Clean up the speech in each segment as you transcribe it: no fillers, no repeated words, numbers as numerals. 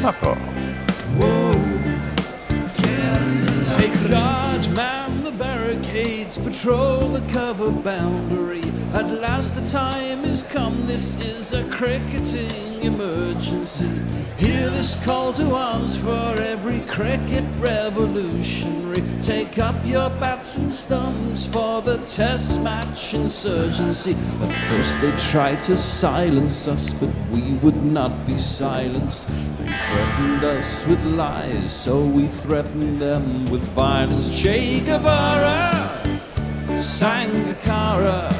Fuck off. Whoa. Take guard, man the barricades, patrol the cover boundary. At last the time is come, this is a cricketing emergency. Hear this call to arms for every cricket revolutionary. Take up your bats and stumps for the test match insurgency. At first they tried to silence us, but we would not be silenced. They threatened us with lies, so we threatened them with violence. Che Guevara, Sangakkara,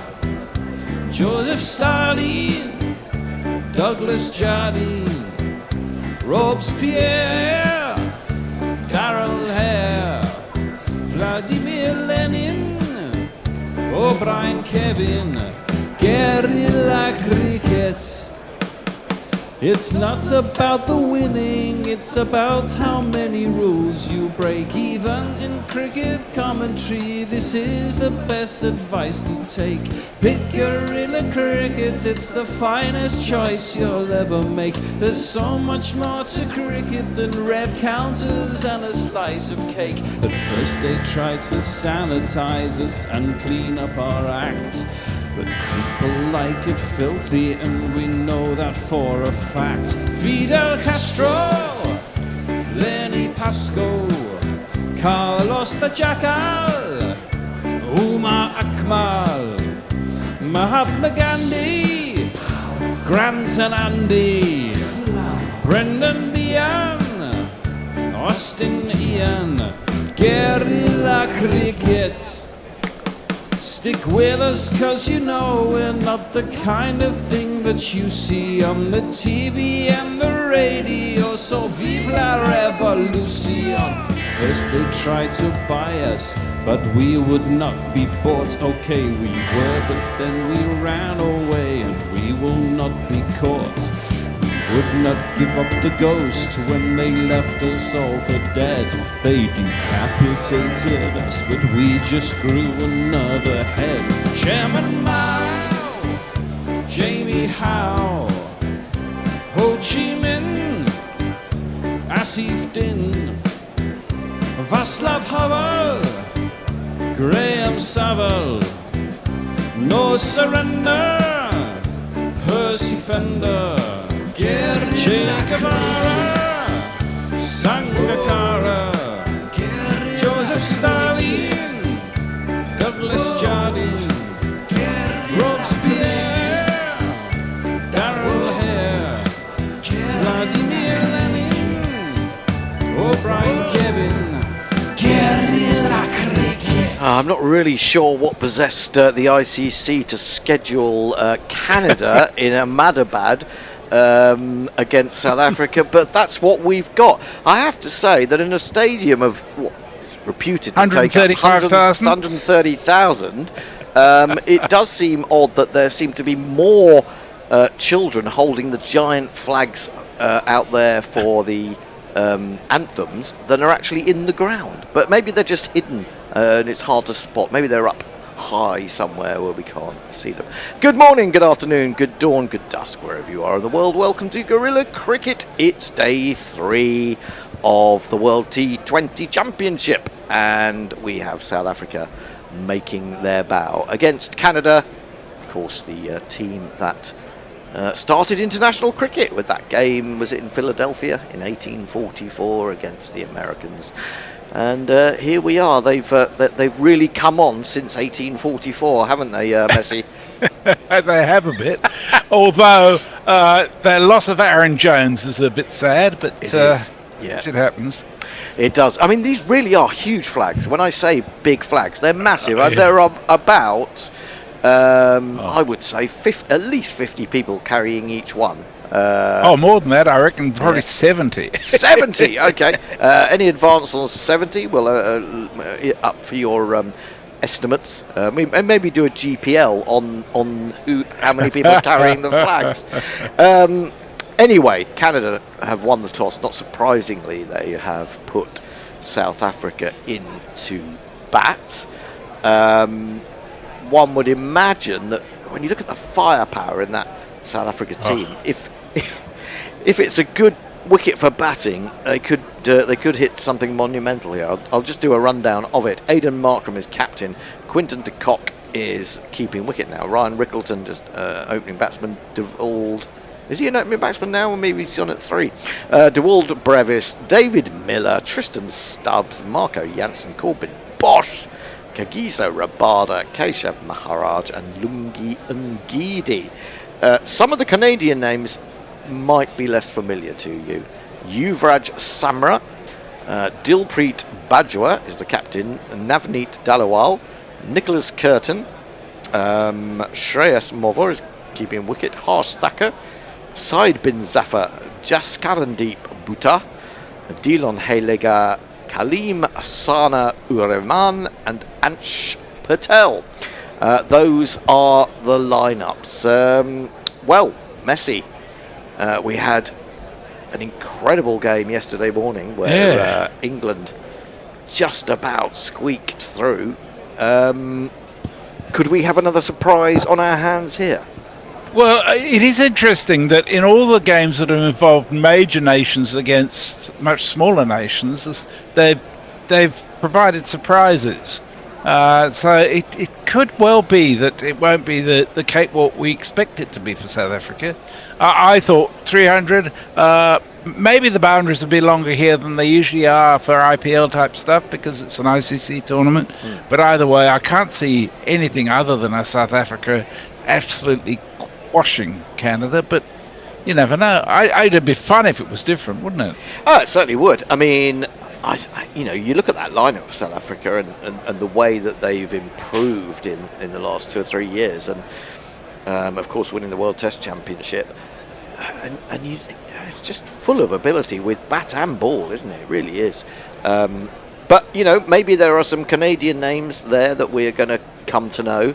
Joseph Stalin, Douglas Jardine, Robespierre, Darrell Hare, Vladimir Lenin, O'Brien Kevin, guerrilla cricket. It's not about the winning, it's about how many rules you break. Even in cricket commentary, this is the best advice to take. Pick guerrilla cricket, it's the finest choice you'll ever make. There's so much more to cricket than rev counters and a slice of cake. At first they tried to sanitize us and clean up our act, but people like it filthy, and we know that for a fact. Fidel Castro, Lenny Pascoe, Carlos the Jackal, Umar Akmal, Mahatma Gandhi, Grant and Andy, Brendan Behan, Austin Ian, guerrilla cricket. Stick with us, cause you know we're not the kind of thing that you see on the TV and the radio. So vive la revolution. First they tried to buy us, but we would not be bought. Okay, we were, but then we ran away, and we will not be caught. Would not give up the ghost when they left us all for dead. They decapitated us, but we just grew another head. Chairman Mao, Jamie Howe, Ho Chi Minh, Asif Din, Václav Havel, Graham Saville, No Surrender, Percy Fender, Che Guevara, Sangakkara, Joseph Stalin, Douglas Jardine, Robespierre, Darrell Hare, Vladimir Lenin, O'Brien Kevin, guerrilla cricket. I'm not really sure what possessed the ICC to schedule Canada in Ahmedabad against South Africa, but that's what we've got. I have to say that in a stadium of what is reputed to take up 130,000, it does seem odd that there seem to be more children holding the giant flags out there for the anthems than are actually in the ground. But maybe they're just hidden and it's hard to spot. Maybe they're up high somewhere where we can't see them. Good morning, good afternoon, good dawn, good dusk, wherever you are in the world. Welcome to Guerrilla Cricket. It's day 3 of the World T20 Championship, and we have South Africa making their bow against Canada. Of course, the team that started international cricket with that game, was it in Philadelphia in 1844 against the Americans. And here we are. They've really come on since 1844, haven't they, Messi? They have a bit. Although their loss of Aaron Jones is a bit sad, but it happens. It does. I mean, these really are huge flags. When I say big flags, they're massive. There are about, I would say, at least 50 people carrying each one. More than that, I reckon. Probably 70. 70, okay. Any advance on 70? Well, up for your estimates. Maybe do a GPL on how many people are carrying the flags. Anyway, Canada have won the toss. Not surprisingly, they have put South Africa into bat. One would imagine that when you look at the firepower in that South Africa team, if it's a good Wicket for batting, they could hit something monumental here. I'll just do a rundown of it. Aidan Markram is captain. Quinton de Kock is keeping wicket now. Ryan Rickleton, just opening batsman. Daliwal, is he an opening batsman now, or maybe he's on at 3? Daliwal Brevis, David Miller, Tristan Stubbs, Marco Jansen, Corbin Bosch, Kagiso Rabada, Keshav Maharaj, and Lungi Ngidi. Some of the Canadian names might be less familiar to you. Yuvraj Samra, Dilpreet Bajwa is the captain, Navneet Daliwal, Nicholas Curtin, Shreyas Movor is keeping wicket, Harsh Thacker, Said bin Zafar, Jaskarandeep Bhutta, Dilon Helega, Kaleem Sana Ureman, and Ansh Patel. Those are the lineups. Well, Messi, we had an incredible game yesterday morning where England just about squeaked through. Could we have another surprise on our hands here? Well, it is interesting that in all the games that have involved major nations against much smaller nations, they've provided surprises. So it could well be that it won't be the cakewalk we expect it to be for South Africa. I thought 300, maybe the boundaries will be longer here than they usually are for IPL type stuff because it's an ICC tournament. But either way, I can't see anything other than a South Africa absolutely quashing Canada. But you never know. It'd be fun if it was different, wouldn't it? Oh, it certainly would. I mean, you look at that lineup for South Africa and the way that they've improved in the last 2 or 3 years, and of course winning the World Test Championship, and it's just full of ability with bat and ball, isn't it? It really is. But maybe there are some Canadian names there that we're going to come to know.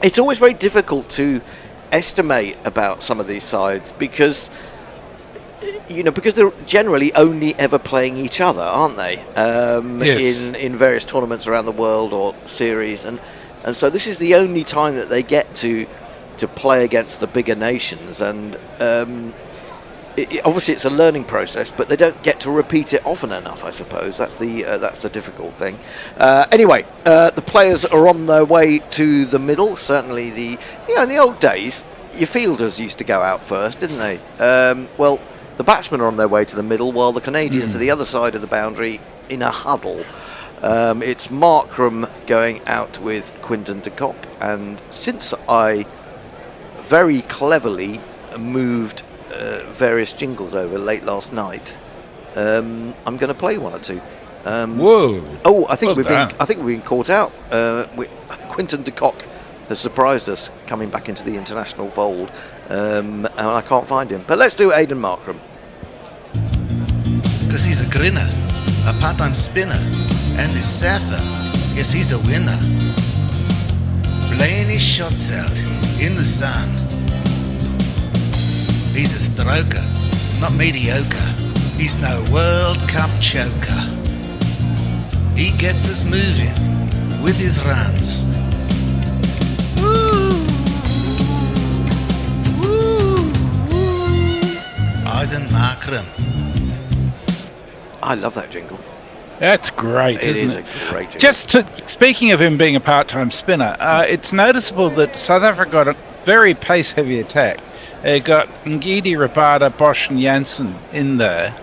It's always very difficult to estimate about some of these sides because they're generally only ever playing each other, aren't they? Yes. In various tournaments around the world or series, and so this is the only time that they get to play against the bigger nations, and obviously it's a learning process, but they don't get to repeat it often enough, I suppose. That's the difficult thing. Anyway, the players are on their way to the middle. Certainly in the old days, your fielders used to go out first, didn't they? Well, the batsmen are on their way to the middle, while the Canadians are the other side of the boundary in a huddle. It's Markram going out with Quinton de Kock, and since I very cleverly moved various jingles over late last night, I'm going to play one or two. Whoa! Oh, I think we've done. been caught out. Quinton de Kock has surprised us coming back into the international fold, and I can't find him. But let's do Aidan Markram. Cause he's a grinner, a part-time spinner, and his surfer, yes, he's a winner. Playing his shots out in the sun. He's a stroker, not mediocre. He's no World Cup choker. He gets us moving with his runs. Woo! Woo! Woo! Aidan Markram. I love that jingle. That's great, It isn't is it? a great jingle. Speaking of him being a part-time spinner, it's noticeable that South Africa got a very pace-heavy attack. They got Ngidi, Rabada, Bosch and Jansen in there,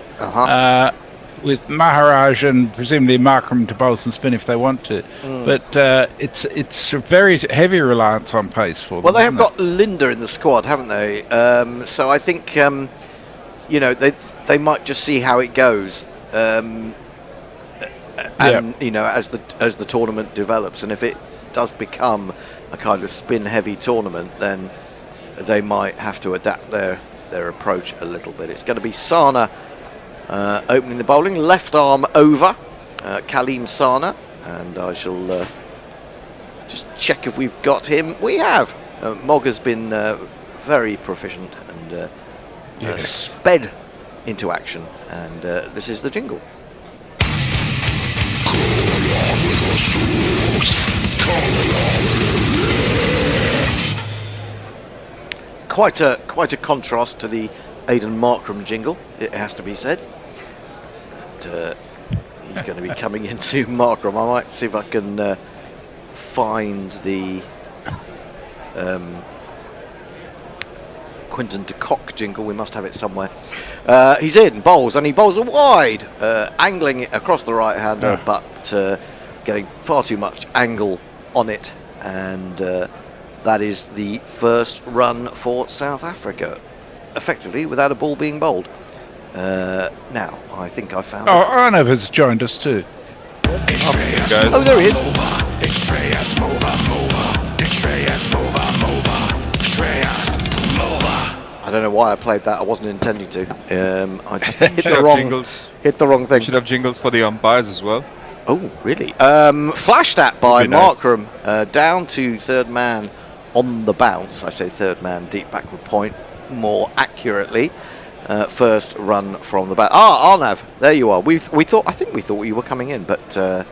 with Maharaj and presumably Markram to bowl and spin if they want to. But it's a very heavy reliance on pace for them. Well, they have got Linda in the squad, haven't they? So I think they might just see how it goes. And as the tournament develops, and if it does become a kind of spin-heavy tournament, then they might have to adapt their approach a little bit. It's going to be Sana opening the bowling, left arm over, Kaleem Sana, and I shall just check if we've got him. We have. Mog has been very proficient and sped into action, and this is the jingle. Quite a contrast to the Aidan Markram jingle, it has to be said. But, he's going to be coming into Markram. I might see if I can find the Quinton de Kock jingle. We must have it somewhere. He's in, bowls, and he bowls a wide, angling it across the right-hander, but getting far too much angle on it, and that is the first run for South Africa, effectively without a ball being bowled. Now, I think I found it. Arnav has joined us too. Oh, there he is. It's Shreyas Mova. It's Shreyas Mova. Shreyas Mova. I don't know why I played that. I wasn't intending to. I just hit the wrong thing. Should have jingles for the umpires as well. Oh, really? Flashed at by Markram, down to third man on the bounce. I say third man, deep backward point, more accurately. First run from the bat. Arnav, there you are. I think we thought you were coming in, but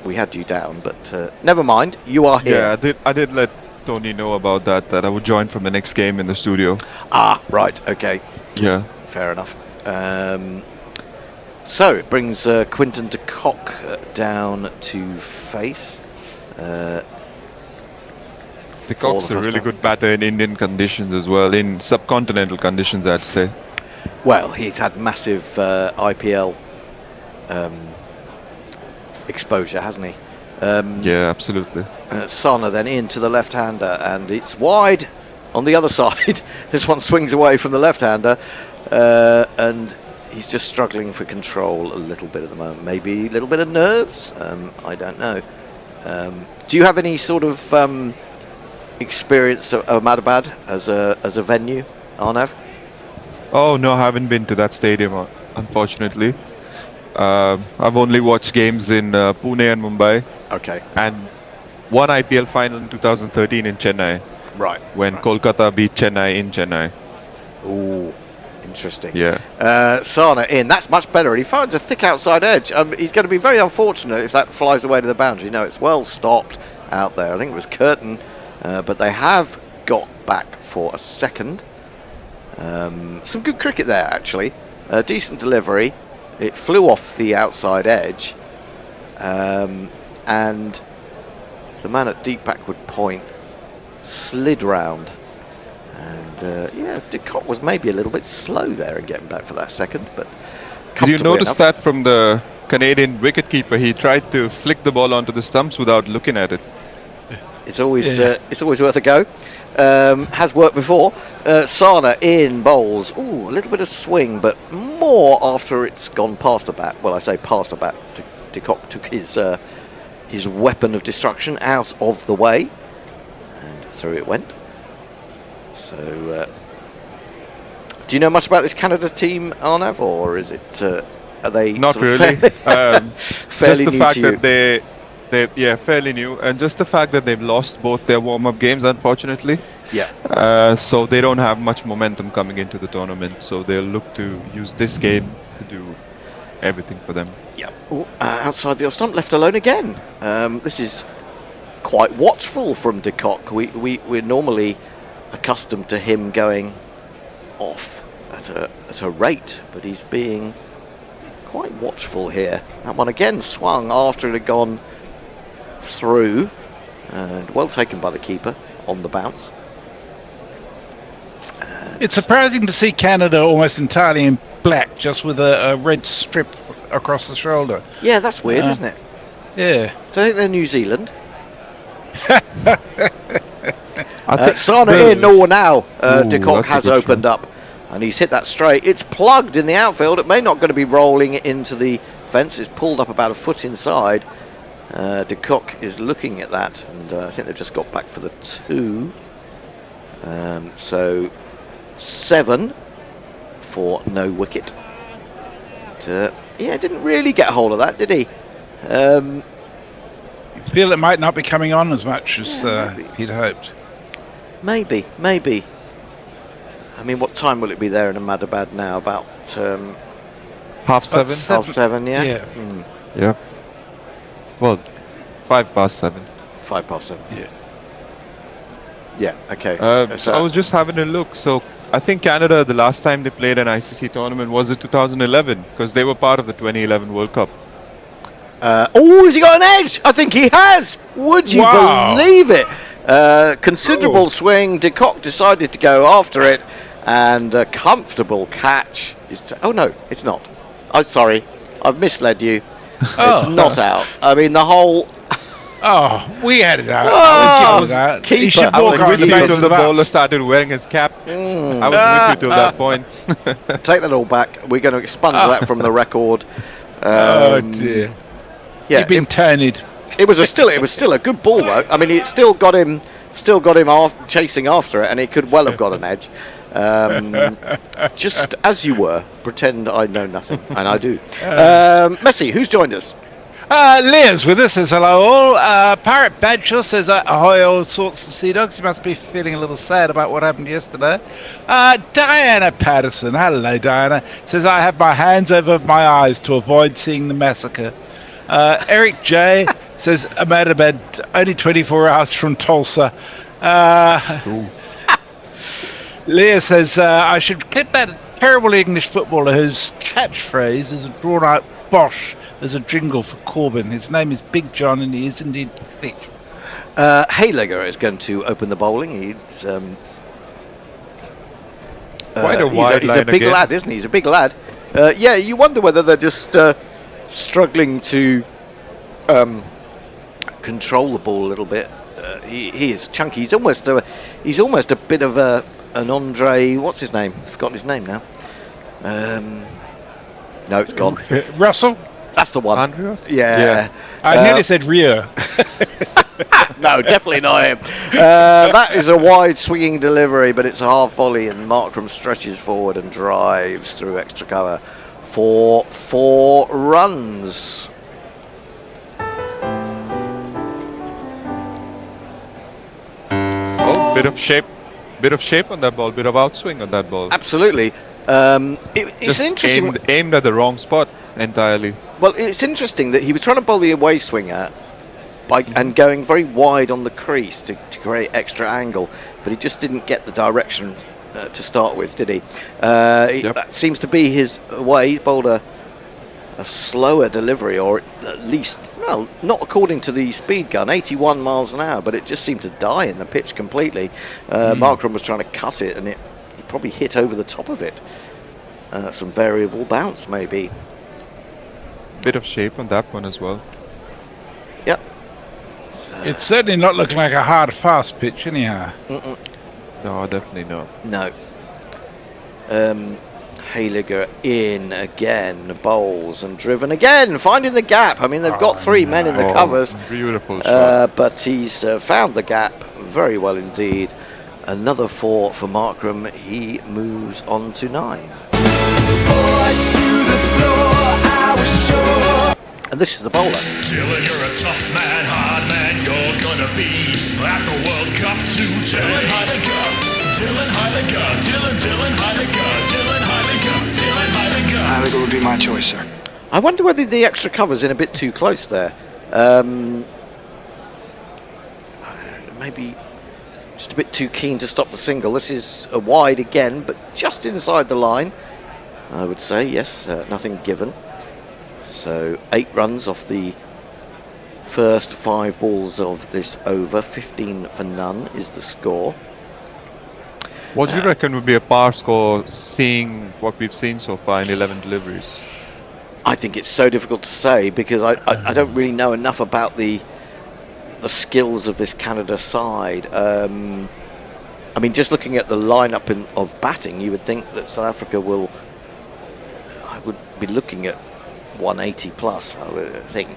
we had you down. But never mind, you are here. Yeah, I did let Tony know about that I would join from the next game in the studio. Ah, right, okay. Yeah. Fair enough. So it brings Quinton de Kock down to face. De Kock's a really good batter in Indian conditions as well, in subcontinental conditions, I'd say. Well, he's had massive IPL exposure, hasn't he? Yeah, absolutely. Sana then into the left-hander, and it's wide on the other side. This one swings away from the left-hander, and he's just struggling for control a little bit at the moment. Maybe a little bit of nerves. I don't know. Do you have any sort of experience of Ahmedabad as a venue, Arnav? Oh no, I haven't been to that stadium, unfortunately. I've only watched games in Pune and Mumbai. Okay. And one IPL final in 2013 in Chennai. Right. When Kolkata beat Chennai in Chennai. Ooh, interesting. Yeah. Sana in. That's much better. And he finds a thick outside edge. He's going to be very unfortunate if that flies away to the boundary. You know, it's well stopped out there. I think it was Curtin. But they have got back for a second. Some good cricket there, actually. Decent delivery. It flew off the outside edge. And the man at deep backward point slid round. And, yeah, de Kock was maybe a little bit slow there in getting back for that second. But did you notice that from the Canadian wicketkeeper? He tried to flick the ball onto the stumps without looking at it. It's always worth a go. Has worked before. Sana in bowls. Ooh, a little bit of swing, but more after it's gone past the bat. Well, I say past the bat. De Kock took his weapon of destruction out of the way, and through it went. So, do you know much about this Canada team, Arnav, or is it? Are they not sort of really? fairly just the new fact to you? that they're fairly new, and just the fact that they've lost both their warm-up games, unfortunately. Yeah. So they don't have much momentum coming into the tournament. So they'll look to use this game to do everything for them. Yeah. Ooh, outside the off stump, left alone again. This is quite watchful from de Kock. We're normally accustomed to him going off at a rate, but he's being quite watchful here. That one again swung after it had gone through, and well taken by the keeper on the bounce. It's surprising to see Canada almost entirely in black, just with a red strip across the shoulder. Yeah, that's weird, isn't it? Yeah. Do you think they're New Zealand? I Sana in, now de Kock has opened up, and he's hit that straight. It's plugged in the outfield. It may not going to be rolling into the fence. It's pulled up about a foot inside. De Kock is looking at that, and I think they've just got back for the 2. So 7 for no wicket. Yeah, didn't really get a hold of that, did he? You feel it might not be coming on as much as he'd hoped. Maybe. I mean, what time will it be there in Ahmedabad now? About 7:30. half 7, yeah? Yeah. Yeah. Well, 7:05. 7:05. Yeah. Yeah, okay. So I was just having a look. So I think Canada, the last time they played an ICC tournament was in 2011 because they were part of the 2011 World Cup. Has he got an edge? I think he has. Would you believe it? Considerable swing. De Kock decided to go after it, and a comfortable catch. Oh no, it's not. I'm sorry, I've misled you. It's not out. I mean, the whole. We had it out. Keeper. He should I was walk on with the you bases till the of us. bowler started wearing his cap. I was with you till that point. Take that all back. We're going to expunge that from the record. Oh dear. Yeah, You've been turned. it was still a good ball though. I mean, it still got him chasing after it, and it could well have got an edge. Just as you were, pretend I know nothing, and I do. Messi, who's joined us? Leah's with us, says hello all. Pirate Badshaw says ahoy all sorts of sea dogs. You must be feeling a little sad about what happened yesterday. Diana Patterson, hello Diana, says I have my hands over my eyes to avoid seeing the massacre. Eric J says Ahmedebad, only 24 hours from Tulsa. Leah says I should clip that terrible English footballer whose catchphrase is a drawn out bosh as a jingle for Corbyn. His name is Big John and he is indeed thick. Haylegger is going to open the bowling. He's Quite a wide he's a line big again. lad, isn't he? He's a big lad. Yeah, you wonder whether they're just struggling to control the ball a little bit. He is chunky. He's almost a bit of an Andre. What's his name? I've forgotten his name now. No, it's gone. Russell? That's the one. Andreas? Yeah. I nearly said Rio. No, definitely not him. That is a wide swinging delivery, but it's a half volley, and Markram stretches forward and drives through extra cover for 4 runs. Oh, bit of shape on that ball, bit of outswing on that ball. Absolutely. It's Just interesting. aimed at the wrong spot entirely. Well, it's interesting that he was trying to bowl the away swinger and going very wide on the crease to create extra angle, but he just didn't get the direction to start with, did he? That seems to be his way. He's bowled a slower delivery, or at least, well, not according to the speed gun, 81 miles an hour, but it just seemed to die in the pitch completely. Markram was trying to cut it, and he probably hit over the top of it. Some variable bounce, maybe. Bit of shape on that one as well. Yep. It's certainly not looking like a hard, fast pitch, anyhow. No, definitely not. No. Haylegger in again, bowls and driven again, finding the gap. I mean, they've got 3 men in the covers. Beautiful shot. But he's found the gap very well indeed. Another 4 for Markram. He moves on to 9. And this is the bowler. Dylan, you're a tough man, hard man, you're gonna be at the World Cup 2. Dylan Haylegger, Dylan Haylegger, Dylan Haylegger, Dylan Haylegger, Dylan Haylegger. Haylegger would be my choice, sir. I wonder whether the extra cover's in a bit too close there. Maybe just a bit too keen to stop the single. This is a wide again, but just inside the line, I would say. Yes, nothing given. So 8 runs off the first 5 balls of this over. 15 for none is the score. What do you reckon would be a par score, seeing what we've seen so far in 11 deliveries? I think it's so difficult to say because I don't really know enough about the skills of this Canada side. I mean, just looking at the lineup of batting, you would think that South Africa I would be looking at 180 plus, I would think.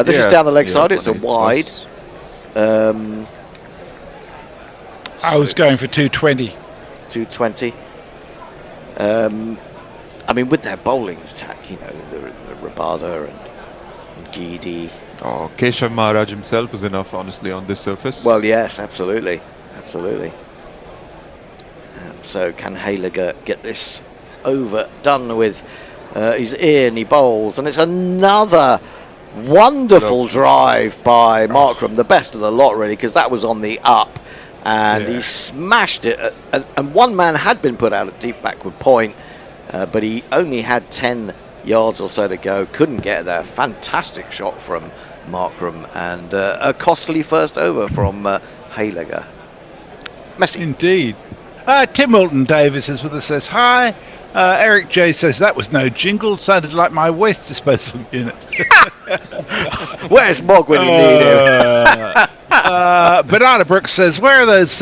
This is down the leg side. It's a wide. I was going for 220. 220. I mean, with their bowling attack, you know, the Rabada and Geedy. Oh, Keshav Maharaj himself is enough, honestly, on this surface. Well, yes, absolutely. So can Haylegger get this over, done with? He's in, he bowls, and it's another wonderful drive by Markram, the best of the lot, really, because that was on the up. and he smashed it. And one man had been put out at deep backward point, but he only had 10 yards or so to go. Couldn't get there. Fantastic shot from Markram, and a costly first over from Haylegger. Messy. Indeed. Tim Milton Davis is with us, says hi. Eric J says that was no jingle, sounded like my waste disposal unit. Where's Mog when you need him? Banana Brooks says, where are those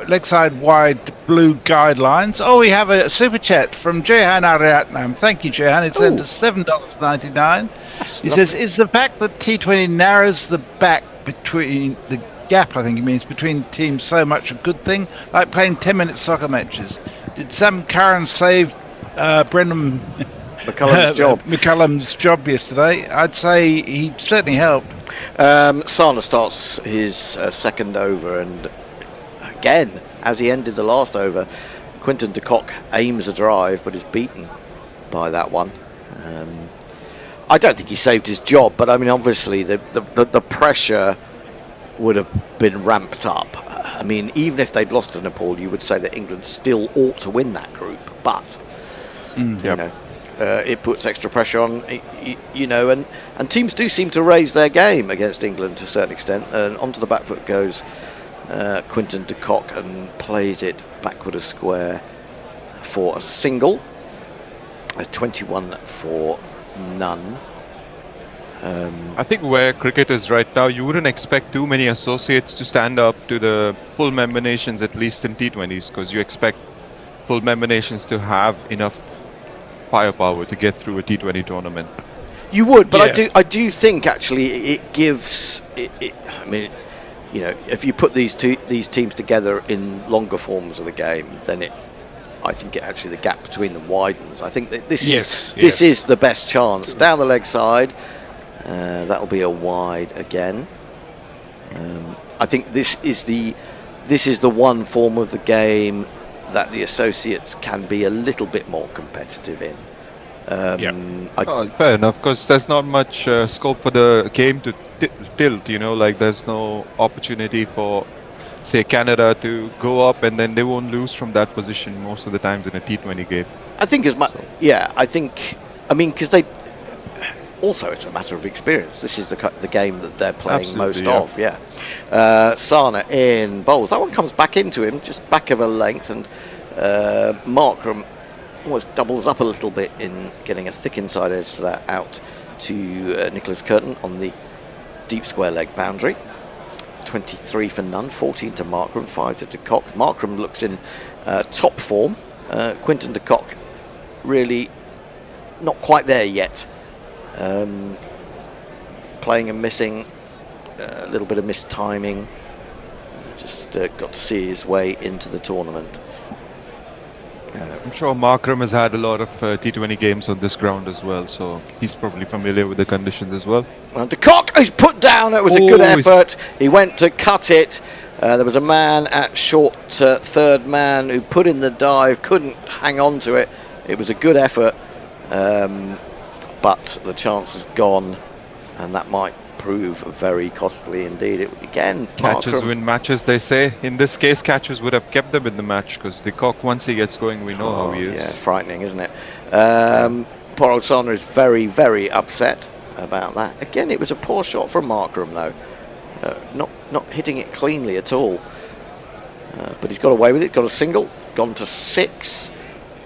leg side wide blue guidelines? Oh, we have a super chat from Jehan Ariatnam. Thank you, Jehan. It's sent to $7.99. He says, is the fact that T20 narrows the back between the gap, I think he means, between teams so much a good thing, like playing 10-minute soccer matches? Did Sam Curran save Brendan McCullum's job yesterday? I'd say he certainly helped. Sana starts his second over, and again, as he ended the last over, Quinton de Kock aims a drive but is beaten by that one. I don't think he saved his job, but I mean, obviously the pressure would have been ramped up. I mean, even if they'd lost to Nepal, you would say that England still ought to win that group, but you know, it puts extra pressure on, you know, and teams do seem to raise their game against England to a certain extent. And onto the back foot goes Quinton de Kock and plays it backward a square for a single. 21 for none. I think where cricket is right now, you wouldn't expect too many associates to stand up to the full member nations, at least in T20s, because you expect full member nations to have enough firepower to get through a T20 tournament. You would, but I do think actually it gives it. I mean, you know, if you put these teams together in longer forms of the game, then I think the gap between them widens. I think that this is the best chance down the leg side. That'll be a wide again. I think this is the one form of the game that the associates can be a little bit more competitive in. Fair enough, because there's not much scope for the game to tilt, you know, like there's no opportunity for, say, Canada to go up and then they won't lose from that position most of the times in a T20 game. I think as much, because they also, it's a matter of experience. This is the game that they're playing most of. Sana in bowls. That one comes back into him, just back of a length, and Markram almost doubles up a little bit in getting a thick inside edge to that out to Nicholas Curtin on the deep square leg boundary. 23 for none, 14 to Markram, 5 to de Kock. Markram looks in top form. Quinton de Kock really not quite there yet. Playing and missing, a little bit of missed timing. Just got to see his way into the tournament. I'm sure Markram has had a lot of T20 games on this ground as well, so he's probably familiar with the conditions as well. Well, de Kock is put down. It was a good effort. He went to cut it. There was a man at short third man who put in the dive, couldn't hang on to it. It was a good effort. But the chance is gone, and that might prove very costly indeed. Catches win matches, they say. In this case, catches would have kept them in the match, because de Kock, once he gets going, we know how he is. Yeah, frightening, isn't it? Poor old Sana is very, very upset about that. Again, it was a poor shot from Markram, though. Not hitting it cleanly at all. But he's got away with it, got a single, gone to 6.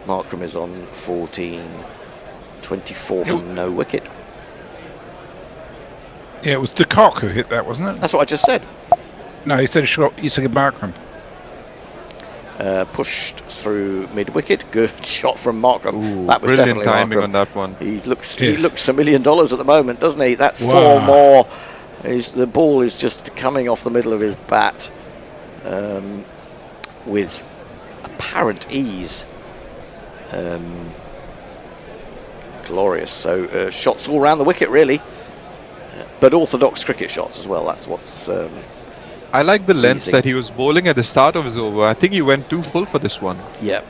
Markram is on 14. 24 from no wicket. Yeah, it was de Kock who hit that, wasn't it? That's what I just said. No, he said Markram. Pushed through mid-wicket. Good shot from Markram. Ooh, that was brilliant definitely timing Markram. on that one. He looks $1 million at the moment, doesn't he? That's 4 Wow. more. The ball is just coming off the middle of his bat with apparent ease. Glorious. So shots all around the wicket, really, but orthodox cricket shots as well. That's what's I like the length that he was bowling at the start of his over. I think he went too full for this one. Yeah.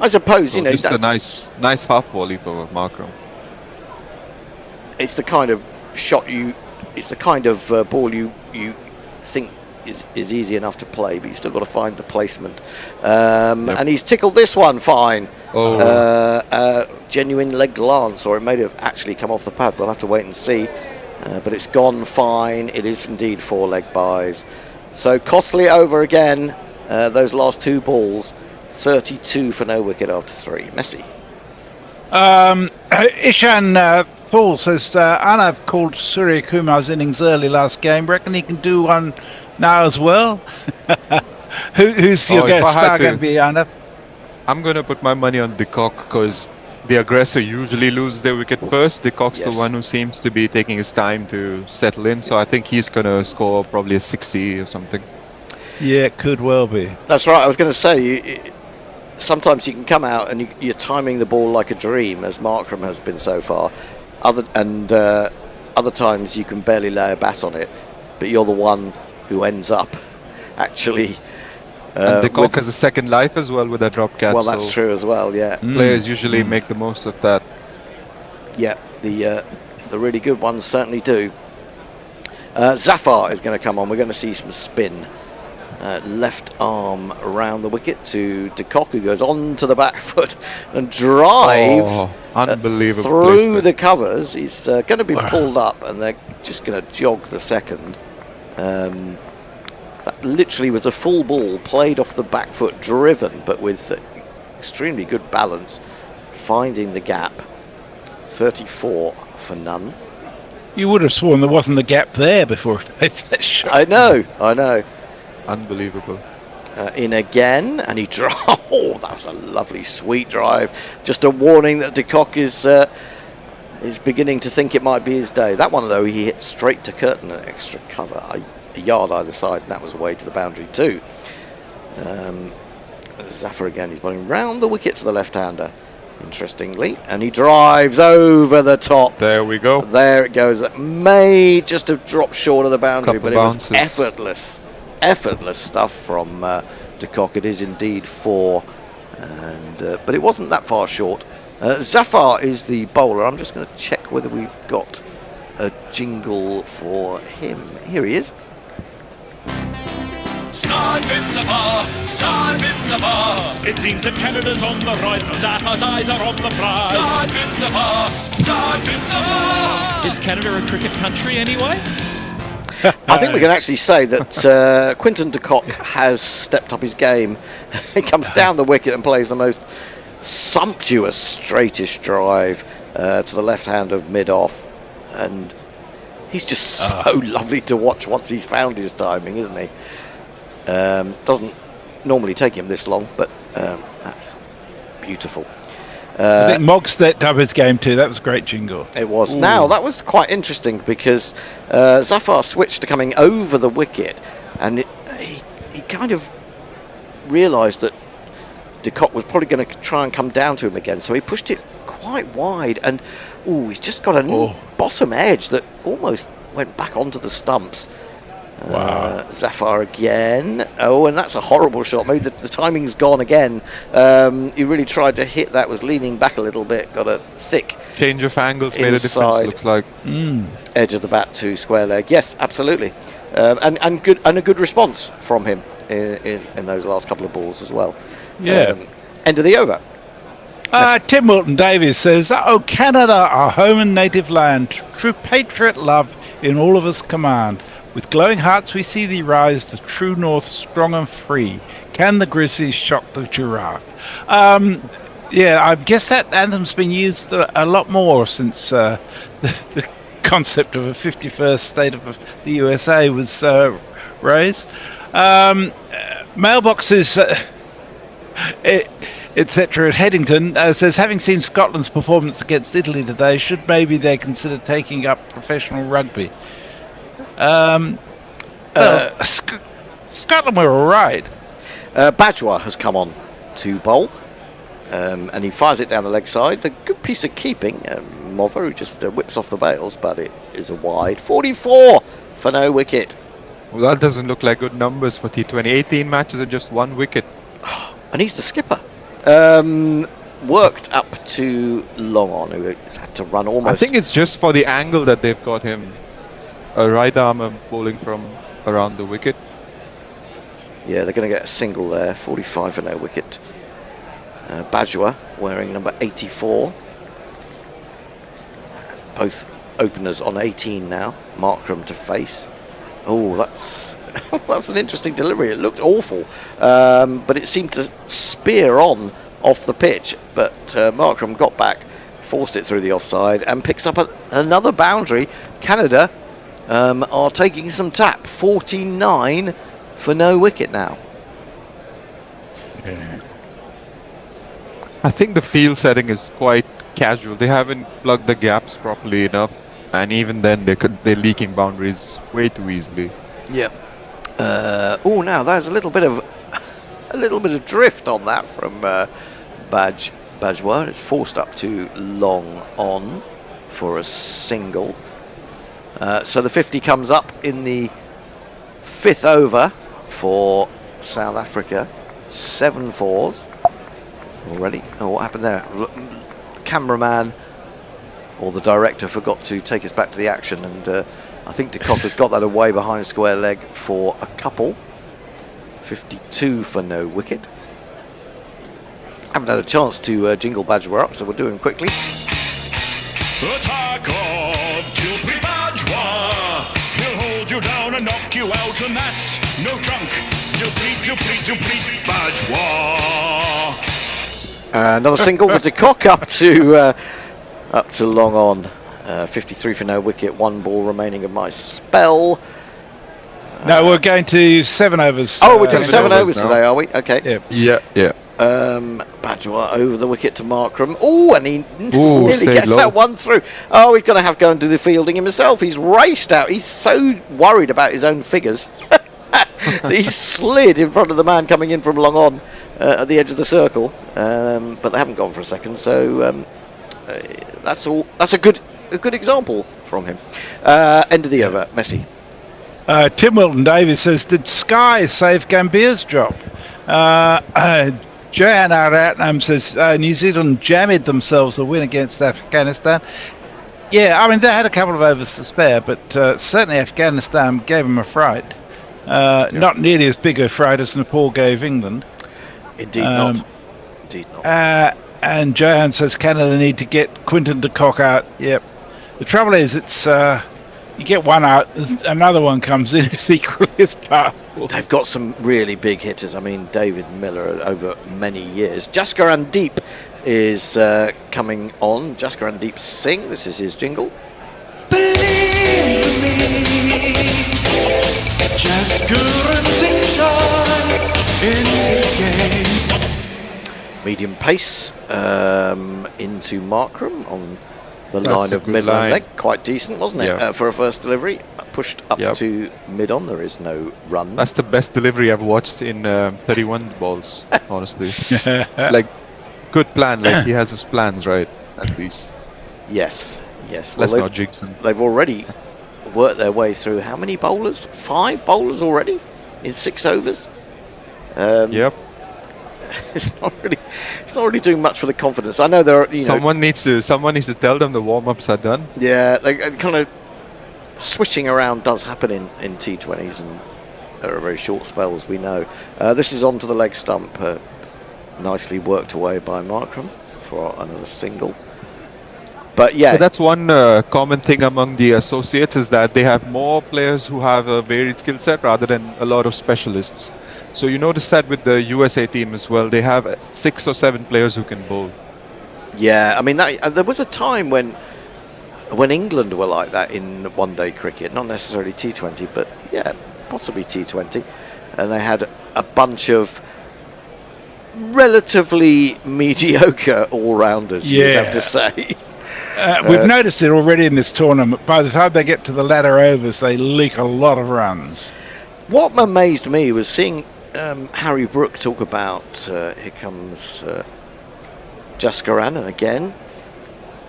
I suppose, so that's a nice half volley for Markram. It's the kind of shot it's the kind of ball you think is easy enough to play, but you've still got to find the placement. And he's tickled this one fine. Genuine leg glance, or it may have actually come off the pad. We'll have to wait and see. But it's gone fine. It is indeed 4 leg byes. So costly over again. Those last 2 balls, 32 for no wicket after 3. Messi. Ishan Paul says, Arnav called Surya Kumar's innings early last game. Reckon he can do one now as well? Who's your guest star going to be, Arnav? I'm going to put my money on De Kock because the aggressor usually loses their wicket first. De Kock's the one who seems to be taking his time to settle in, so I think he's going to score probably a 60 or something. Yeah, it could well be. That's right. I was going to say, sometimes you can come out and you're timing the ball like a dream, as Markram has been so far. Other times you can barely lay a bat on it, but you're the one who ends up actually. And De Kock has a second life as well with that drop catch. Well, that's true as well. Yeah. Players usually make the most of that. Yeah, the really good ones certainly do. Zafar is going to come on. We're going to see some spin. Left arm around the wicket to De Kock, who goes on to the back foot and drives unbelievable through placement. the covers. He's going to be pulled up, and they're just going to jog the second. That literally was a full ball played off the back foot, driven, but with extremely good balance, finding the gap. 34 for none. You would have sworn there wasn't a gap there before he made that shot. I know. Unbelievable. In again, and he oh, that was a lovely sweet drive. Just a warning that De Kock is beginning to think it might be his day. That one though, he hit straight to curtain, an extra cover, a yard either side, and that was away to the boundary too. Zafar again, he's bowling round the wicket to the left-hander, interestingly, and he drives over the top. There we go. There it goes. That may just have dropped short of the boundary, but it was effortless stuff from De Kock. It is indeed 4, but it wasn't that far short. Zafar is the bowler. I'm just going to check whether we've got a jingle for him. Here he is. Side bits of It seems that Canada's on the rise. Zafar's eyes are on the prize. Side bits of Is Canada a cricket country anyway? I think we can actually say that Quinton de Kock has stepped up his game. He comes down the wicket and plays the most sumptuous straightish drive to the left hand of mid-off, and he's just so lovely to watch once he's found his timing, isn't he? Doesn't normally take him this long, but that's beautiful. I think Mogg stepped up his game too. That was a great jingle. It was. Ooh. Now, that was quite interesting because Zafar switched to coming over the wicket, and he kind of realised that De Kock was probably going to try and come down to him again, so he pushed it quite wide, and he's just got a bottom edge that almost went back onto the stumps. Wow. Zafar again. And that's a horrible shot. Maybe the timing's gone again. He really tried to hit that, was leaning back a little bit, got a thick change of angles made a difference, looks like. Edge of the bat to square leg. Yes, absolutely. And a good response from him in those last couple of balls as well. Yeah. End of the over. Tim Wilton Davies says, Canada, our home and native land, true patriot love in all of us command. With glowing hearts we see thee rise, the true north strong and free. Can the grizzlies shock the giraffe? I guess that anthem's been used a lot more since the concept of a 51st state of the USA was raised. Mailboxes, etc. at Headington says, having seen Scotland's performance against Italy today, should maybe they consider taking up professional rugby? Scotland were all right. Bajwa has come on to bowl, and he fires it down the leg side. A good piece of keeping. Mover, who just whips off the bails, but it is a wide. 44 for no wicket. Well, that doesn't look like good numbers for T20. 18 matches and just 1 wicket. And he's the skipper. Worked up to long on, who had to run almost. I think it's just for the angle that they've got him. A right armer bowling from around the wicket. Yeah, they're going to get a single there. 45 for no wicket. Bajwa wearing number 84. Both openers on 18 now. Markram to face. Oh, that's that was an interesting delivery. It looked awful, but it seemed to spear on off the pitch. But Markram got back, forced it through the offside, and picks up another boundary. Canada are taking some tap. 49 for no wicket now. Yeah. I think the field setting is quite casual. They haven't plugged the gaps properly enough, and even then they're leaking boundaries way too easily. Yep. Oh, now there's a little bit of drift on that from Bajwa. It's forced up to long on for a single. So the 50 comes up in the 5th over for South Africa. 7 fours already. Oh, what happened there? Cameraman or the director forgot to take us back to the action, and I think de Kock has got that away behind square leg for a couple. 52 for no wicket. Haven't had a chance to jingle Bajwa up, so we'll do him quickly. Attack of Tilbury Bajwa. He'll hold you down and knock you out, and that's no trunk. Tilbury Bajwa. Another single for de Kock up to long on. 53 for no wicket. 1 ball remaining of my spell. No, we're going to 7 overs. Oh, we're doing 7 overs overs now. today, are we? Okay. Yeah. Bajwa over the wicket to Markram. Oh, and he nearly stayed gets low. that one through. Oh, he's going to have to go and do the fielding himself. He's raced out. He's so worried about his own figures. He slid in front of the man coming in from long on at the edge of the circle. But they haven't gone for a second, so that's all. That's a good example from him. End of the over, Messi. Tim Wilton Davis says, did Sky save Gambier's job? Johan Aratnam says, New Zealand jammed themselves a win against Afghanistan. Yeah, I mean, they had a couple of overs to spare, but certainly Afghanistan gave them a fright. Not nearly as big a fright as Nepal gave England. Indeed not. Indeed not. And Johan says Canada need to get Quinton de Kock out. Yep. The trouble is, it's you get one out, another one comes in, it's equally as powerful. They've got some really big hitters. I mean, David Miller over many years. Jaskaran Deep is coming on. Jaskaran Deep Singh. This is his jingle. Believe me, Jaskaran Singh shines in big games. Medium pace into Markram on the That's line a of good middle and line. leg. Quite decent, wasn't it, Yeah. for a first delivery? Pushed up Yep. to mid-on. There is no run. That's the best delivery I've watched in 31 balls, honestly. Like, good plan. Like, he has his plans right, at least. Yes. Well, Let's not jinx him. they've already worked their way through how many bowlers? 5 bowlers already in 6 overs. Yep. It's not really doing much for the confidence. I know there are. Someone needs to tell them the warm-ups are done. Yeah, like kind of switching around does happen in T20s, and there are very short spells. We know. This is onto the leg stump, nicely worked away by Markram for another single. But yeah, But that's one common thing among the associates, is that they have more players who have a varied skill set rather than a lot of specialists. So you notice that with the USA team as well, they have 6 or 7 players who can bowl. yeah. I mean, there was a time when England were like that in one-day cricket, not necessarily T20, but yeah, possibly T20, and they had a bunch of relatively mediocre all-rounders. You'd have to say. We've noticed it already in this tournament. By the time they get to the latter overs, they leak a lot of runs. What amazed me was seeing Harry Brook talk about, here comes Jaskaran, and again,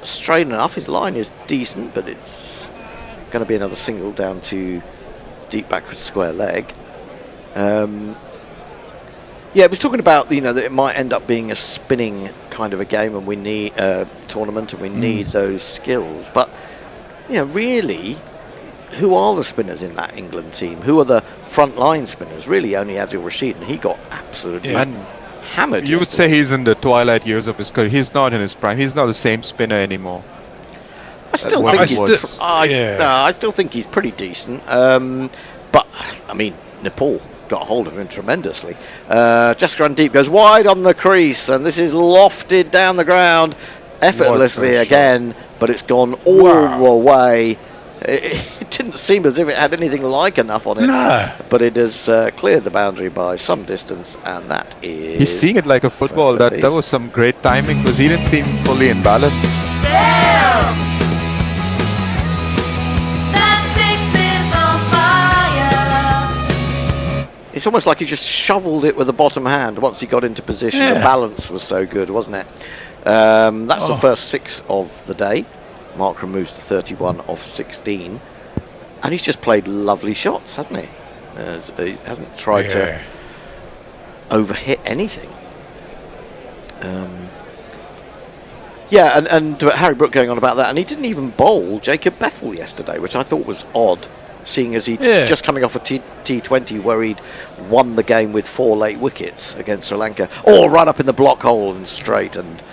straight enough, his line is decent, but it's going to be another single down to deep backward square leg. Yeah, it was talking about, that it might end up being a spinning kind of a game, and we need a tournament, and we need those skills. But, really, who are the spinners in that England team? Who are the front line spinners, really only Adil Rashid, and he got absolutely hammered. You would say he's in the twilight years of his career. He's not in his prime. He's not the same spinner anymore. I still think he's pretty decent. But I mean, Nepal got a hold of him tremendously. Jaskaran Deep goes wide on the crease, and this is lofted down the ground effortlessly again, but it's gone all the way. It didn't seem as if it had anything like enough on it, but it has cleared the boundary by some distance, and that is... He's seeing it like a football. That was some great timing, because he didn't seem fully in balance. It's almost like he just shoveled it with the bottom hand once he got into position. The balance was so good, wasn't it? That's the first 6 of the day. Markram moves to 31 of 16. And he's just played lovely shots, hasn't he? He hasn't tried to overhit anything. And Harry Brook going on about that. And he didn't even bowl Jacob Bethel yesterday, which I thought was odd, seeing as he'd just coming off a T20 where he'd won the game with 4 late wickets against Sri Lanka. Right up in the block hole and straight, and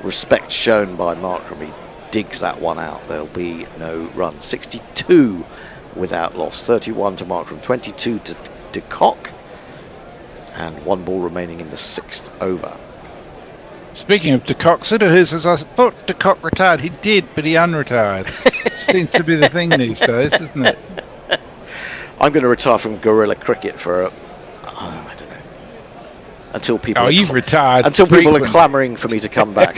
respect shown by Markram. He digs that one out. There'll be no run. 62 without loss. 31 to Markram, 22 to de Kock, and 1 ball remaining in the 6th over. Speaking of de Kock, Sudahu says, I thought de Kock retired. He did, but he unretired. Seems to be the thing these days, isn't it? I'm going to retire from guerrilla cricket for I don't know, until people. You've retired until people are clamouring for me to come back.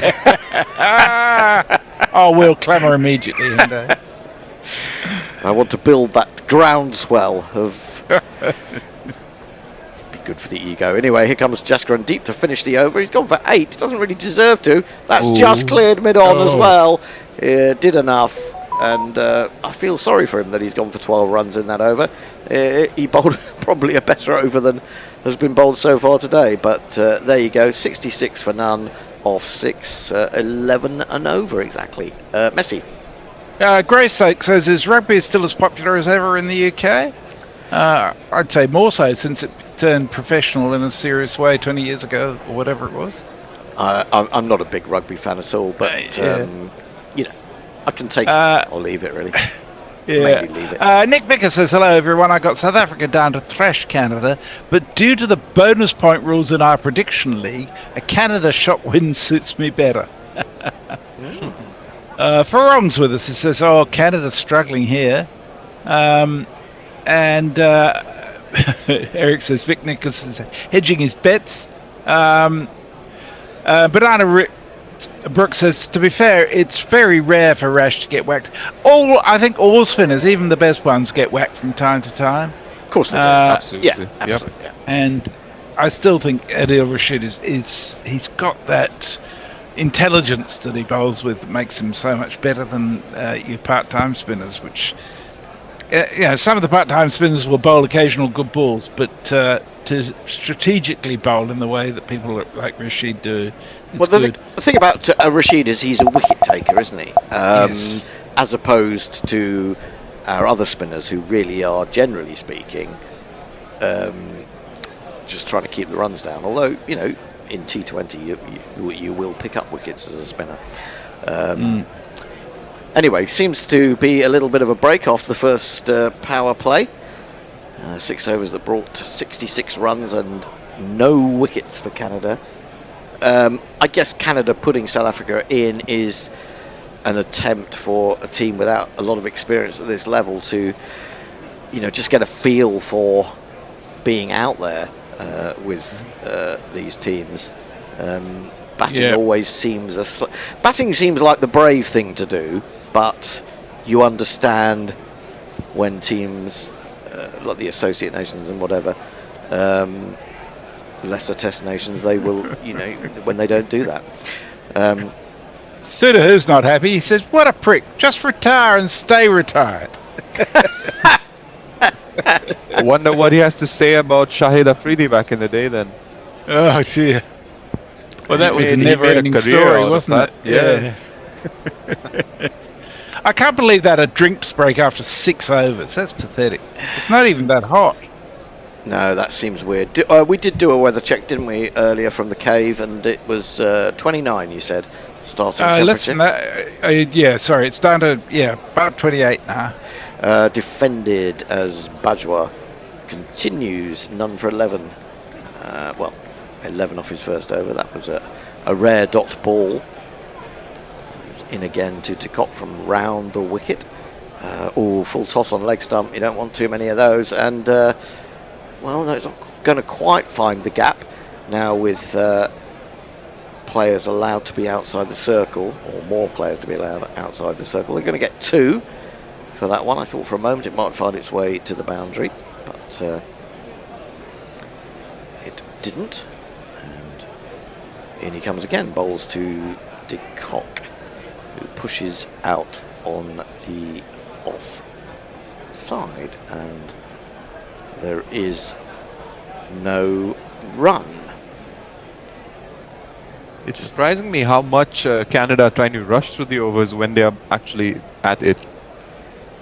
We'll clamour immediately. I want to build that groundswell of. Be good for the ego. Anyway, here comes Jaskaran Deep to finish the over. He's gone for 8. Doesn't really deserve to. That's just cleared mid-on as well. Did enough. And I feel sorry for him that he's gone for 12 runs in that over. He bowled probably a better over than has been bowled so far today. But there you go, 66 for none off 6, 11 and over exactly. Messi. Greystoke says, is rugby still as popular as ever in the UK? I'd say more so since it turned professional in a serious way 20 years ago or whatever it was. I'm not a big rugby fan at all, but I can take it or leave it, really. Maybe leave it. Nick Vicker says, hello everyone, I got South Africa down to thrash Canada, but due to the bonus point rules in our prediction league, a Canada shot win suits me better. Farong's with us. He says, Canada's struggling here. And Eric says, Vic Nicholas is hedging his bets. Banana Brooks says, to be fair, it's very rare for Rash to get whacked. I think all spinners, even the best ones, get whacked from time to time. Of course they do. Absolutely. Yeah, absolutely. Yep. And I still think Adil Rashid he's got that intelligence that he bowls with that makes him so much better than your part-time spinners, which some of the part-time spinners will bowl occasional good balls, but to strategically bowl in the way that people like Rashid do. The thing about Rashid is he's a wicket taker, isn't he? Yes. As opposed to our other spinners, who really are, generally speaking, just trying to keep the runs down. Although, in T20 you will pick up wickets as a spinner. Anyway, seems to be a little bit of a break off the first power play. 6 overs that brought 66 runs and no wickets for Canada. I guess Canada putting South Africa in is an attempt for a team without a lot of experience at this level to, just get a feel for being out there with these teams. Batting always seems batting seems like the brave thing to do, but you understand when teams like the Associate Nations and whatever, lesser test nations, they will, when they don't do that. Sudahu's not happy. He says, what a prick. Just retire and stay retired. I wonder what he has to say about Shahid Afridi back in the day then. Oh, dear. Well, that was a never-ending story, wasn't it? Yeah. I can't believe that a drinks break after 6 overs. That's pathetic. It's not even that hot. No, that seems weird. We did do a weather check, didn't we, earlier from the cave, and it was 29, you said, starting temperature. Listen, yeah, sorry, it's down to, about 28 now. Defended as Bajwa continues, none for 11. 11 off his first over. That was a rare dot ball. He's in again to Cock from round the wicket. Full toss on leg stump. You don't want too many of those. And, no, it's not going to quite find the gap. Now with players allowed to be outside the circle, or more players to be allowed outside the circle, they're going to get 2 for that one. I thought for a moment it might find its way to the boundary, but it didn't. And in he comes again, bowls to de Kock, who pushes out on the off side, and there is no run. It's surprising me how much Canada are trying to rush through the overs when they are actually at it.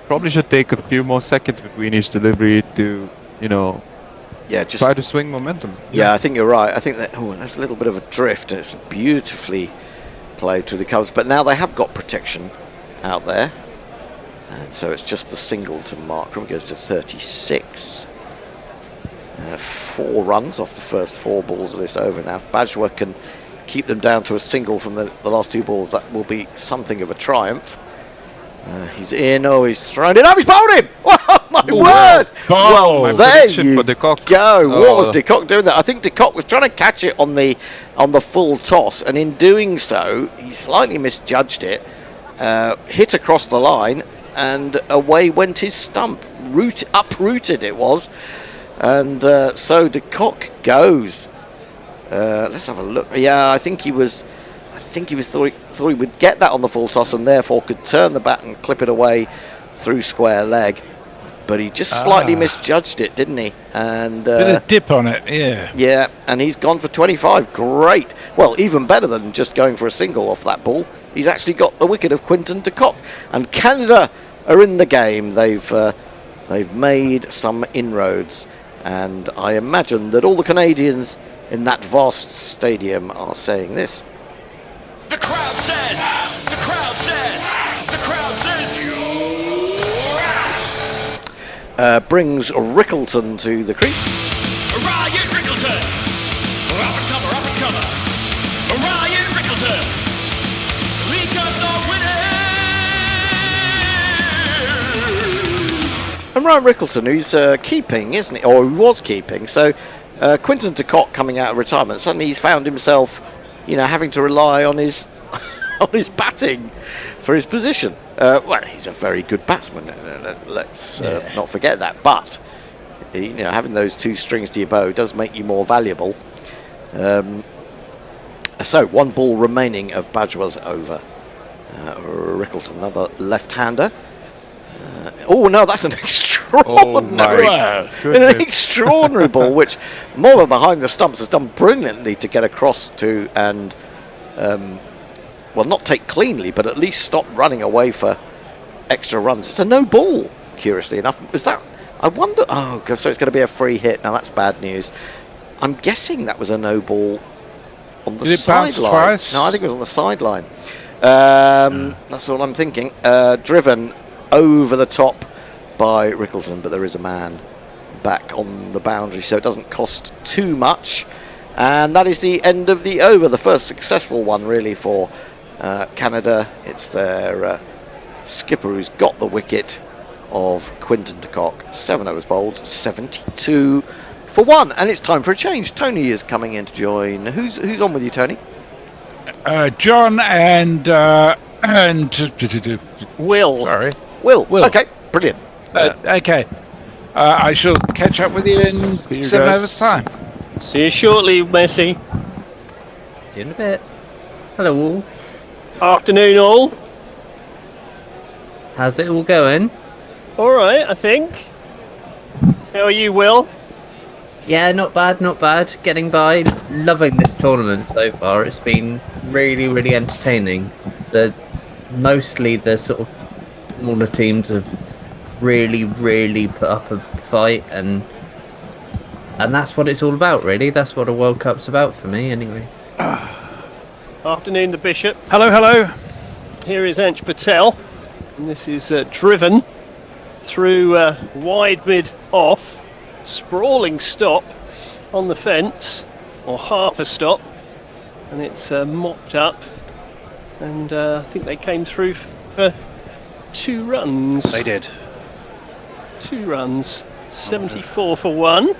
Probably should take a few more seconds between each delivery to, just try to swing momentum. Yeah, I think you're right. I think that there's a little bit of a drift, and it's beautifully played to the covers. But now they have got protection out there, and so it's just the single to Markram. Goes to 36. 4 runs off the first 4 balls of this over. Now, if Bajwa can keep them down to a single from the last 2 balls, that will be something of a triumph. He's in. He's thrown it up. He's bowled him. Oh my word! Well, there you go. What was de Kock doing there? I think de Kock was trying to catch it on the full toss, and in doing so, he slightly misjudged it, hit across the line, and away went his stump. Uprooted it was, and so de Kock goes. Let's have a look. Yeah, I think he thought he would get that on the full toss and therefore could turn the bat and clip it away through square leg, but he just slightly misjudged it, didn't he? And bit of dip on it, yeah, and he's gone for 25. Great. Well, even better than just going for a single off that ball. He's actually got the wicket of Quinton de Kock, and Canada are in the game. They've made some inroads, and I imagine that all the Canadians in that vast stadium are saying this. The crowd says, the crowd says, the crowd says you're out. Brings Rickleton to the crease. Ryan Rickleton, up and comer, Ryan Rickleton, we got the winner. And Ryan Rickleton, who's keeping, isn't he? Or he was keeping. So Quinton de Kock coming out of retirement, suddenly he's found himself, having to rely on his on his batting for his position. He's a very good batsman. Let's not forget that. But having those 2 strings to your bow does make you more valuable. So 1 ball remaining of Bajwa's over. Rickleton, another left-hander. No, that's an extraordinary ball, which Moller behind the stumps has done brilliantly to get across to and not take cleanly, but at least stop running away for extra runs. It's a no ball, curiously enough. Is that? I wonder. So it's going to be a free hit. Now that's bad news. I'm guessing that was a no ball on the sideline. Twice? No, I think it was on the sideline. That's what I'm thinking. Driven over the top by Rickleton, but there is a man back on the boundary, so it doesn't cost too much. And that is the end of the over, the first successful one really for Canada. It's their skipper who's got the wicket of Quinton de Kock. 7 overs bowled, 72 for 1, and it's time for a change. Tony is coming in to join. Who's on with you, Tony? John and Will. Sorry, Will. Okay, brilliant. okay. I shall catch up with you in 7 overs time. See you shortly, Messi. See you in a bit. Hello all. Afternoon all. How's it all going? Alright, I think. How are you, Will? Yeah, not bad. Getting by. Loving this tournament so far. It's been really, really entertaining. Mostly the sort of smaller teams have really, really put up a fight, and And that's what it's all about, really. That's what a World Cup's about for me, anyway. Afternoon, the Bishop. Hello, hello. Here is Ansh Patel, and this is driven through wide mid off, sprawling stop on the fence, or half a stop, and it's mopped up, and I think they came through for 2 runs. They did. 2 runs, 74 for 1.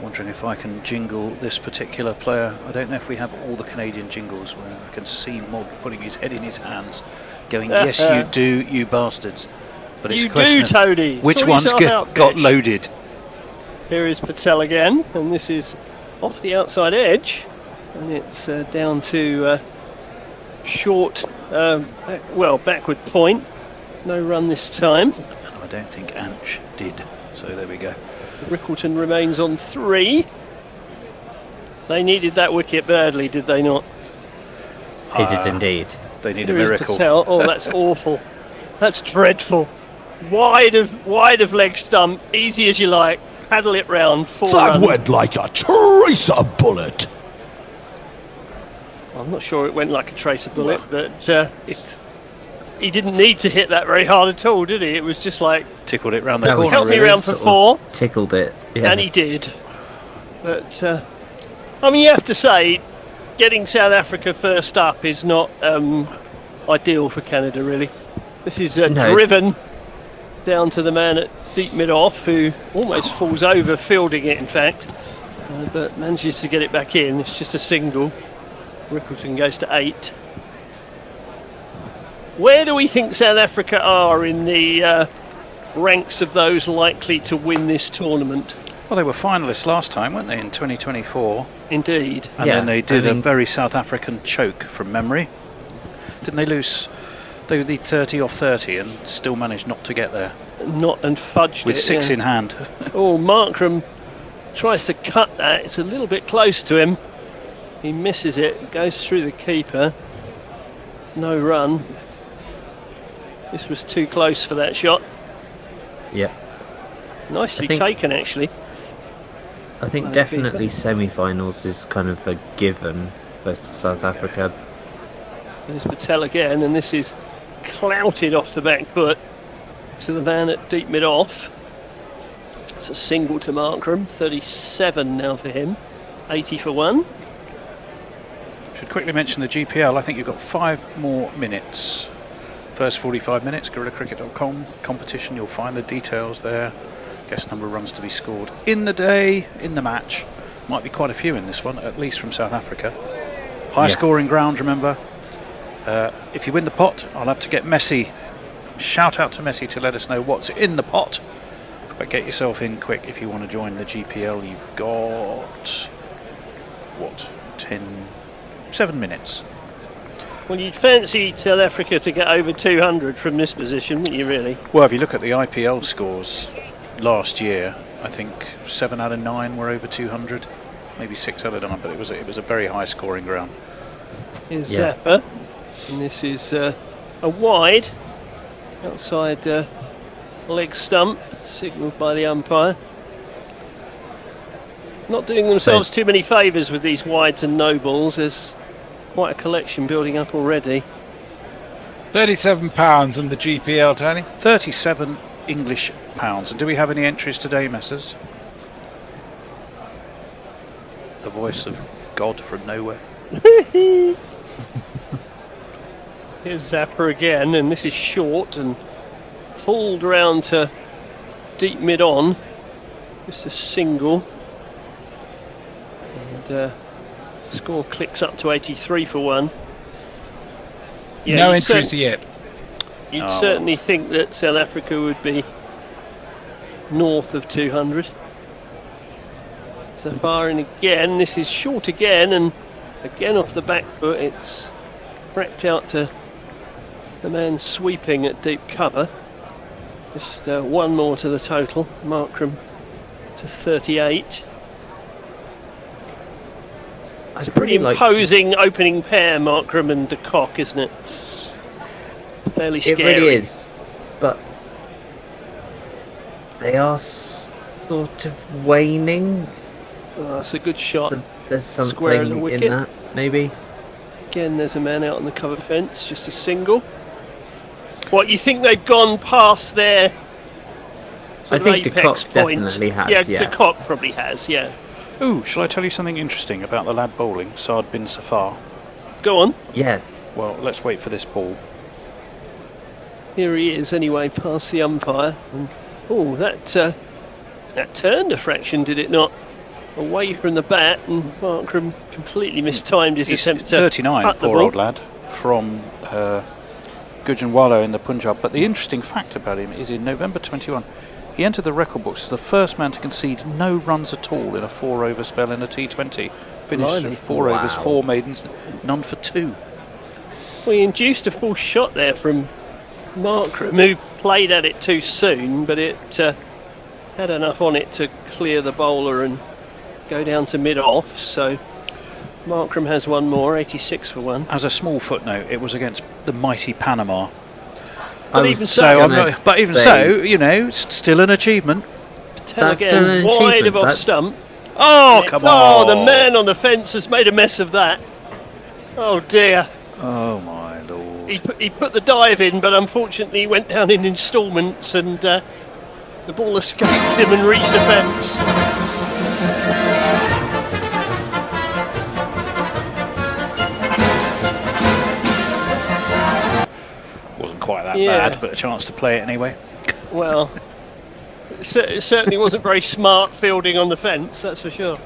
Wondering if I can jingle this particular player. I don't know if we have all the Canadian jingles where I can see Mod putting his head in his hands, going, "Yes, you do, you bastards." But it's You a question do, of Tony. which Sort ones yourself out, got bitch. loaded. Here is Patel again, and this is off the outside edge, and it's down to short, backward point. No run this time. And I don't think Anch did. So there we go. Rickleton remains on 3. They needed that wicket badly, did they not? It is indeed. They need Here a is miracle. Patel. Oh, that's awful. That's dreadful. Wide of leg stump, easy as you like. Paddle it round. 4 That runs. went like a tracer bullet. I'm not sure it went like a tracer bullet, but he didn't need to hit that very hard at all, did he? It was just like, Tickled it round the That was corner. help me really. round for sort of 4. Tickled it. Yeah. And he did. But, I mean, you have to say, getting South Africa first up is not ideal for Canada, really. This is No. driven down to the man at deep mid-off, who almost falls over fielding it, in fact, but manages to get it back in. It's just a single. Rickleton goes to 8. Where do we think South Africa are in the ranks of those likely to win this tournament? Well, they were finalists last time, weren't they, in 2024? Indeed. And Yeah, then they did I a mean- very South African choke from memory. Didn't they lose? They did 30 off 30 and still managed not to get there And fudged with it. 6 yeah. in hand. Oh, Markram tries to cut that. It's a little bit close to him. He misses it. Goes through the keeper. No run. This was too close for that shot. Yeah. Nicely I think- taken, actually. I think Well, definitely semi-finals is kind of a given for South Africa. There's Patel again, and this is clouted off the back foot to the man at deep mid-off. It's a single to Markram. 37 now for him. 80 for 1. Should quickly mention the GPL. I think you've got 5 more minutes. First 45 minutes, GorillaCricket.com. Competition, you'll find the details there. Guess number of runs to be scored in the day, in the match. Might be quite a few in this one, at least from South Africa. High scoring ground, remember. If you win the pot, I'll have to get Messi. Shout out to Messi to let us know what's in the pot. But get yourself in quick if you want to join the GPL. You've got, 7 minutes. Well, you'd fancy South Africa to get over 200 from this position, wouldn't you, really? Well, if you look at the IPL scores last year, I think 7 out of 9 were over 200, maybe 6 out of 9, but it was a very high scoring ground. Is Yeah. Zappa, and this is a wide outside leg stump, signalled by the umpire. Not doing themselves too many favours with these wides and no balls. There's quite a collection building up already. £37 in the GPL, Tony. 37 English pounds. And do we have any entries today, Messrs? The voice of God from nowhere. Here's Zappa again, and this is short and pulled round to deep mid on. Just a single. And score clicks up to 83 for 1. Yeah, No you'd entries yet. You'd certainly think that South Africa would be north of 200. So far in again, this is short again, and again off the back foot, it's cracked out to the man sweeping at deep cover. Just one more to the total. Markram to 38. It's a pretty imposing opening pair, Markram and de Kock, isn't it? Fairly scary. It really is, but they are sort of waning. Oh, that's a good shot. There's something Square in the in wicket. that, maybe. Again, there's a man out on the cover fence, just a single. What, you think they've gone past their I think de apex Kock point? definitely has, Yeah, yeah. de Kock probably has, yeah. Ooh, shall I tell you something interesting about the lad bowling, Saad bin Safar? Go on. Yeah. Well, let's wait for this ball. Here he is, anyway, past the umpire. And, oh, that turned a fraction, did it not? Away from the bat, and Markram completely mistimed his He's attempt to 39, cut the poor ball. old lad, from Gujranwala in the Punjab. But the interesting fact about him is in November 21, he entered the record books as the first man to concede no runs at all in a 4-over spell in a T20. Finished Blimey. 4 overs, Wow. 4 maidens, none for 2. Well, he induced a full shot there from Markram, who played at it too soon, but it had enough on it to clear the bowler and go down to mid-off. So Markram has one more, 86 for one. As a small footnote, it was against the mighty Panama. But I even was so, So, gonna but even say- so, you know, still an achievement. Patel That's still again, an wide achievement, of off that's- stump. Oh, It's- come on! Oh, the man on the fence has made a mess of that. Oh dear. Oh my lord! He put the dive in, but unfortunately he went down in instalments, and the ball escaped him and reached the fence. Wasn't quite that Yeah. bad, but a chance to play it anyway. Well, it certainly wasn't very smart fielding on the fence, that's for sure.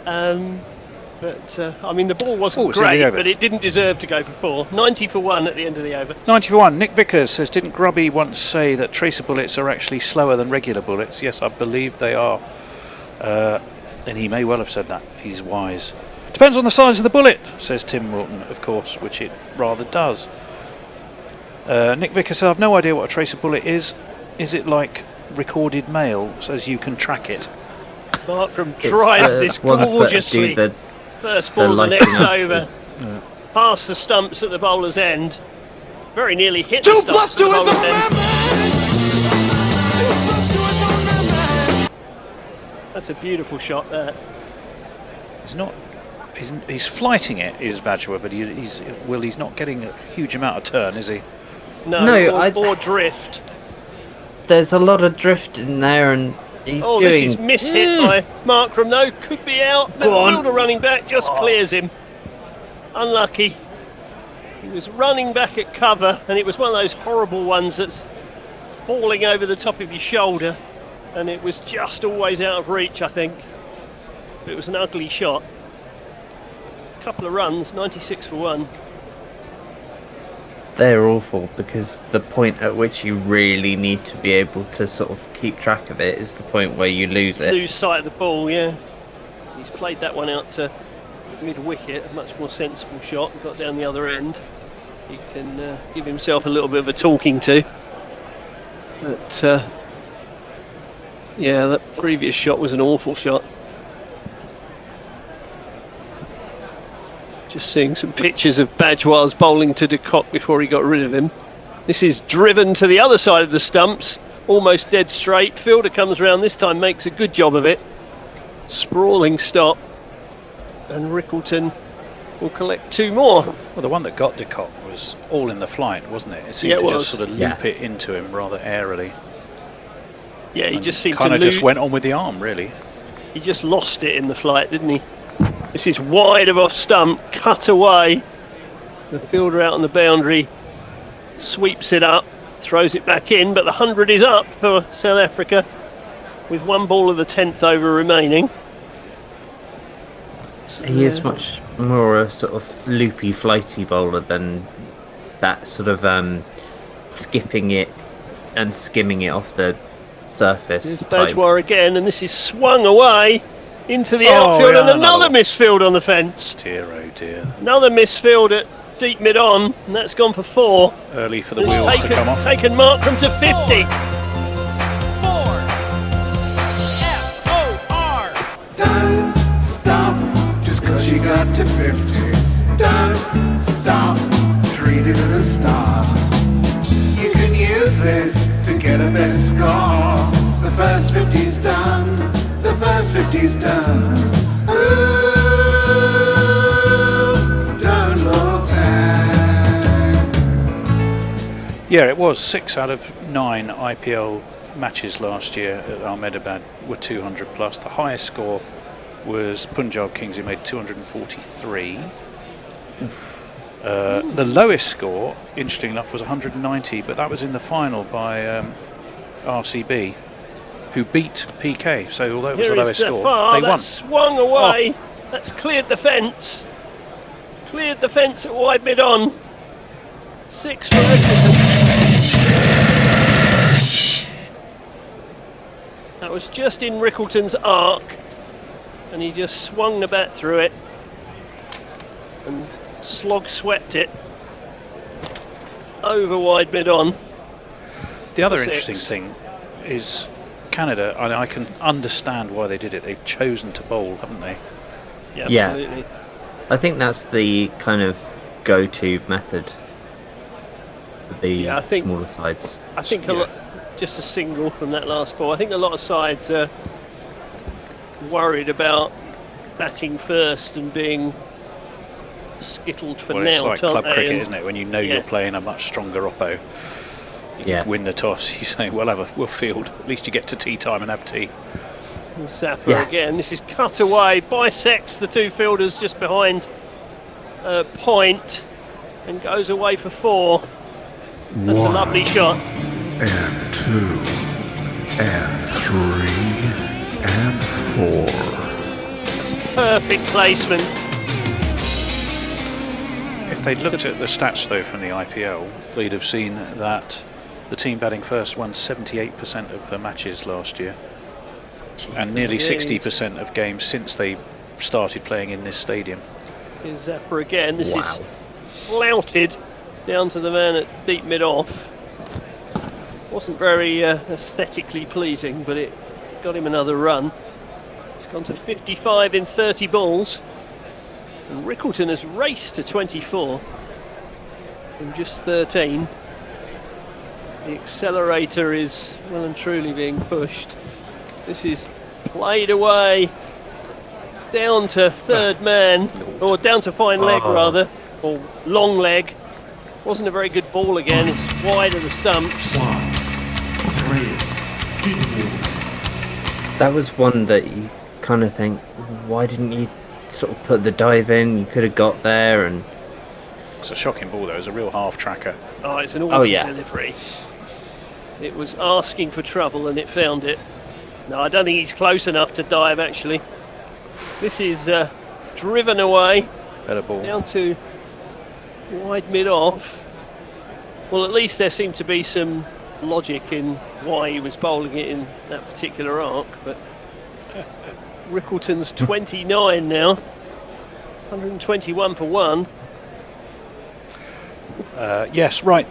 But I mean, the ball wasn't Oh, it's in the great, over. but it didn't deserve to go for 4. 90 for 1 at the end of the over. 90 for 1. Nick Vickers says, didn't Grubby once say that tracer bullets are actually slower than regular bullets? Yes, I believe they are. And he may well have said that. He's wise. Depends on the size of the bullet, says Tim Morton, of course, which it rather does. Nick Vickers says, I've no idea what a tracer bullet is. Is it like recorded mail, so as you can track it? Markram It's drives the this ones that gorgeously. do First the ball, the lighting next up over. is- Past the stumps at the bowler's end. Very nearly hit the stumps at the bowler's end. That's a beautiful shot there. He's not. He's flighting it, is Badgewer, but he's not getting a huge amount of turn, is he? No, I- or drift. There's a lot of drift in there, and he's Oh, doing. this is mishit by Markram, though. Could be out. The fielder running back just clears him. Unlucky. He was running back at cover, and it was one of those horrible ones that's falling over the top of your shoulder, and it was just always out of reach, I think. But it was an ugly shot. Couple of runs, 96 for 1. They're awful because the point at which you really need to be able to sort of keep track of it is the point where you lose it. Lose sight of the ball, yeah. He's played that one out to mid-wicket, a much more sensible shot, got down the other end. He can give himself a little bit of a talking to. But, yeah, that previous shot was an awful shot. Just seeing some pictures of Badgewell's bowling to de Kock before he got rid of him. This is driven to the other side of the stumps, almost dead straight. Fielder comes round this time, makes a good job of it. Sprawling stop, and Rickleton will collect 2 more. Well, the one that got de Kock was all in the flight, wasn't it? It seemed Yeah, it to was. just sort of loop Yeah. it into him rather airily. Yeah, he And just seemed kind to of just lose. went on with the arm, really. He just lost it in the flight, didn't he? This is wide of off stump, cut away. The fielder out on the boundary sweeps it up, throws it back in, but the 100 is up for South Africa with 1 ball of the 10th over remaining. He is much more a sort of loopy, flighty bowler than that sort of skipping it and skimming it off the surface Here's type. Badgewar again, and this is swung away into the Oh, outfield, yeah, and another another- misfield on the fence. Dear, oh dear. Another misfield at deep mid-on, and that's gone for 4. Early for the It's wheels to come off. taken Markram to 50. Don't stop just cause you got to 50. Don't stop, treat it as a start. You can use this to get a better score. The first 50's done. 50's done. Ooh, don't look back. Yeah, it was 6 out of 9 IPL matches last year at Ahmedabad were 200 plus. The highest score was Punjab Kings, who made 243. The lowest score, interesting enough, was 190, but that was in the final by RCB, who beat PK. So although it was the lowest score, they won. Swung away. That's cleared the fence. Cleared the fence at wide mid-on. 6 for Rickerton. That was just in Rickleton's arc, and he just swung the bat through it and slog swept it over wide mid-on. The other interesting thing is Canada, and I can understand why they did it. They've chosen to bowl, haven't they? Yeah, absolutely. I think that's the kind of go-to method for the smaller sides. I think just a single from that last ball. I think a lot of sides are worried about batting first and being skittled for now. It's like club cricket, isn't it? When you know you're playing a much stronger oppo, you win the toss, you say, we'll field. At least you get to tea time and have tea. And Sapper again. This is cut away, bisects the two fielders just behind point and goes away for 4. That's a lovely shot. And 2 and 3 and 4. Perfect placement. If they'd looked at the stats though from the IPL, they'd have seen that the team batting first won 78% of the matches last year, and nearly 60% of games since they started playing in this stadium. Here's Zapper again. This is flouted down to the man at deep mid-off. Wasn't very aesthetically pleasing, but it got him another run. It's gone to 55 in 30 balls. And Rickleton has raced to 24 in just 13. The accelerator is well and truly being pushed. This is played away down to third man, or down to fine leg rather, or long leg. Wasn't a very good ball again. It's wide of the stumps. That was one that you kind of think, why didn't you sort of put the dive in? You could have got there. And it's a shocking ball though. It's a real half tracker. Oh, it's an awful delivery. It was asking for trouble and it found it. No, I don't think he's close enough to dive actually. This is driven away. Better ball. Down to wide mid-off. Well, at least there seemed to be some logic in why he was bowling it in that particular arc, but Rickleton's 29 now. 121 for 1. Yes, right.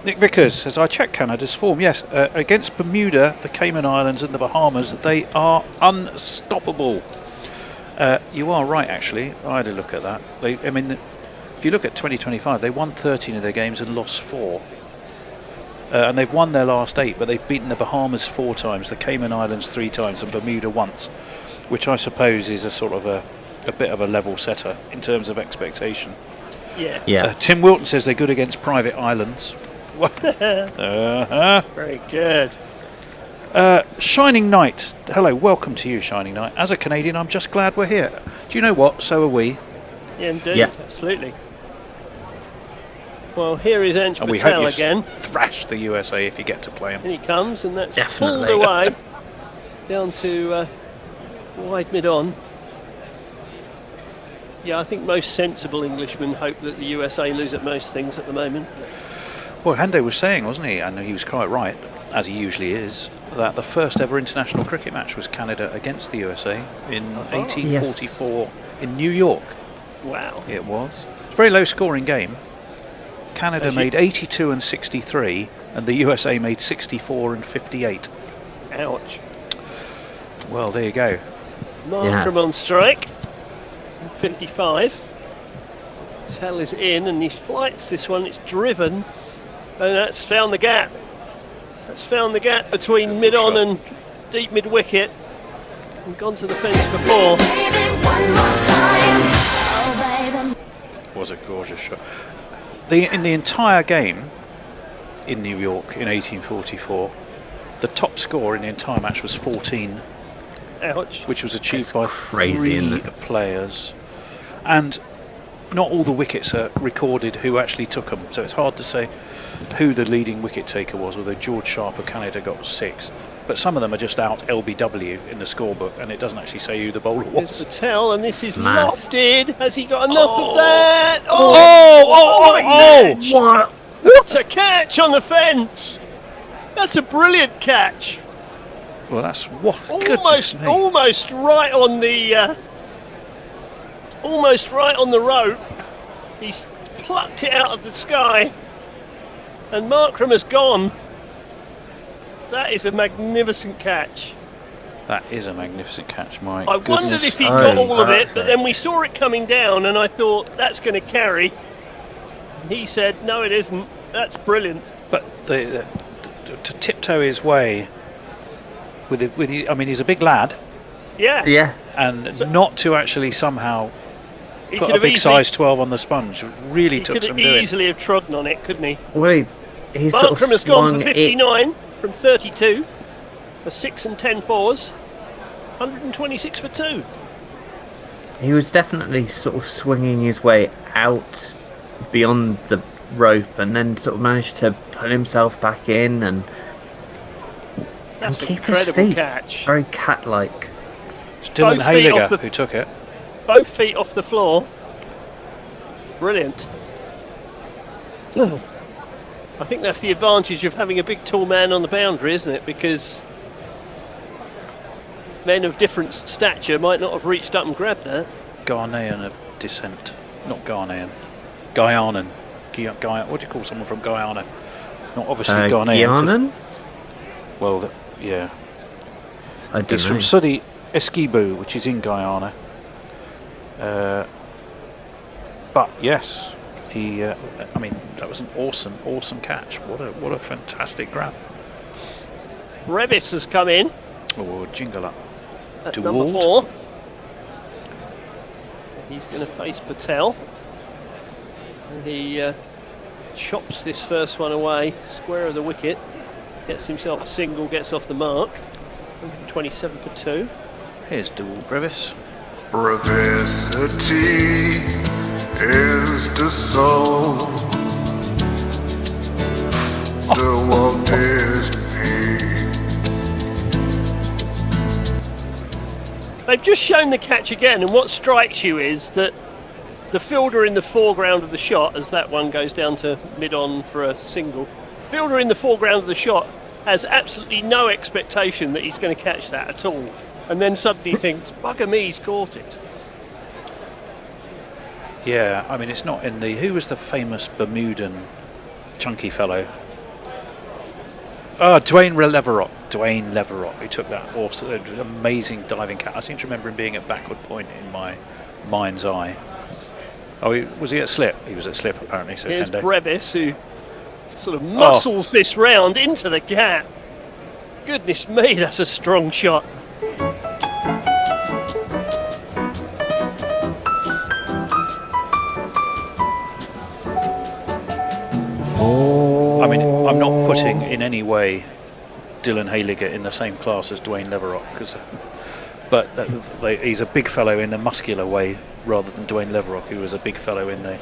Nick Vickers, as I check Canada's form, yes, against Bermuda, the Cayman Islands and the Bahamas, they are unstoppable. You are right, actually. I had a look at that. If you look at 2025, they won 13 of their games and lost 4. And they've won their last 8, but they've beaten the Bahamas 4 times, the Cayman Islands 3 times, and Bermuda once, which I suppose is a sort of a bit of a level setter in terms of expectation. Yeah. Tim Wilton says they're good against private islands. Very good. Shining Knight. Hello, welcome to you, Shining Knight. As a Canadian, I'm just glad we're here. Do you know what? So are we. Yeah, indeed. Absolutely. Well, here is Ange And we Patel hope you again. thrash the USA if you get to play him. And he comes, and that's Definitely. pulled away down to wide mid-on. Yeah, I think most sensible Englishmen hope that the USA lose at most things at the moment. Well, Hendo was saying, wasn't he, and he was quite right, as he usually is, that the first ever international cricket match was Canada against the USA in 1844 in New York. Wow. It was. It's a very low scoring game. Canada made 82 and 63, and the USA made 64 and 58. Ouch. Well, there you go. Markram on strike. 55. Tell is in, and he flights this one. It's driven, and that's found the gap. That's found the gap between mid-on and deep mid-wicket. And gone to the fence for 4. Was a gorgeous shot. In the entire game in New York in 1844, the top score in the entire match was 14, Ouch. which was achieved That's by crazy, 3 isn't it? players. And not all the wickets are recorded who actually took them, so it's hard to say who the leading wicket taker was, although George Sharp of Canada got 6. But some of them are just out LBW in the scorebook, and it doesn't actually say who the bowler Here's was. Patel, and this is Mad. lofted. Has he got enough of that? What? What a catch on the fence! That's a brilliant catch. Well, that's what. Almost right on the, almost right on the rope. He's plucked it out of the sky, and Markram has gone. That is a magnificent catch. That is a magnificent catch, Mike. I wondered if he got all of it, but then we saw it coming down, and I thought that's going to carry. He said, "No, it isn't." That's brilliant. But to tiptoe his way with I mean, he's a big lad, Yeah. Yeah. and not to actually somehow He put could a have big easily, size 12 on the sponge really he took could some have doing. easily have trodden on it, couldn't he? Well, he sort of Markram has gone swung for it. 59 from 32, for 6 and 10 fours, 126 for 2. He was definitely sort of swinging his way out beyond the rope, and then sort of managed to pull himself back in and That's an keep his incredible feet. catch. Very cat-like. It's Dylan Both feet off Hayliger the- who took it. Both feet off the floor. Brilliant. I think that's the advantage of having a big tall man on the boundary, isn't it? Because men of different stature might not have reached up and grabbed that. Ghanaian of descent. Not Ghanaian. Guyanan. What do you call someone from Guyana? Not obviously Ghanaian. 'cause- Guyana? Well, yeah. I don't He's know. from Sudi Esquibu, which is in Guyana. But yes, he. I mean, that was an awesome catch. What a fantastic grab. Revis has come in Oh, jingle up. at DeWalt. number 4. He's going to face Patel. And he chops this first one away, square of the wicket. Gets himself a single, gets off the mark. 127 for 2. Here's DeWalt Brevis. Brevicity is the soul. DeWalt Disney. They've just shown the catch again, and what strikes you is that the fielder in the foreground of the shot, as that one goes down to mid-on for a single, fielder in the foreground of the shot has absolutely no expectation that he's going to catch that at all, and then suddenly thinks, bugger me, he's caught it. Yeah, I mean, it's not in the. Who was the famous Bermudan chunky fellow? Dwayne Leverott, who took that awesome, amazing diving catch. I seem to remember him being at backward point in my mind's eye. Oh, was he at slip? He was at slip, apparently, says Here's Hendo. Brevis, who sort of muscles this round into the gap. Goodness me, that's a strong shot. I mean, I'm not putting in any way Dylan Hayliger in the same class as Dwayne Leverott, but he's a big fellow in a muscular way rather than Dwayne Leverott, who was a big fellow in the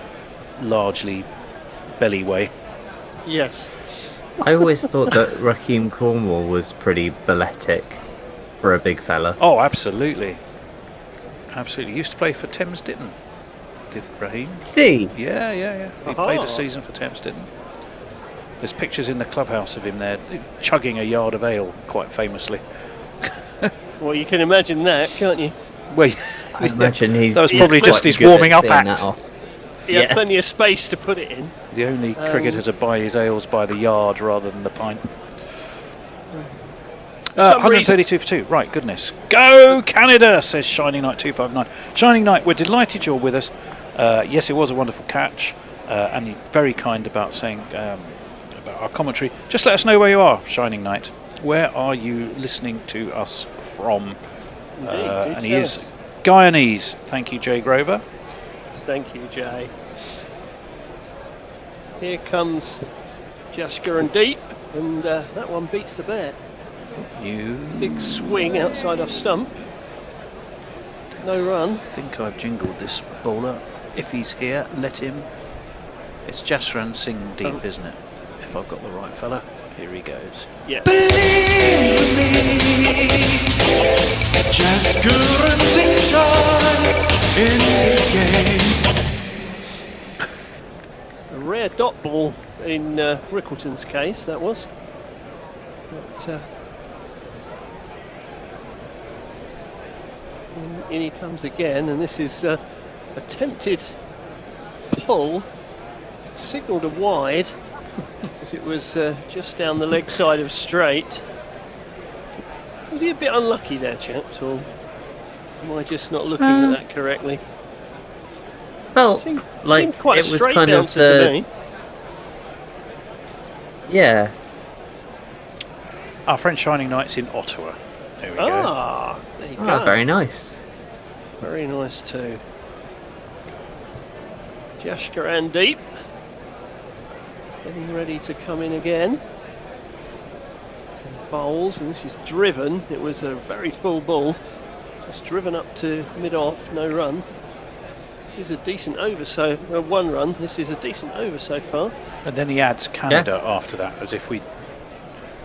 largely belly way. Yes. I always thought that Raheem Cornwall was pretty balletic for a big fella. Oh, absolutely. Absolutely. He used to play for Thames Ditton, did Raheem? See, Yeah. He played a season for Thames Ditton. There's pictures in the clubhouse of him there chugging a yard of ale, quite famously. Well, you can imagine that, can't you? Well, I imagine that was he's probably quite just his good at warming up seeing that act. off. He had Yeah. plenty of space to put it in. The only cricketer to buy his ales by the yard rather than the pint. some 132 for 2. Right, goodness. Go Canada, says Shining Knight 259. Shining Knight, we're delighted you're with us. Yes, it was a wonderful catch, and you're very kind about saying about our commentary. Just let us know where you are, Shining Knight. Where are you listening to us from? And he is Guyanese. Thank you, Jay Grover. Thank you, Jay. Here comes Jasker and Deep, and that one beats the bat. Big swing outside off stump. No run. I think I've jingled this bowler. If he's here, let him. It's Jasran Singh Deep, isn't it? If I've got the right fella. Here he goes. Yeah. Believe me, just couldn't shots in games. A rare dot ball in Rickleton's case, that was. But, in he comes again, and this is attempted pull, signalled a wide, as it was just down the leg side of straight. Was he a bit unlucky there, chaps, or am I just not looking at that correctly? Well, Seemed like quite it a was straight kind of bouncer to me. Yeah. Our French Shining Knights in Ottawa. There we go. There you Oh, go. very nice. Very nice too. Jasker and Deep. Getting ready to come in again. And bowls, and this is driven. It was a very full ball. Just driven up to mid-off, no run. This is a decent over, so one run. This is a decent over so far. And then he adds Canada after that, as if we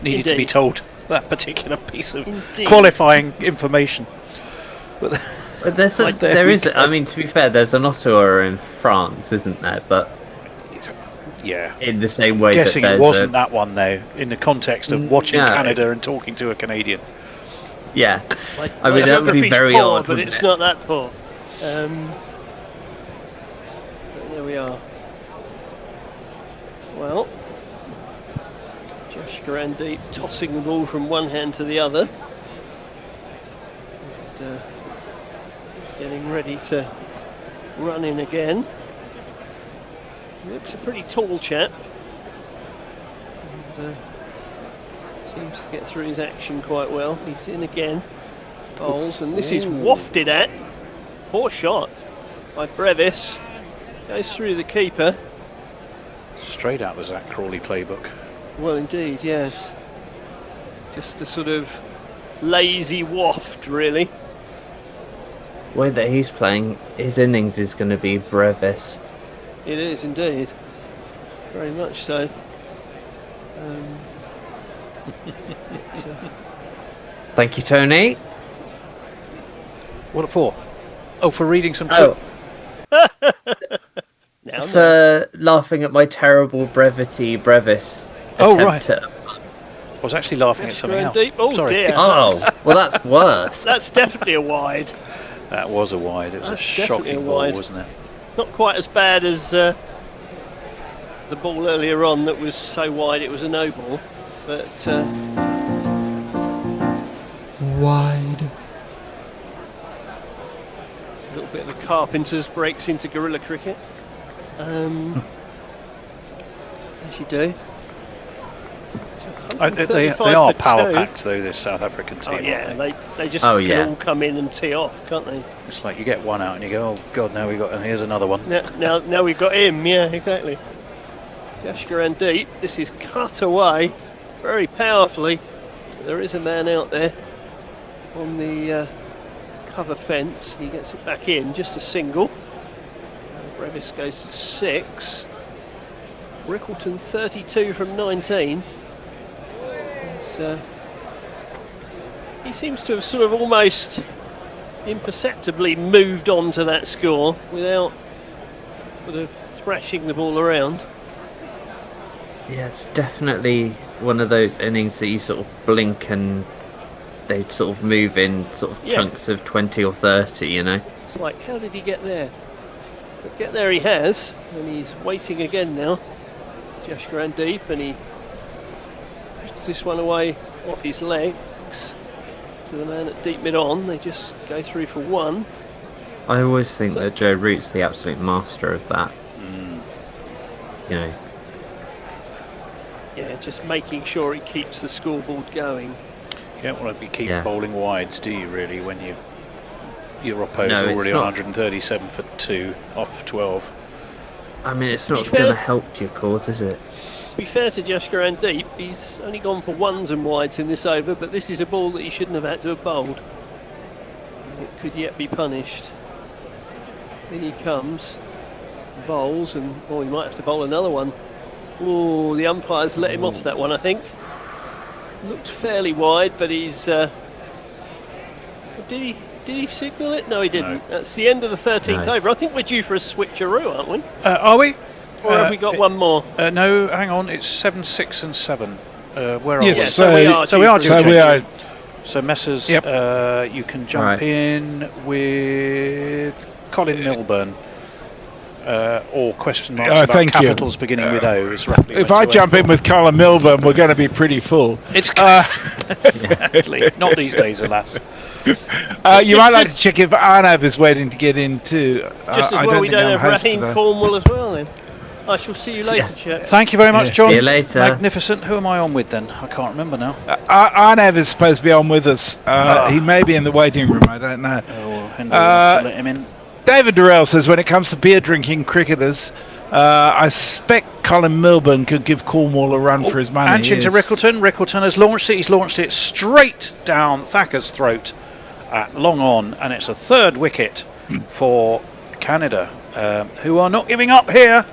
needed to be told that particular piece of qualifying information. But there's there is. I mean, to be fair, there's an Ottawa in France, isn't there? But yeah, in the same way, guessing that it wasn't that one though, in the context of watching No. Canada and talking to a Canadian. Yeah, I mean that would be very poor, odd, but wouldn't it's it? not that poor. But there we are. Well, Jasker and Deep tossing the ball from one hand to the other. And, getting ready to run in again. He looks a pretty tall chap. And, seems to get through his action quite well. He's in again. Bowls, and this is wafted at. Poor shot by Brevis. Goes through the keeper. Straight out the Zach Crawley playbook. Well, indeed, yes. Just a sort of lazy waft, really. The way that he's playing, his innings is going to be Brevis. It is indeed. Very much so. Thank you, Tony. What for? Oh, for reading some tweet. For laughing at my terrible Brevis Oh, attempt right. at- I was actually laughing at something else. Deep. Oh, Sorry. dear. Oh, well, that's worse. That's definitely a wide. That was a wide. It was That's a definitely shocking a ball, wide. wasn't it? Not quite as bad as the ball earlier on that was so wide it was a no ball. But Wide. a little bit of the Carpenters breaks into guerrilla cricket. As you do. They 135 are for power two. packs, though, this South African team. Oh yeah, aren't they just Oh, can yeah. all come in and tee off, can't they? It's like you get one out and you go, oh god, now we got, and here's another one. Now we've got him, yeah, exactly. Jasker and Deep, this is cut away very powerfully. There is a man out there on the cover fence. He gets it back in, just a single. Brevis goes to 6. Rickleton 32 from 19. He seems to have sort of almost imperceptibly moved on to that score without sort of thrashing the ball around. Yeah, it's definitely one of those innings that you sort of blink and they sort of move in sort of chunks of 20 or 30, you know? It's like, how did he get there? But get there he has, and he's waiting again now. Jasker and Deep, and he puts this one away off his legs to the man at deep mid-on. They just go through for one. I always think that Joe Root's the absolute master of that. You know, Yeah, just making sure he keeps the scoreboard going. don't want to be keep Yeah. bowling wides, do you? Really, when your opposed No, already it's on not. 137 for 2 off 12. I mean, it's To be not fair- going to help your cause, is it? To be fair to Josh Deep, he's only gone for ones and wides in this over, but this is a ball that he shouldn't have had to have bowled. It could yet be punished. In he comes, bowls, and he might have to bowl another one. Oh, the umpires let him off that one, I think. Looked fairly wide, but he's. Did he signal it? No, he didn't. No. That's the end of the 13th No. over. I think we're due for a switcheroo, aren't we? Are we? Or have we got one more? No, hang on. It's 7, 6, and 7. Where are Yes, we? so we are. So we are due due for So a we change. are. So Messrs, Yep. you can jump Right. in with Colin Milburn. Or question marks about thank you. capitals beginning with O is roughly. If when I to jump in with Colin Milburn, we're going to be pretty full. It's exactly not these days, alas. You might like to check if Arnav is waiting to get in too. Just as I well don't we think don't I'm have host Raheem today. Cornwall as well then. I shall see you later, chap. Thank you very much, John. See you later. Magnificent. Who am I on with then? I can't remember now. Arnav is supposed to be on with us. He may be in the waiting room. I don't know. Oh, Hendo wants to let him in. David Durrell says when it comes to beer drinking cricketers, I suspect Colin Milburn could give Cornwall a run for his money. Anshin to Rickleton. Rickleton has launched it. He's launched it straight down Thacker's throat at long on, and it's a third wicket for Canada, who are not giving up here.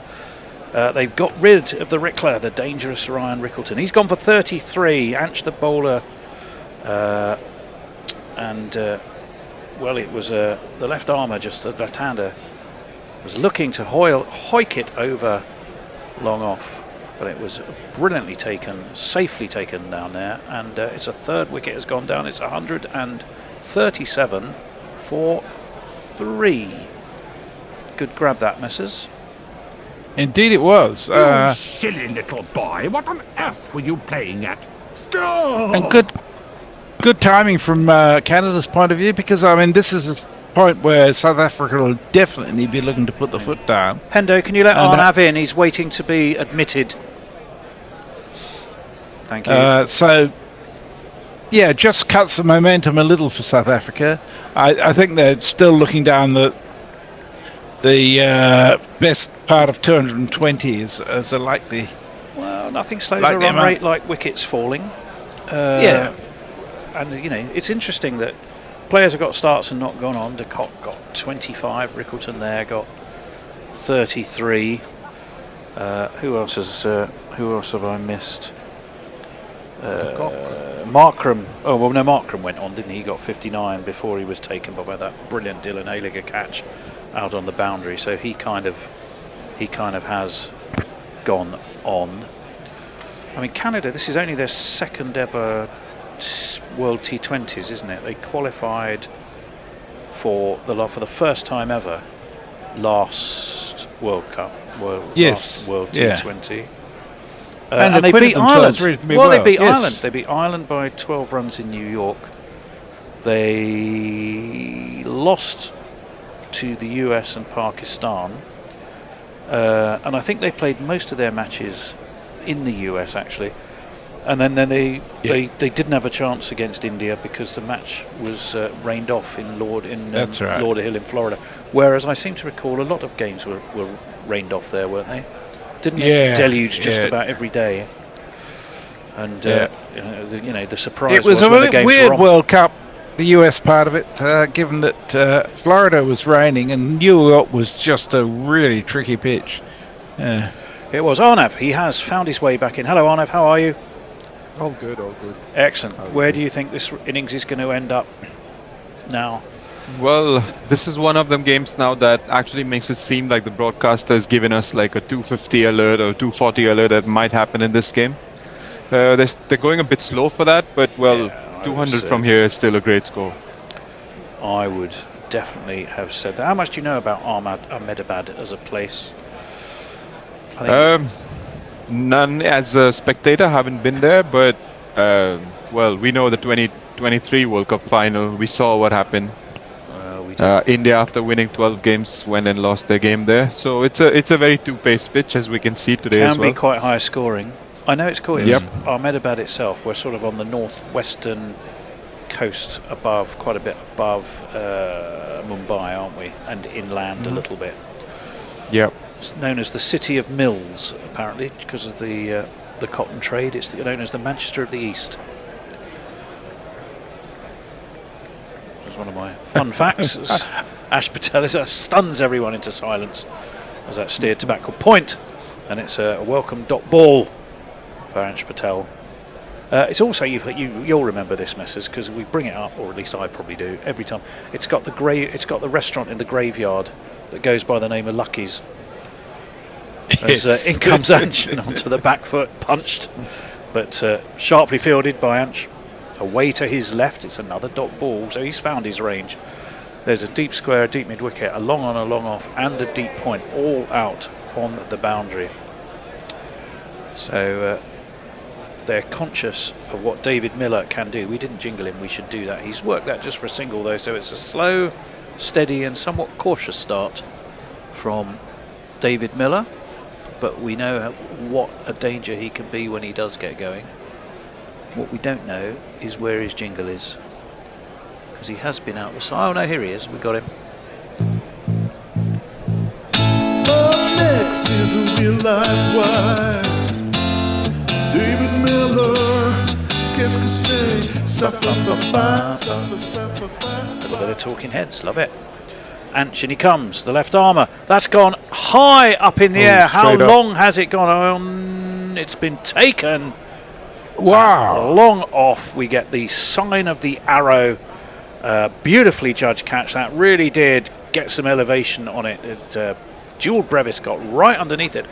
They've got rid of the Rickler, the dangerous Ryan Rickleton. He's gone for 33. Anch the bowler, well, it was the left armer, just the left-hander, was looking to hoik it over long off, but it was brilliantly taken, safely taken down there, and it's a third wicket has gone down. It's 137 for 3. Good grab that, Messrs. Indeed, it was. You silly little boy, what on earth were you playing at? And good timing from Canada's point of view, because I mean this is a point where South Africa will definitely be looking to put the foot down. Hendo, can you let And, Arnav in? He's waiting to be admitted. Thank you. So, yeah, just cuts the momentum a little for South Africa. I think they're still looking down the best part of 220 as a likely. Well, nothing slows like a the run amount- rate like wickets falling. Yeah. And, it's interesting that players have got starts and not gone on. De Kock got 25. Rickleton there got 33. Who else have I missed? Markram. Oh, well, no, Markram went on, didn't he? He got 59 before he was taken by that brilliant Dylan Eiliger catch out on the boundary. So he kind of has gone on. I mean, Canada, this is only their second ever World T20s, isn't it? They qualified for the first time ever last World Cup, Yes, last World yeah. T20. And And they acquitted beat themselves Ireland. reasonably Well, they well, beat yes. Ireland. They beat Ireland by 12 runs in New York. They lost to the US and Pakistan. And I think they played most of their matches in the US, actually. And then they didn't have a chance against India because the match was rained off in That's right. Lauderhill in Florida. Whereas I seem to recall a lot of games were rained off there, weren't they? Didn't Yeah, it deluge just yeah. about every day? And Yeah. the surprise It was a when the bit games weird were on. World Cup, the US part of it, given that Florida was raining and New York was just a really tricky pitch. It was Arnav. He has found his way back in. Hello, Arnav. How are you? All good, all good. Excellent. Where do you think this innings is going to end up now? Well, this is one of them games now that actually makes it seem like the broadcaster has given us like a 250 alert or 240 alert that might happen in this game. They're going a bit slow for that, but well, Yeah, I 200 would from say. here is still a great score. I would definitely have said that. How much do you know about Ahmedabad as a place? I think None as a spectator, haven't been there, but well, we know the 2023 World Cup final. We saw what happened. we did. India, after winning 12 games, went and lost their game there. So it's a very two-paced pitch, as we can see today as Can well. be quite high scoring. I know it's called Yep. Ahmedabad itself. We're sort of on the northwestern coast above, quite a bit above Mumbai, aren't we? And inland a little bit. Yep. It's known as the City of Mills, apparently, because of the cotton trade. It's known as the Manchester of the East. That's one of my fun facts. Ash Patel stuns everyone into silence as that steered to backward point, and it's a welcome dot ball for Ash Patel. It's also, you'll remember this, Messrs, because we bring it up, or at least I probably do every time. It's got the restaurant in the graveyard that goes by the name of Lucky's. As in comes Anch onto the back foot, punched, but sharply fielded by Anch. Away to his left, it's another dot ball, so he's found his range. There's a deep square, a deep mid wicket, a long on, a long off, and a deep point, all out on the boundary. So they're conscious of what David Miller can do. We didn't jingle him, we should do that. He's worked that just for a single though, so it's a slow, steady and somewhat cautious start from David Miller. But we know what a danger he can be when he does get going. What we don't know is where his jingle is, because he has been out the side. Oh no, here he is. We got him. Up next is a real life wire. David Miller, qu'est-ce que c'est? Suffer for fire, suffer fire. A little bit of talking heads, love it. Anch, and he comes, the left armour. That's gone high up in the air. How long has it gone on? It's been taken. Wow. Long off. We get the sign of the arrow. Beautifully judged catch. That really did get some elevation on it. Jewel Brevis got right underneath it.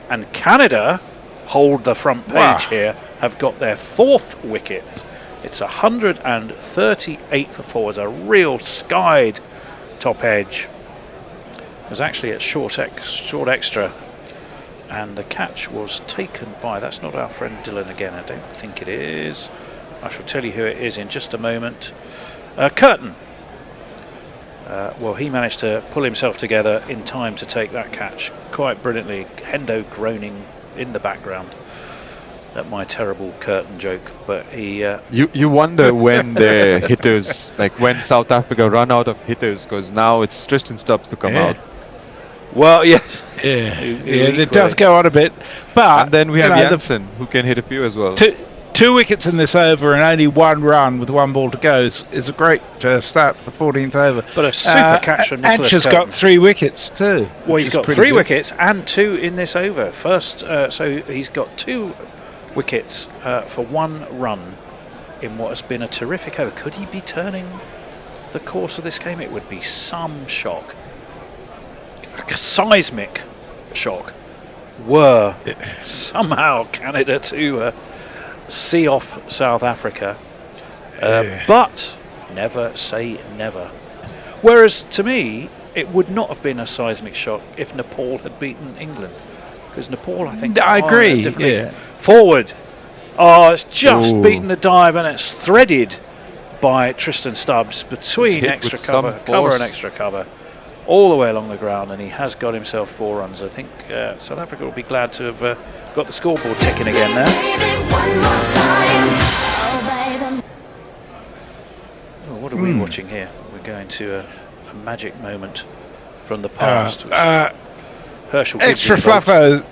And Canada hold the front page here, have got their 4th wicket. It's 138 for 4. It's a real skied top edge. It was actually at short extra, and the catch was taken by, that's not our friend Dylan again, I don't think it is. I shall tell you who it is in just a moment. Curtin. Well, he managed to pull himself together in time to take that catch quite brilliantly. Hendo groaning in the background at my terrible Curtin joke, but he... You wonder when the hitters, like when South Africa run out of hitters, because now it's Tristan Stubbs to come out. Well, yes. Yeah, it does go on a bit. But and then we have Jansen, who can hit a few as well. Two wickets in this over and only 1 run with 1 ball to go is a great start to the 14th over. But a super catch from Nicholas Anch has Curtin. got 3 wickets too. Well, he's got 3 wickets and 2 in this over. First, so he's got 2 wickets for 1 run in what has been a terrific over. Could he be turning the course of this game? It would be some shock. A seismic shock were somehow Canada to see off South Africa. But never say never. Whereas to me, it would not have been a seismic shock if Nepal had beaten England. Because Nepal, I think... I agree, yeah. Forward. Oh, it's just beaten the dive, and it's threaded by Tristan Stubbs between extra cover and extra cover, all the way along the ground, and he has got himself 4 runs. I think South Africa will be glad to have got the scoreboard ticking again there. Oh, what are we watching here? We're going to a magic moment from the past. Herschel Extra Fluffo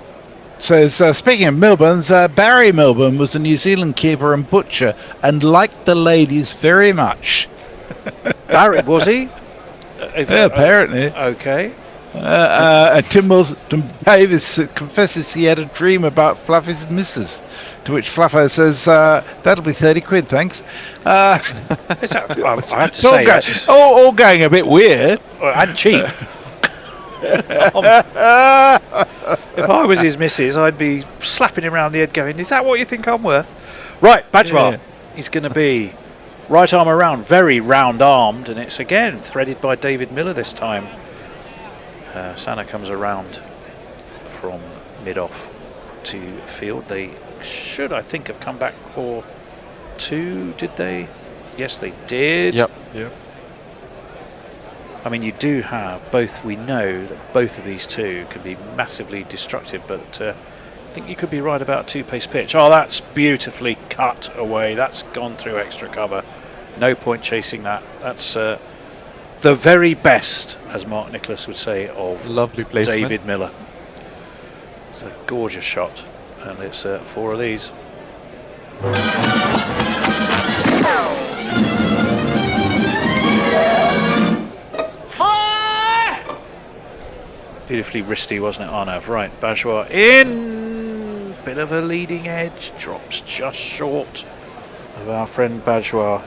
says, speaking of Milburns, Barry Milburn was a New Zealand keeper and butcher and liked the ladies very much. Barry, was he? Apparently. Okay. Tim Wilton Davis confesses he had a dream about Fluffy's missus, to which Fluffo says, that'll be 30 quid, thanks. I have to say, all going a bit weird. And cheap. If I was his missus, I'd be slapping him around the head going, is that what you think I'm worth? Right, Bajwal. Yeah. He's going to be right arm around, very round-armed, and it's again threaded by David Miller this time. Sana comes around from mid-off to field. They should, I think, have come back for 2, did they? Yes, they did. Yep. I mean, you do have both. We know that both of these two can be massively destructive, but I think you could be right about 2-pace pitch. Oh, that's beautifully cut away. That's gone through extra cover. No point chasing that. That's the very best, as Mark Nicholas would say, of Lovely placement. David Miller. It's a gorgeous shot, and it's 4 of these. Beautifully wristy, wasn't it, Arnav? Right, Bajwa in. Bit of a leading edge. Drops just short of our friend Bajwa.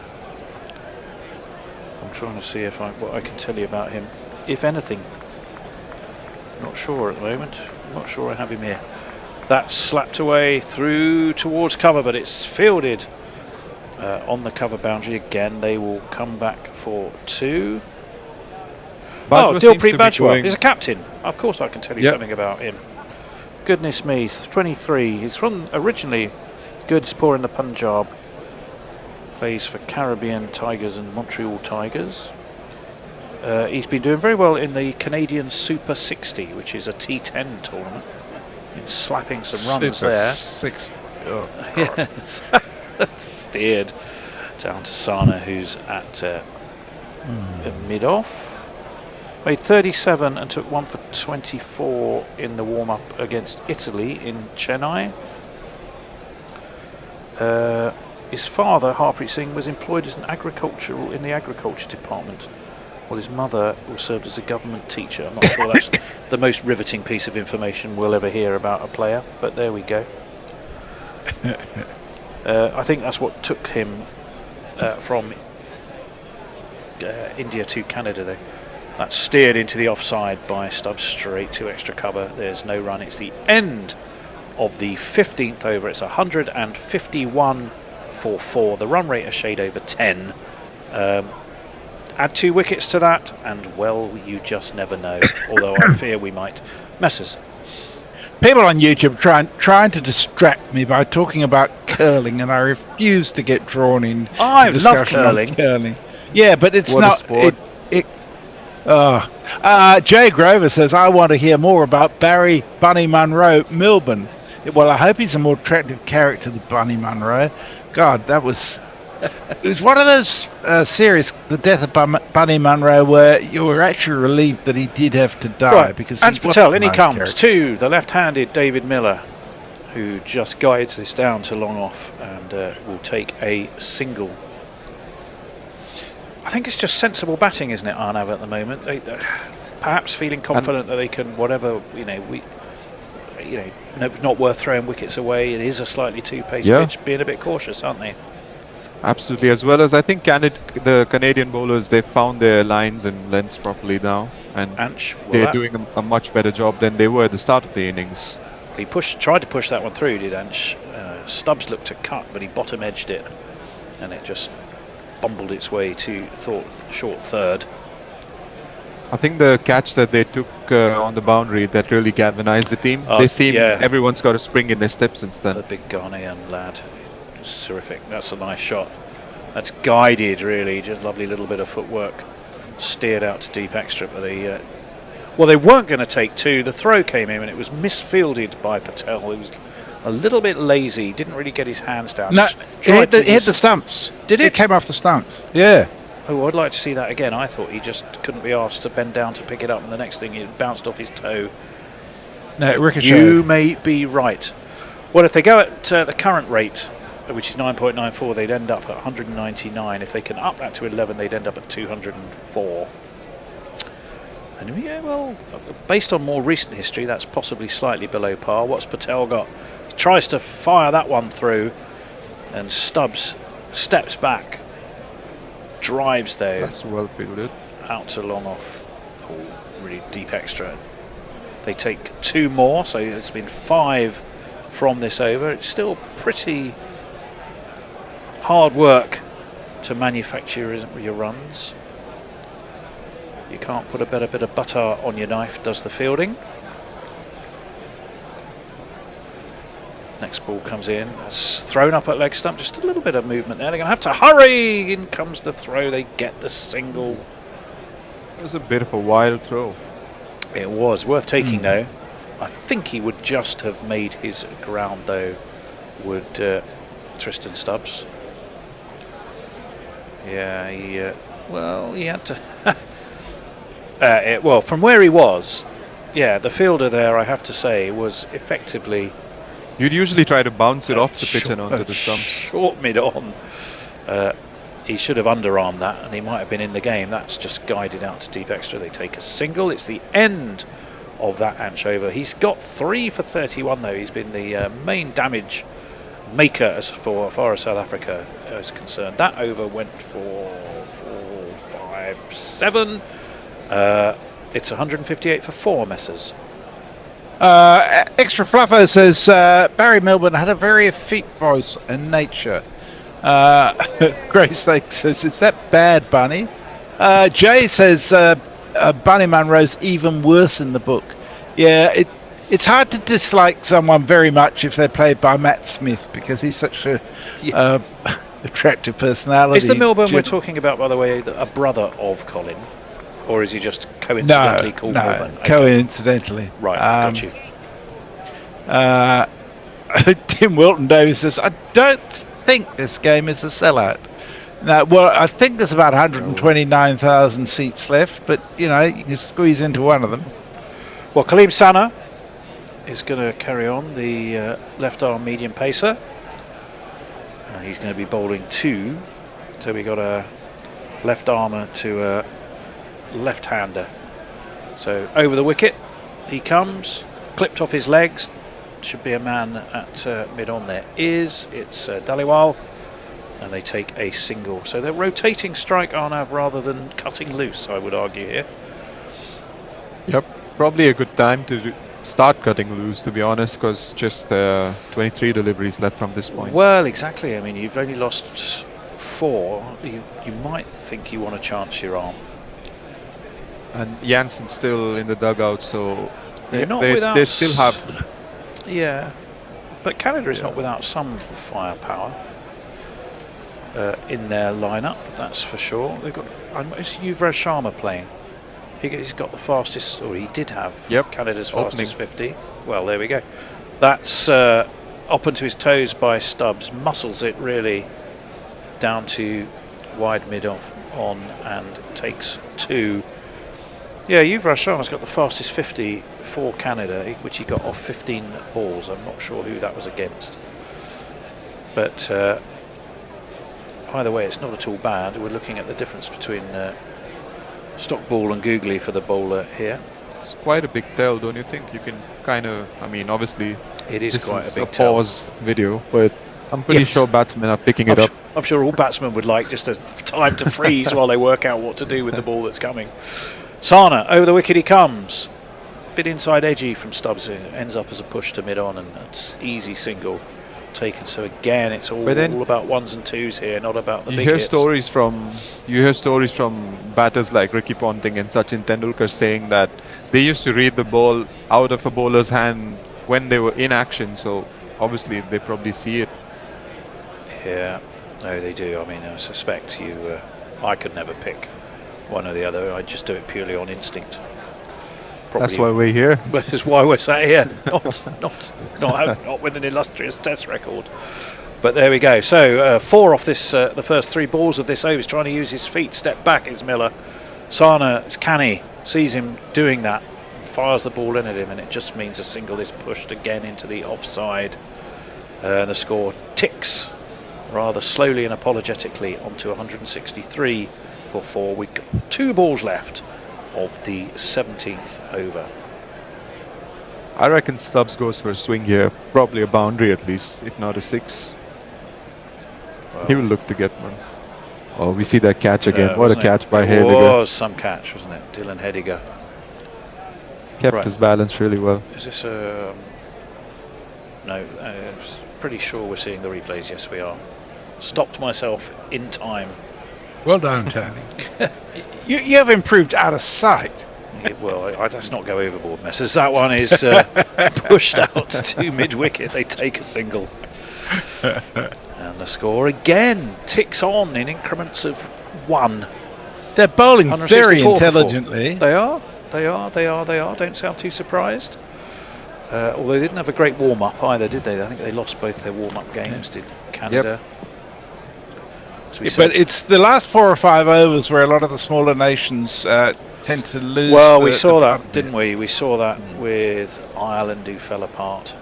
I'm trying to see what I can tell you about him, if anything. Not sure at the moment. Not sure I have him here. That's slapped away through towards cover, but it's fielded on the cover boundary again. They will come back for 2. Dilpreet Bajwa is a captain. Of course I can tell you something about him. Goodness me, he's 23. He's from originally Gurdaspur in the Punjab. Plays for Caribbean Tigers and Montreal Tigers. He's been doing very well in the Canadian Super 60, which is a T10 tournament. Been slapping some runs Super there. 60. Oh, Yes. Steered down to Sana, who's at mid-off. Made 37 and took 1 for 24 in the warm-up against Italy in Chennai. His father, Harpreet Singh, was employed as in the agriculture department, while his mother was served as a government teacher. I'm not sure that's the most riveting piece of information we'll ever hear about a player, but there we go. I think that's what took him from India to Canada, though. That's steered into the offside by Stubbs, straight to extra cover. There's no run. It's the end of the 15th over. It's 151 for 4. The run rate a shade over 10. Add 2 wickets to that, and well, you just never know. Although I fear we might. Messers. People on YouTube trying to distract me by talking about curling, and I refuse to get drawn in. I love discussion on curling. Yeah, but it's What a not. sport. Jay Grover says, I want to hear more about Barry Bunny Munro Milburn. Well, I hope he's a more attractive character than Bunny Munro. God, it was one of those series, The Death of Bunny Munro, where you were actually relieved that he did have to die. Right, Because Ange he Patel, wasn't in he a nice comes character. to the left-handed David Miller, who just guides this down to long off and will take a single. I think it's just sensible batting, isn't it, Arnav, at the moment? They're perhaps feeling confident that they can, whatever, not worth throwing wickets away. It is a slightly two-pace pitch, being a bit cautious, aren't they? Absolutely, as well as I think the Canadian bowlers, they've found their lines and lengths properly now, and they're doing a much better job than they were at the start of the innings. He tried to push that one through, did Ange. Stubbs looked to cut, but he bottom edged it, and it just bumbled its way to short third. I think the catch that they took on the boundary, that really galvanized the team. They seem everyone's got a spring in their step since then. The big Ghanaian lad. It's terrific. That's a nice shot. That's guided, really. Just lovely little bit of footwork. Steered out to deep extra, but they weren't going to take 2. The throw came in and it was misfielded by Patel. He was a little bit lazy. Didn't really get his hands down. No, it hit the stumps. Did it? It came off the stumps. Yeah. Oh, I'd like to see that again. I thought he just couldn't be asked to bend down to pick it up, and the next thing it bounced off his toe. No, it ricocheted. You may be right. Well, if they go at the current rate, which is 9.94, they'd end up at 199. If they can up that to 11, they'd end up at 204. And yeah, well, based on more recent history, that's possibly slightly below par. What's Patel got? He tries to fire that one through, and Stubbs steps back, drives though. That's well fielded. Out to long off. Oh, really deep extra. They take 2 more, so it's been 5 from this over. It's still pretty hard work to manufacture your runs. You can't put a better bit of butter on your knife, does the fielding. Next ball comes in. It's thrown up at leg stump. Just a little bit of movement there. They're going to have to hurry. In comes the throw. They get the single. It was a bit of a wild throw. It was worth taking, though. I think he would just have made his ground, though, would Tristan Stubbs. Yeah, he had to. Well, from where he was, yeah, the fielder there, I have to say, was effectively. You'd usually try to bounce it off the pitch and onto the stumps. Short mid-on. He should have underarmed that, and he might have been in the game. That's just guided out to deep extra. They take a single. It's the end of that Anch over. He's got 3 for 31, though. He's been the main damage maker as far as South Africa is concerned. That over went for 4, 5, 7. It's 158 for 4, Messrs. Extra Fluffer says Barry Melbourne had a very effete voice and nature. Grace Lake says, is that bad, Bunny? Jay says Bunny Munro's even worse in the book. Yeah, it's hard to dislike someone very much if they're played by Matt Smith because he's such a attractive personality. Is the Melbourne we're talking about, by the way, a brother of Colin? Or is he just coincidentally called Melbourne? No, coincidentally. Right, got you. Tim Wilton Davis says, I don't think this game is a sellout. No, well, I think there's about 129,000 seats left, but, you can squeeze into one of them. Well, Kaleem Sana is going to carry on, the left-arm medium pacer. He's going to be bowling 2. So we got a left armer to a left-hander. So over the wicket he comes, clipped off his legs. Should be a man at mid-on there. It's Daliwal, and they take a single. So they're rotating strike Arnav rather than cutting loose, I would argue here. Yep, probably a good time to start cutting loose, to be honest, because just 23 deliveries left from this point. Well, exactly. I mean, you've only lost 4. You might think you want to chance your arm. And Jansen's still in the dugout, so they still have. Yeah, but Canada is not without some firepower in their lineup. That's for sure. They've got. Is Yuvraj Sharma playing? He's got the fastest, or he did have Canada's fastest 50. Well, there we go. That's up onto his toes by Stubbs. Muscles it really down to wide mid on and takes 2. Yeah, Yuvraj Sharma's got the fastest 50 for Canada, which he got off 15 balls. I'm not sure who that was against. But either way, it's not at all bad. We're looking at the difference between stock ball and googly for the bowler here. It's quite a big tell, don't you think? You can kind of, obviously, it is quite a big pause video, but I'm pretty sure batsmen are picking it up. I'm sure all batsmen would like just a time to freeze while they work out what to do with the ball that's coming. Sana, over the wicket he comes. Bit inside edgy from Stubbs. It ends up as a push to mid-on, and that's easy single taken. So again, it's all about 1s and 2s here, not about the big hits. You hear stories from batters like Ricky Ponting and Sachin Tendulkar saying that they used to read the ball out of a bowler's hand when they were in action. So obviously they probably see it. Yeah, no, they do. I suspect I could never pick one or the other. I just do it purely on instinct. Probably, that's why we're here. That's why we're sat here, not with an illustrious Test record. But there we go. So 4 off this, the first 3 balls of this over. He's trying to use his feet. Step back is Miller. Sana is canny. Sees him doing that. Fires the ball in at him, and it just means a single is pushed again into the offside. The score ticks rather slowly and apologetically onto 163 for 4. We've got 2 balls left of the 17th over. I reckon Stubbs goes for a swing here, probably a boundary at least, if not a 6. Well, he will look to get one. Oh, we see that catch again. What a catch by Hediger. It was some catch, wasn't it? Dylan Hediger kept his balance really well. Is this a... No, I'm pretty sure we're seeing the replays. Yes, we are. Stopped myself in time. Well done, Tony. you have improved out of sight. Well, let's not go overboard, Messrs. That one is pushed out to mid-wicket. They take a single. And the score again ticks on in increments of 1. They're bowling very intelligently. They are. Don't sound too surprised. Although they didn't have a great warm-up either, did they? I think they lost both their warm-up games, did Canada. as we said. But it's the last 4 or 5 overs where a lot of the smaller nations tend to lose. Well, we saw that, didn't we? We saw that with Ireland, who fell apart.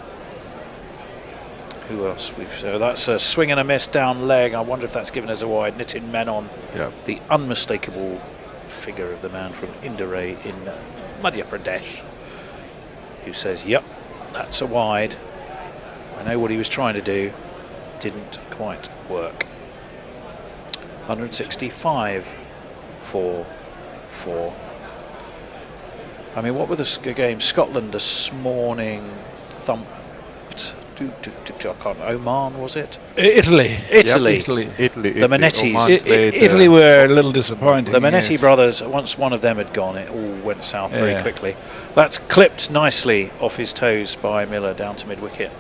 Who else? So that's a swing and a miss down leg. I wonder if that's given us a wide. Nitin Menon, the unmistakable figure of the man from Indore in Madhya Pradesh, who says, yep, that's a wide. I know what he was trying to do. Didn't quite work. 165 for 4. I mean, what were the games? Scotland this morning thumped. Oman, was it? Italy. Italy. The Manettis. Italy were a little disappointing. The Manetti brothers, once one of them had gone, it all went south very quickly. That's clipped nicely off his toes by Miller down to mid-wicket.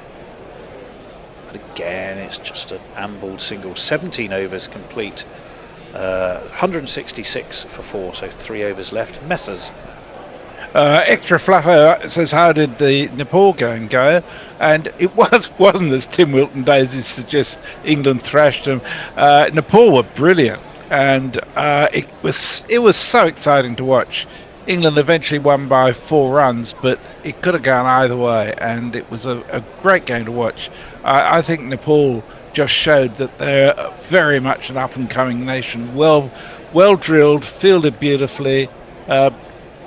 But again, it's just an ambled single. 17 overs complete. 166 for 4, so 3 overs left. Messers. Extra Fluffo says, how did the Nepal game go? And it wasn't as Tim Wilton Daisies suggests. England thrashed them. Nepal were brilliant, and it was so exciting to watch. England eventually won by 4 runs, but it could have gone either way, and it was a great game to watch. I think Nepal just showed that they're very much an up-and-coming nation. Well drilled, fielded beautifully.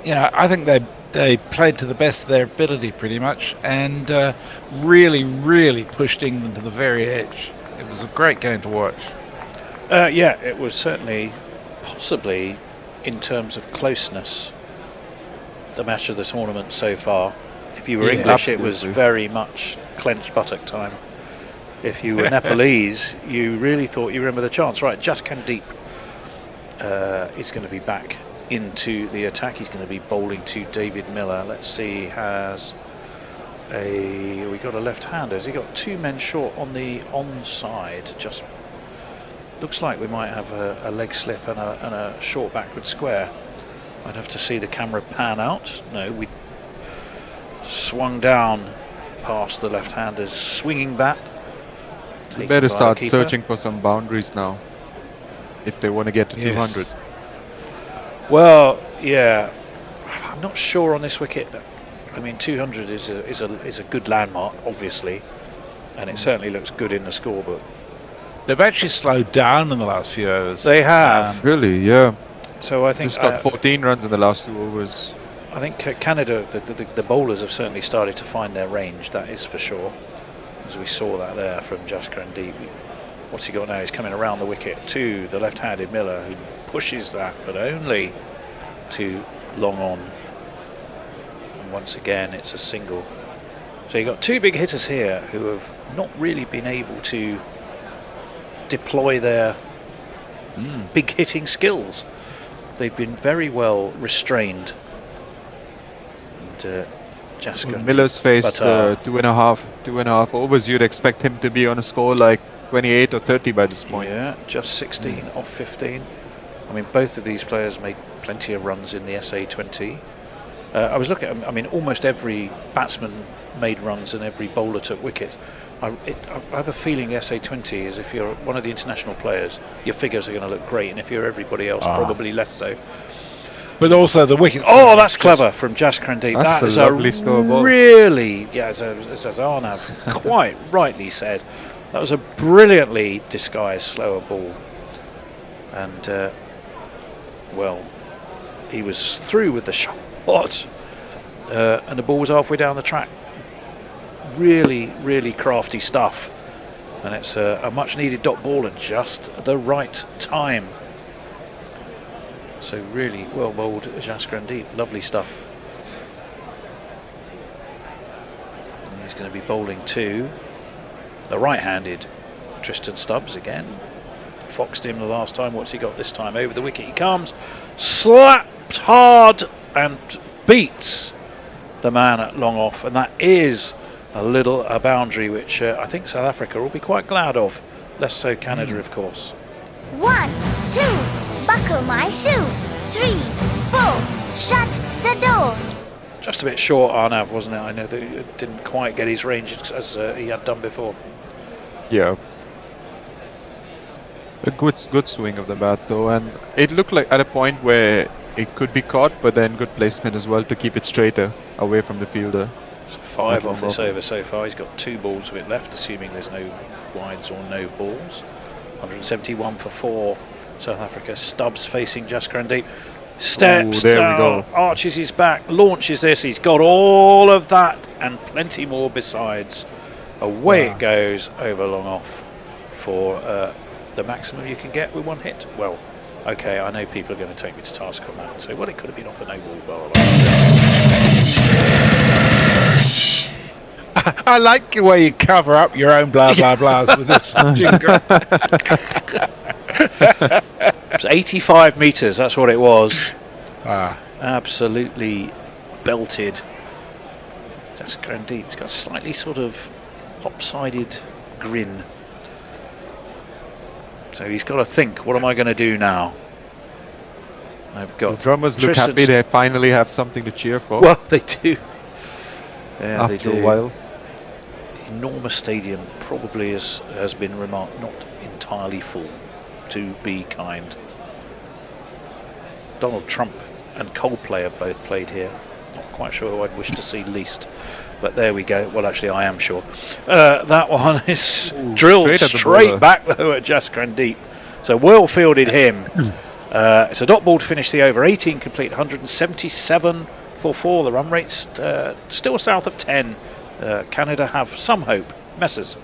I think they played to the best of their ability pretty much, and really, really pushed England to the very edge. It was a great game to watch. It was certainly, possibly, in terms of closeness, the match of the tournament so far. If you were English, absolutely. It was very much clenched buttock time. If you were Nepalese, you really thought you remember the chance. Right, Jaskandeep is going to be back into the attack. He's going to be bowling to David Miller. Let's see, we got a left-hander. Has he got 2 men short on the onside? Just looks like we might have a leg slip and a short backward square. I'd have to see the camera pan out. No, we swung down past the left-hander's swinging bat. You better start searching for some boundaries now if they want to get to 200. Well, yeah, I'm not sure on this wicket. I mean, 200 is a good landmark, obviously, and it certainly looks good in the scorebook. They've actually slowed down in the last few overs. They have. Really, yeah. So I think just got 14 runs in the last 2 overs. I think Canada, the bowlers have certainly started to find their range. That is for sure. As we saw that there from Jaskandeep. What's he got now? He's coming around the wicket to the left-handed Miller, who pushes that, but only too long on. And once again, it's a single. So you've got 2 big hitters here who have not really been able to deploy their big hitting skills. They've been very well restrained. And Miller's faced 2.5 overs. You'd expect him to be on a score like 28 or 30 by this point. Yeah, just 16 off 15. I mean, both of these players made plenty of runs in the SA20. I was looking at, I mean, almost every batsman made runs and every bowler took wickets. I have a feeling the SA20 is, if you're one of the international players, your figures are going to look great, and if you're everybody else, probably less so. But also the wickets. Oh, that's clever from Jaskandeep. That is a lovely slow ball. Really, as Arnav quite rightly said, that was a brilliantly disguised slower ball. And, well, he was through with the shot, and the ball was halfway down the track. Really, really crafty stuff. And it's a much needed dot ball at just the right time. So really well bowled, Jaskandeep. Lovely stuff. And he's going to be bowling to the right-handed Tristan Stubbs again. Foxed him the last time. What's he got this time? Over the wicket he comes. Slapped hard and beats the man at long off. And that is a boundary which I think South Africa will be quite glad of. Less so Canada, of course. 1, 2. Buckle my shoe. 3, 4. Shut the door. Just a bit short, Arnav, wasn't it? I know that he didn't quite get his range as he had done before. Yeah. A good swing of the bat though, and it looked like at a point where it could be caught, but then good placement as well to keep it straighter away from the fielder. So 5 off this over so far. He's got 2 balls of it left, assuming there's no wides or no balls. 171 for 4. South Africa. Stubbs facing Jaskrandeep. Steps there down, we go. arches his back, launches this. He's got all of that and plenty more besides. Away it goes over long off for the maximum you can get with 1 hit. Well, okay, I know people are going to take me to task on that and say, well, it could have been off a no-ball bar. I like the way you cover up your own blah blah blahs with this jingle. It was 85 metres, that's what it was. Ah. Absolutely belted. That's going deep. He's got a slightly sort of lopsided grin. So he's got to think, what am I going to do now? I've got The drummers look Tristan's- happy they finally have something to cheer for. Well, they do. Yeah, they after do. a while. Enormous stadium, probably has been remarked not entirely full, to be kind. Donald Trump and Coldplay have both played here. Not quite sure who I'd wish to see least, but there we go. Well, actually, I am sure. That one is drilled straight at the straight bowler. back though at Jaskrandeep. So well fielded him. It's a dot ball to finish the over. 18 complete, 177 for 4. The run rate's still south of 10. Canada have some hope. Messers.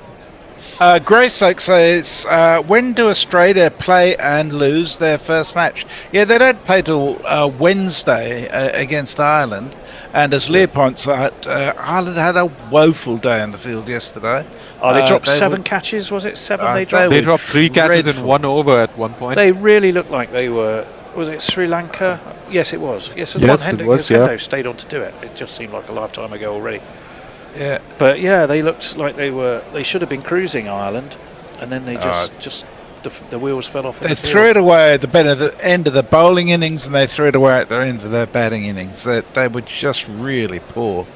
Greysoak says, when do Australia play and lose their first match? Yeah, they don't play till Wednesday against Ireland. And as Lear points out, Ireland had a woeful day in the field yesterday. Oh, they dropped they 7 were- catches, was it? 7 they they dropped? They were dropped 3 catches in dreadful. 1 over at one point. They really looked like they were. Was it Sri Lanka? Yes, it was. Yes, it Yes, was. it was, yeah. Hendo stayed on to do it. It just seemed like a lifetime ago already. Yeah. But yeah, they looked like they were. They should have been cruising Ireland, and then they just the wheels fell off. They threw it away at the end of the bowling innings, and they threw it away at the end of their batting innings. They were just really poor.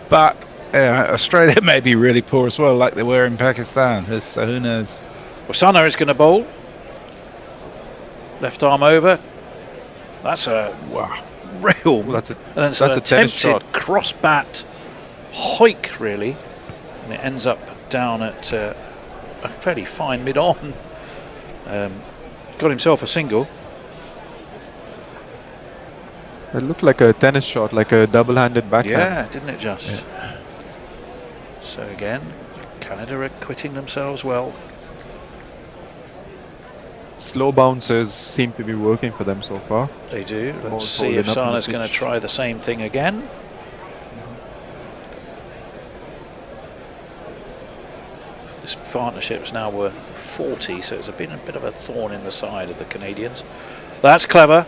But Australia may be really poor as well, like they were in Pakistan. So who knows? Wasana is going to bowl. Left arm over. That's a real. That's a and it's that's an a tennis attempted shot. cross bat hoik, really, and it ends up down at a fairly fine mid-on. Got himself a single. It looked like a tennis shot, like a double-handed backhand. Yeah, didn't it just? Yeah. So again, Canada are acquitting themselves well. Slow bouncers seem to be working for them so far. They do. Ball Let's see if folded up on the Sana's going to pitch. try the same thing again. This partnership's now worth 40, so it's been a bit of a thorn in the side of the Canadians. That's clever.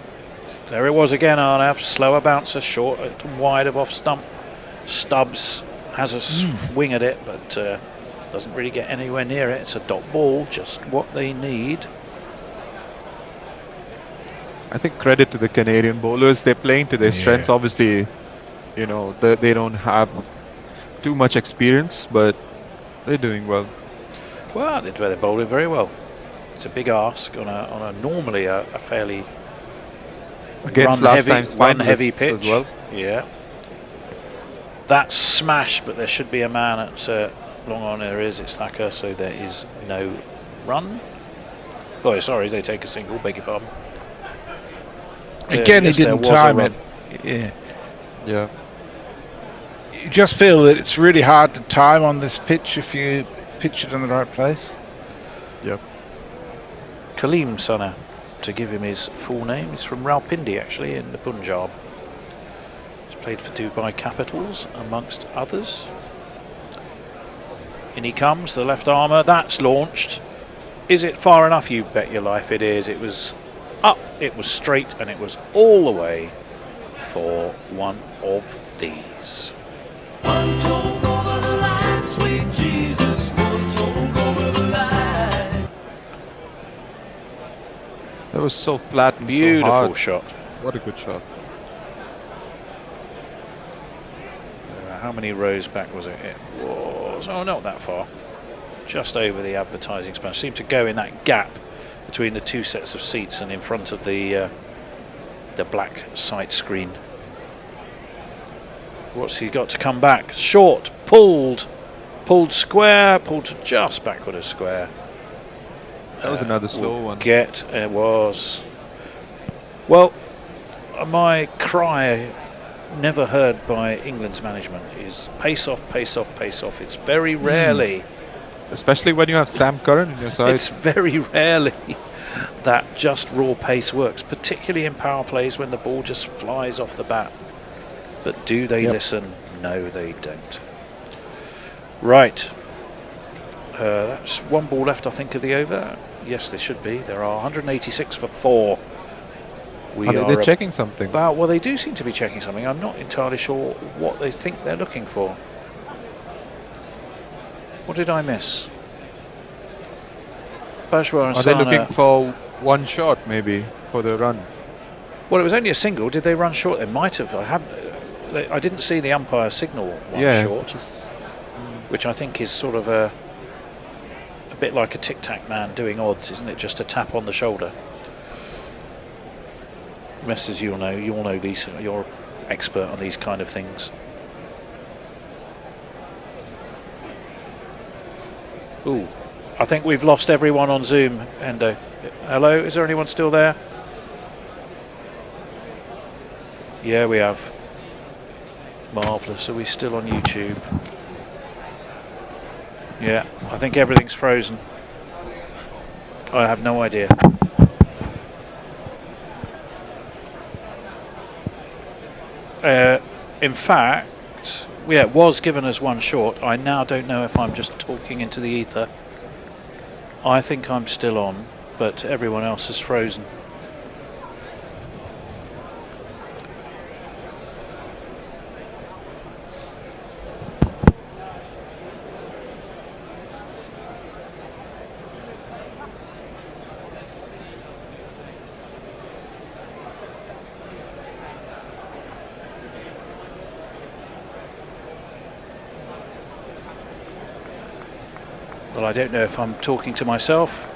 There it was again, Arnav. Slower bouncer, short and wide of off stump. Stubbs has a swing at it, but doesn't really get anywhere near it. It's a dot ball, just what they need. I think credit to the Canadian bowlers. They're playing to their strengths. Obviously, you know, they don't have too much experience, but they're doing well. Well, they're bowling very well. It's a big ask on a normally a fairly Against last time's run heavy finalists pitch as well. Yeah. That's smash, but there should be a man at long on. There is. It's Thacker, so there is no run. Oh, sorry, they take a single. Beg your pardon. Again, Yes, he there didn't was a time run. it. Yeah. Yeah. You just feel that it's really hard to time on this pitch if you pitch it in the right place. Yep. Kaleem Sana, to give him his full name. He's from Rawalpindi, actually, in the Punjab. He's played for Dubai Capitals, amongst others. In he comes, the left armour. That's launched. Is it far enough? You bet your life it is. It was up, it was straight, and it was all the way for one of these. One toke over the line, sweet Jesus, one toke over the line. That was so flat and so Beautiful hard. shot. What a good shot. How many rows back was it? It was, oh, not that far. Just over the advertising span. Seemed to go in that gap between the two sets of seats and in front of the black sight screen. What's he got to come back? Short, pulled square, pulled just backward of square. That was another slow one. It was. Well, my cry, never heard by England's management, is pace off, pace off, pace off. It's very rarely. Especially when you have Sam Curran on your side. It's very rarely that just raw pace works, particularly in power plays when the ball just flies off the bat. But do they listen? No, they don't. Right. That's one ball left, I think, of the over. Yes, there should be. There are 186 for 4. They're checking something. Well, they do seem to be checking something. I'm not entirely sure what they think they're looking for. What did I miss? Bajwa and Are they looking for one shot, maybe, for the run? Well, it was only a single. Did they run short? They might have. I didn't see the umpire signal one short, which I think is sort of a bit like a tic-tac man doing odds, isn't it? Just a tap on the shoulder. Messers, you all know these. You're expert on these kind of things. Ooh, I think we've lost everyone on Zoom, Endo. Hello, is there anyone still there? Yeah, we have. Marvellous. Are we still on YouTube? Yeah, I think everything's frozen. I have no idea. In fact, it was given as one short. I now don't know if I'm just talking into the ether. I think I'm still on, but everyone else is frozen. Well, I don't know if I'm talking to myself.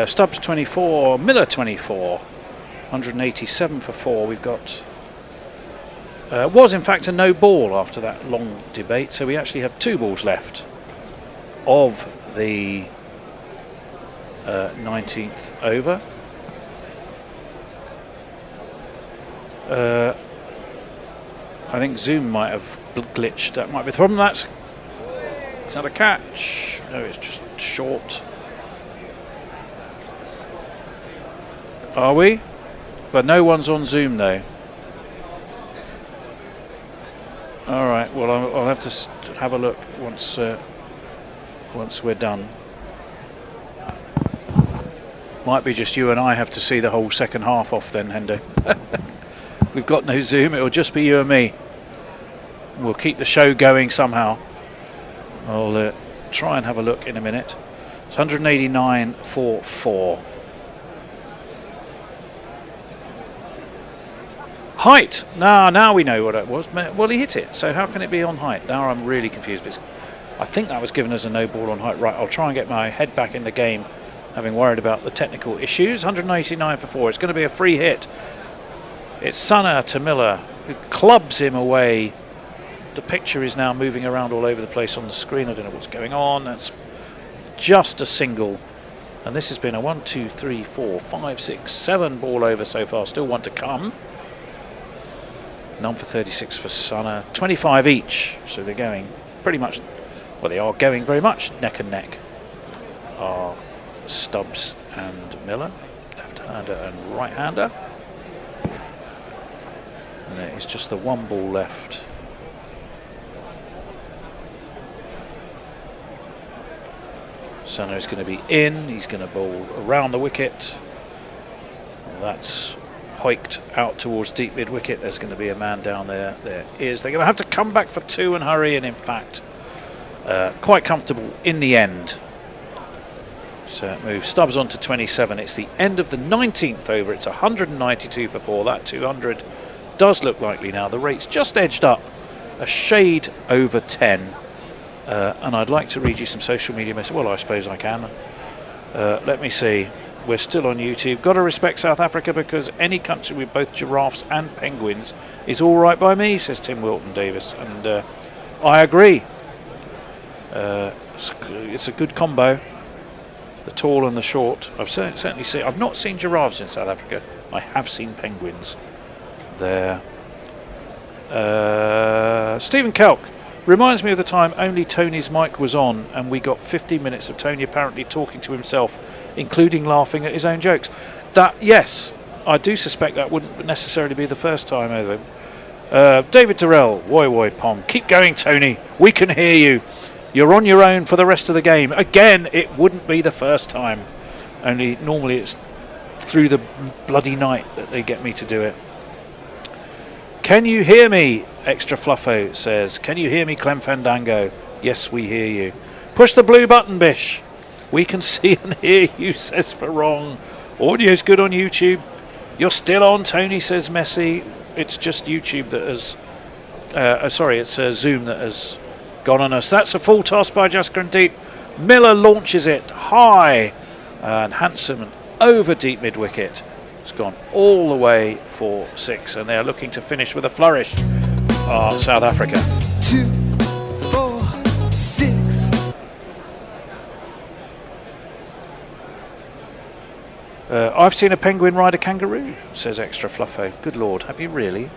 Stubbs 24, Miller 24, 187 for 4. We've got was in fact a no ball after that long debate, so we actually have 2 balls left of the 19th over. I think Zoom might have glitched. That might be the problem. That's not a catch. No, it's just short. Are we? But no one's on Zoom though. All right. Well, I'll have to have a look once we're done. Might be just you and I have to see the whole second half off then, Hendo. We've got no Zoom. It'll just be you and me. We'll keep the show going somehow. I'll try and have a look in a minute. It's 189 for 4. Height. Now we know what it was. Well, he hit it. So how can it be on height? Now I'm really confused. I think that was given as a no ball on height. Right, I'll try and get my head back in the game, having worried about the technical issues. 189 for 4. It's going to be a free hit. It's Sana to Miller, who clubs him away. The picture is now moving around all over the place on the screen. I don't know what's going on. That's just a single. And this has been a 1, 2, 3, 4, 5, 6, 7 ball over so far. Still one to come. None for 36 for Sana. 25 each. So they're going pretty much, well, they are going very much neck and neck. Are Stubbs and Miller. Left-hander and right-hander. And there is just the one ball left. Sana is going to be in. He's going to bowl around the wicket. That's hiked out towards deep mid wicket. There's going to be a man down there. There is. They're going to have to come back for 2 and hurry. And in fact, quite comfortable in the end. So it moves Stubbs on to 27. It's the end of the 19th over. It's 192 for 4. That 200 does look likely now. The rate's just edged up a shade over 10. And I'd like to read you some social media messages. Well, I suppose I can. Let me see. We're still on YouTube. Got to respect South Africa because any country with both giraffes and penguins is all right by me, says Tim Wilton Davis. And I agree. It's a good combo. The tall and the short. Certainly seen. I've not seen giraffes in South Africa. I have seen penguins there. Stephen Kelk reminds me of the time only Tony's mic was on and we got 15 minutes of Tony apparently talking to himself, including laughing at his own jokes. That, yes, I do suspect that wouldn't necessarily be the first time either. David Durrell, woi pom. Keep going, Tony. We can hear you. You're on your own for the rest of the game. Again, it wouldn't be the first time. Only normally it's through the bloody night that they get me to do it. Can you hear me? Extra Fluffo says. Can you hear me, Clem Fandango? Yes, we hear you. Push the blue button, Bish. We can see and hear you, says Farong. Audio's good on YouTube. You're still on, Tony, says Messi. It's just YouTube that has... it's Zoom that has gone on us. That's a full toss by Jasker and Deep. Miller launches it high and handsome and over deep mid-wicket. It's gone all the way for 6 and they're looking to finish with a flourish. South Africa. 2, 4, 6. I've seen a penguin ride a kangaroo, says Extra Fluffo. Good Lord, have you really?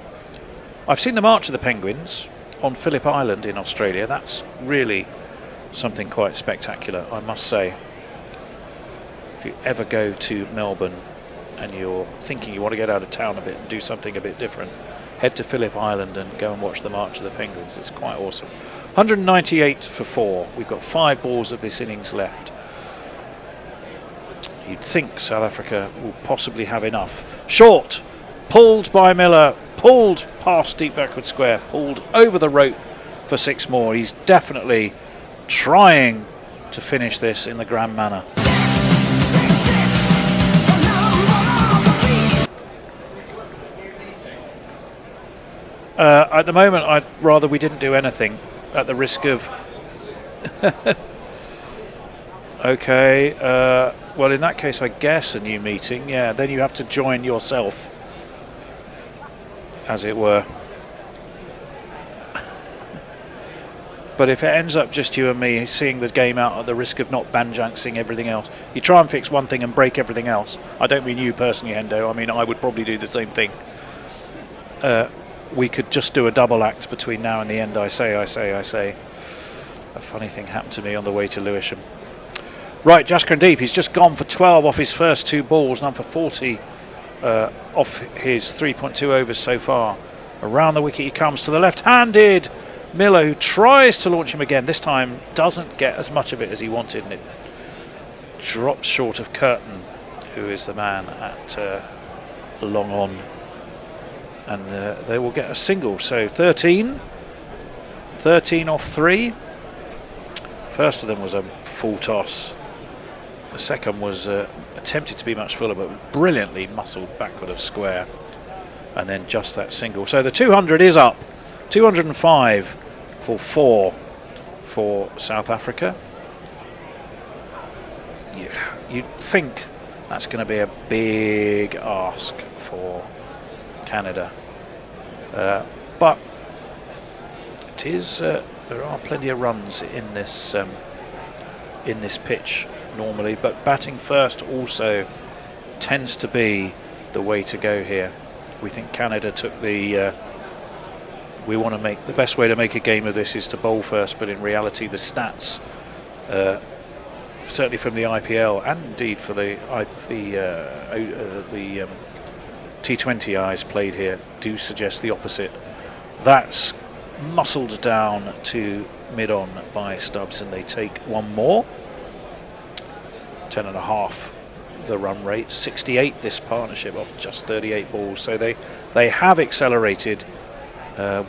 I've seen the March of the Penguins on Phillip Island in Australia. That's really something quite spectacular, I must say. If you ever go to Melbourne and you're thinking you want to get out of town a bit and do something a bit different, head to Phillip Island and go and watch the March of the Penguins. It's quite awesome. 198 for 4. We've got 5 balls of this innings left. You'd think South Africa will possibly have enough. Short, pulled by Miller, pulled past deep backward square, pulled over the rope for 6 more. He's definitely trying to finish this in the grand manner. At the moment, I'd rather we didn't do anything at the risk of... Okay, well in that case I guess a new meeting. Yeah, then you have to join yourself, as it were. But if it ends up just you and me seeing the game out at the risk of not banjanxing everything else, you try and fix one thing and break everything else. I don't mean you personally, Hendo. I mean I would probably do the same thing. We could just do a double act between now and the end. I say. A funny thing happened to me on the way to Lewisham. Right, Jasker and Deep, he's just gone for 12 off his first 2 balls, none for 40 off his 3.2 overs so far. Around the wicket he comes to the left-handed Miller, who tries to launch him again. This time doesn't get as much of it as he wanted, and it drops short of Curtin, who is the man at long on. And they will get a single. So 13 off 3. First of them was a full toss. The second was attempted to be much fuller, but brilliantly muscled backward of square. And then just that single. So the 200 is up. 205 for 4 for South Africa. You'd think that's going to be a big ask for Canada, but it is. There are plenty of runs in this pitch normally, but batting first also tends to be the way to go here. We think Canada took the. We want to make the best way to make a game of this is to bowl first, but in reality, the stats, certainly from the IPL and indeed for the T20 eyes played here, do suggest the opposite. That's muscled down to mid-on by Stubbs, and they take 1 more. 10.5 the run rate. 68 this partnership off just 38 balls, so they have accelerated.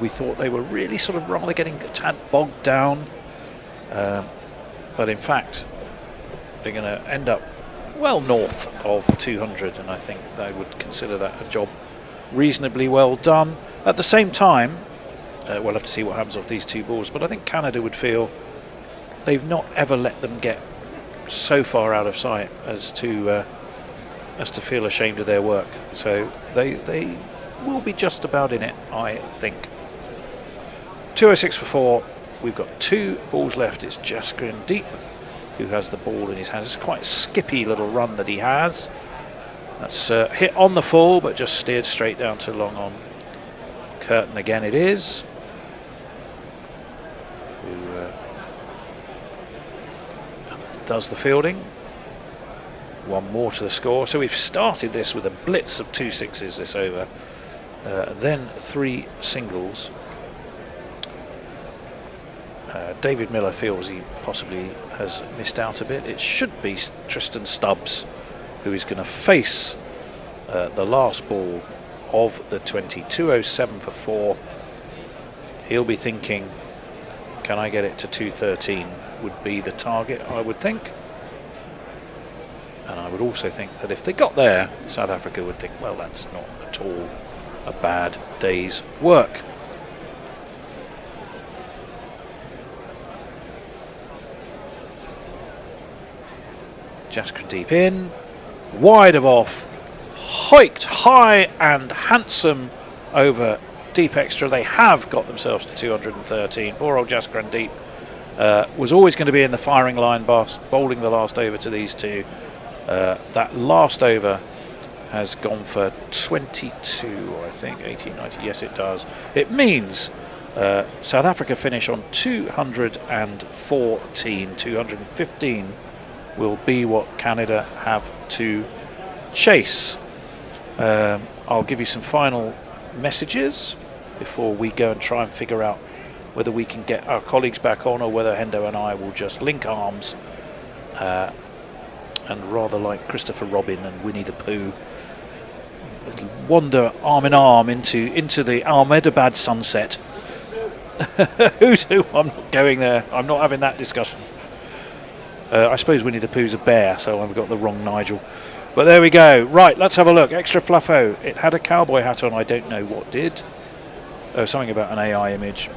We thought they were really sort of rather getting a tad bogged down, but in fact they're going to end up well north of 200, and I think they would consider that a job reasonably well done. At the same time, we'll have to see what happens off these 2 balls, but I think Canada would feel they've not ever let them get so far out of sight as to as to feel ashamed of their work. So they will be just about in it, I think. 206 for 4. We've got 2 balls left. It's Jaskrin Deep who has the ball in his hands. It's quite a skippy little run that he has. That's hit on the full, but just steered straight down to long on. Curtin again it is. Who does the fielding. 1 more to the score. So we've started this with a blitz of 2 sixes this over. Then 3 singles. David Miller feels he possibly has missed out a bit. It should be Tristan Stubbs who is going to face the last ball of the 20. 207 for 4. He'll be thinking, can I get it to 213 would be the target, I would think. And I would also think that if they got there, South Africa would think, well, that's not at all a bad day's work. Jaskrin Deep in, wide of off, hiked high and handsome over deep extra. They have got themselves to 213. Poor old Jaskrin Deep was always going to be in the firing line, bowling the last over to these two. That last over has gone for 22, I think, 18, 19. Yes, it does. It means South Africa finish on 214. 215 will be what Canada have to chase. I'll give you some final messages before we go and try and figure out whether we can get our colleagues back on or whether Hendo and I will just link arms and rather like Christopher Robin and Winnie the Pooh wander arm in arm into the Ahmedabad sunset. Who's who? I'm not going there. I'm not having that discussion. I suppose Winnie the Pooh's a bear, so I've got the wrong Nigel. But there we go. Right, let's have a look. Extra fluffo. It had a cowboy hat on. I don't know what did. Something about an AI image.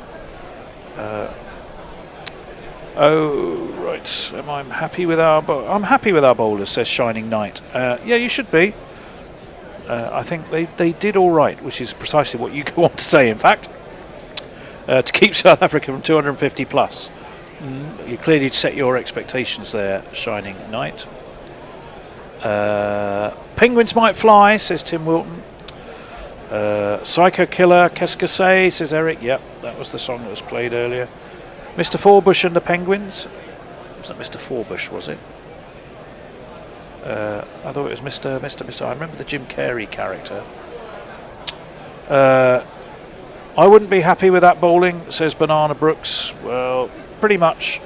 Oh, right. Am I happy with our I'm happy with our bowlers, says Shining Knight. Yeah, you should be. I think they did all right, which is precisely what you go on to say, in fact. To keep South Africa from 250 plus. You clearly set your expectations there, Shining Knight. Penguins might fly, says Tim Wilton. Psycho Killer, Qu'est-ce que c'est, says Eric. Yep, that was the song that was played earlier. Mr. Forbush and the Penguins. Was that Mr. Forbush, was it? I thought it was Mr. I remember the Jim Carrey character. I wouldn't be happy with that bowling, says Banana Brooks. Well, pretty much.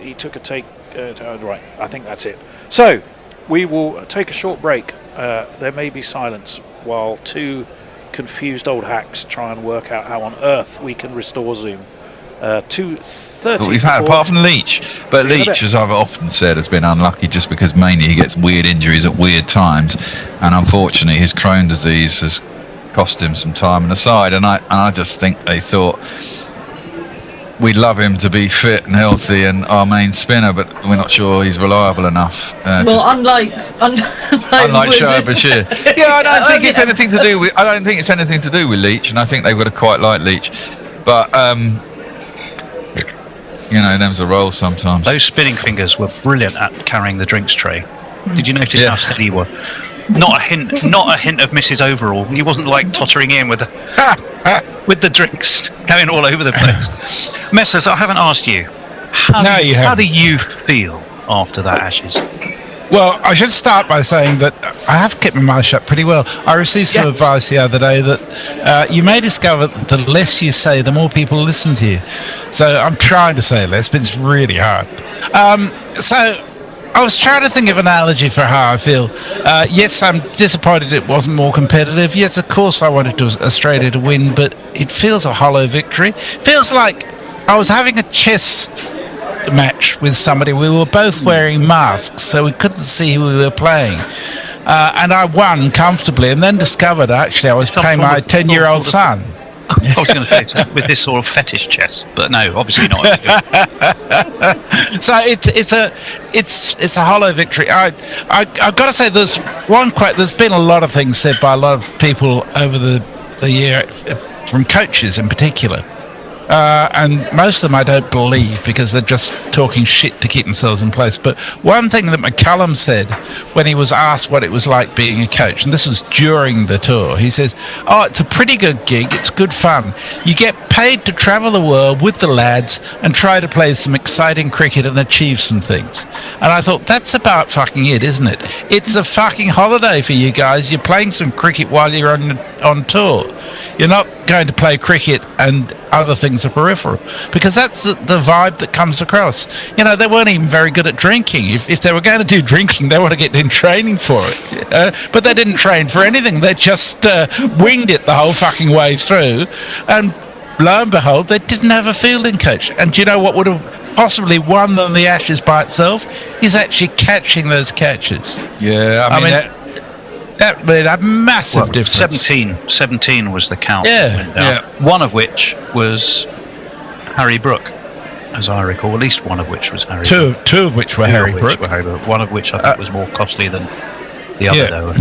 He took a take. Right, I think that's it. So, we will take a short break. There may be silence while 2 confused old hacks try and work out how on earth we can restore Zoom. 2:30. We've had, apart from Leach, but Leach, as I've often said, has been unlucky just because mainly he gets weird injuries at weird times, and unfortunately his Crohn disease has cost him some time on the side. And I just think they thought we'd love him to be fit and healthy and our main spinner, but we're not sure he's reliable enough. Well, unlike Shoaib Bashir. Yeah, I don't think it's anything to do with. I don't think it's anything to do with Leach, and I think they would have quite liked Leach, but you know, them's a roll sometimes. Those spinning fingers were brilliant at carrying the drinks tray. Did you notice how steady he were? Not a hint of Mrs. Overall. He wasn't like tottering in with the drinks going all over the place. Messers, I haven't asked you. How do you feel after that Ashes? Well, I should start by saying that I have kept my mouth shut pretty well. I received some advice the other day that you may discover the less you say, the more people listen to you. So I'm trying to say less, but it's really hard. So I was trying to think of an analogy for how I feel. Yes, I'm disappointed it wasn't more competitive. Yes, of course I wanted Australia to win, but it feels a hollow victory. It feels like I was having a chess match with somebody. We were both wearing masks, so we couldn't see who we were playing. And I won comfortably, and then discovered actually I was playing my 10-year-old son. I was going to say with this sort of fetish chess, but no, obviously not. So it's a hollow victory. I've got to say, there's one quote. There's been a lot of things said by a lot of people over the year, from coaches in particular. And most of them I don't believe, because they're just talking shit to keep themselves in place. But one thing that McCullum said when he was asked what it was like being a coach, and this was during the tour, he says, it's a pretty good gig, it's good fun. You get paid to travel the world with the lads and try to play some exciting cricket and achieve some things. And I thought, that's about fucking it, isn't it? It's a fucking holiday for you guys. You're playing some cricket while you're on tour. You're not going to play cricket and other things are peripheral, because that's the vibe that comes across. They weren't even very good at drinking. If they were going to do drinking, they want to get in training for it. But they didn't train for anything. They just winged it the whole fucking way through. And lo and behold, they didn't have a fielding coach. And do you know what would have possibly won them the Ashes by itself? Is actually catching those catches. Yeah, I mean that made a massive difference. 17 was the count. Yeah. One of which was Harry Brook, as I recall. At least one of which was Harry Brook. Two of which were Harry Brook. One of which I think was more costly than the other, though.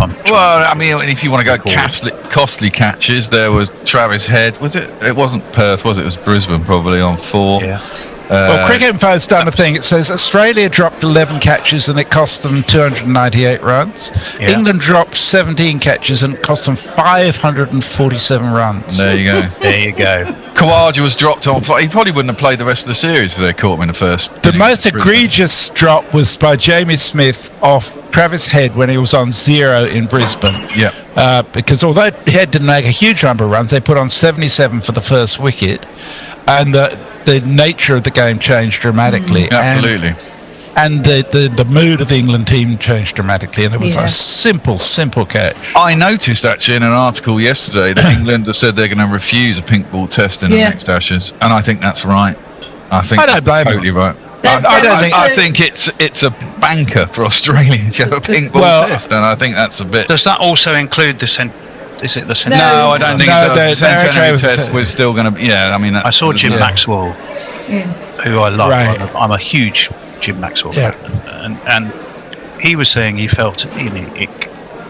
If you want to go costly catches, there was Travis Head. Was it? It wasn't Perth, was it? It was Brisbane, probably, on 4. Yeah. Well, Cricket Info's done a thing. It says Australia dropped 11 catches and it cost them 298 runs. Yeah. England dropped 17 catches and it cost them 547 runs. There you go. There you go. Khawaja was dropped on. He probably wouldn't have played the rest of the series if they caught him in the first. The most egregious drop was by Jamie Smith off Travis Head when he was on 0 in Brisbane. Yeah. Because although Head didn't make a huge number of runs, they put on 77 for the first wicket. And the nature of the game changed dramatically. Absolutely. And the mood of the England team changed dramatically, and it was a simple catch. I noticed actually in an article yesterday that England have said they're going to refuse a pink ball test in the next Ashes, and I think that's right. I don't blame totally right. I think it's a banker for Australia to have a pink ball test, and I think that's a bit. Does that also include the Is it the centenary? No, I don't think the centenary okay test was still going to. Yeah, I mean, I saw Jim Maxwell, who I love. Right. I'm a huge Jim Maxwell fan, and he was saying he felt it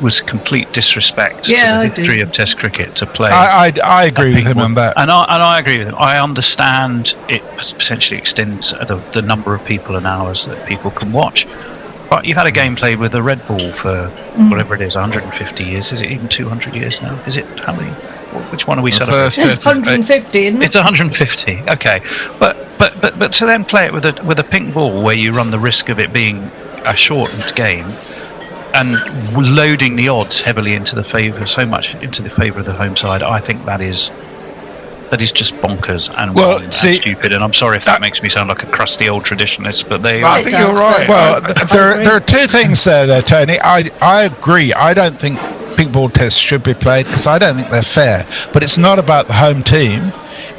was complete disrespect to the history of Test cricket to play. I agree with him on that, and I agree with him. I understand it potentially extends the number of people and hours that people can watch. But you've had a game played with a red ball for whatever it is, 150 years. Is it even 200 years now? Is it how many? Which one are we celebrating? 150, isn't it? It's 150. Okay, but to then play it with a pink ball where you run the risk of it being a shortened game and loading the odds heavily into the favour of the home side, I think that is just bonkers and stupid. And I'm sorry if that makes me sound like a crusty old traditionalist, but I think you're right. Well, there are two things there, Tony. I agree. I don't think pink ball tests should be played because I don't think they're fair. But it's not about the home team.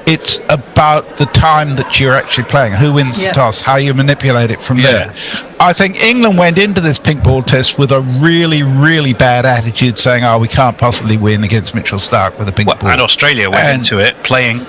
It's about the time that you're actually playing, who wins the toss, how you manipulate it from there. I think England went into this pink ball test with a really, really bad attitude, saying, we can't possibly win against Mitchell Starc with a pink ball. And Australia went into it playing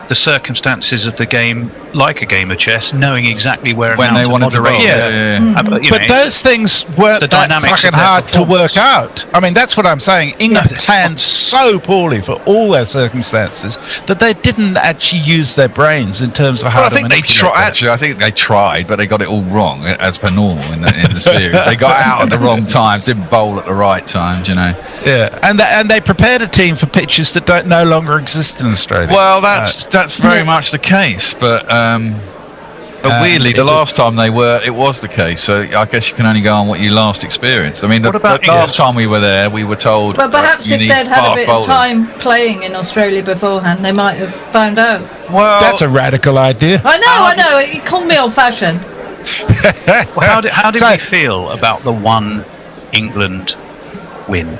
the circumstances of the game like a game of chess, knowing exactly when they wanted to moderate. But those things weren't that fucking hard to work out. I mean, that's what I'm saying. England planned so poorly for all their circumstances that they didn't actually use their brains in terms of how to manipulate I think they tried, but they got it all wrong, as per normal in the series. They got out at the wrong times, didn't bowl at the right times, Yeah, and they prepared a team for pitches that no longer exist in Australia. Well, that's very much the case, but weirdly, the last time it was the case. So I guess you can only go on what you last experienced. I mean, the last time we were there, we were told. But perhaps if they'd had a bit of time playing in Australia beforehand, they might have found out. Well, that's a radical idea. I know. You call me old-fashioned. How did we feel about the one England win?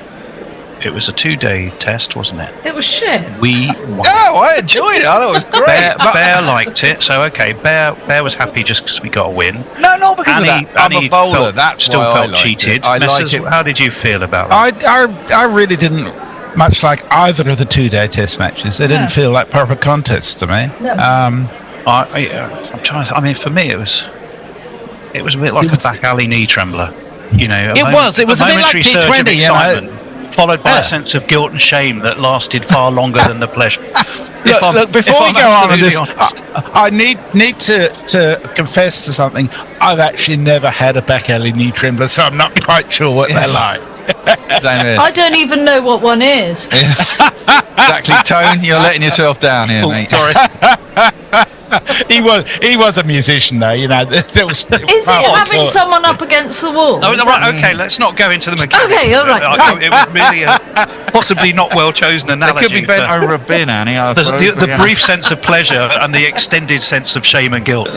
It was a 2-day test, wasn't it? It was shit. We won. I enjoyed it. I thought it was great. Bear liked it, so okay. Bear was happy just because we got a win. No, not because of that. I'm a bowler. That's still why felt cheated. I like it. How did you feel about that? I really didn't much like either of the two-day test matches. They didn't feel like proper contests to me. No. I'm trying to. I mean, for me, it was a bit like a back alley knee trembler. You know, it was a bit like T20, you know, followed by a sense of guilt and shame that lasted far longer than the pleasure. Look, before we go on with this, I need to confess to something. I've actually never had a back alley knee trembler, so I'm not quite sure what they're like. I don't even know what one is. Yeah. Exactly, Tone. You're letting yourself down here, mate. Sorry. He was a musician, though. You know, there was. Is it having someone up against the wall? No, right. Okay, let's not go into the mechanics. Okay, all right. It was really possibly not well chosen analogy. It could be bent over a bin, Annie. The brief sense of pleasure and the extended sense of shame and guilt.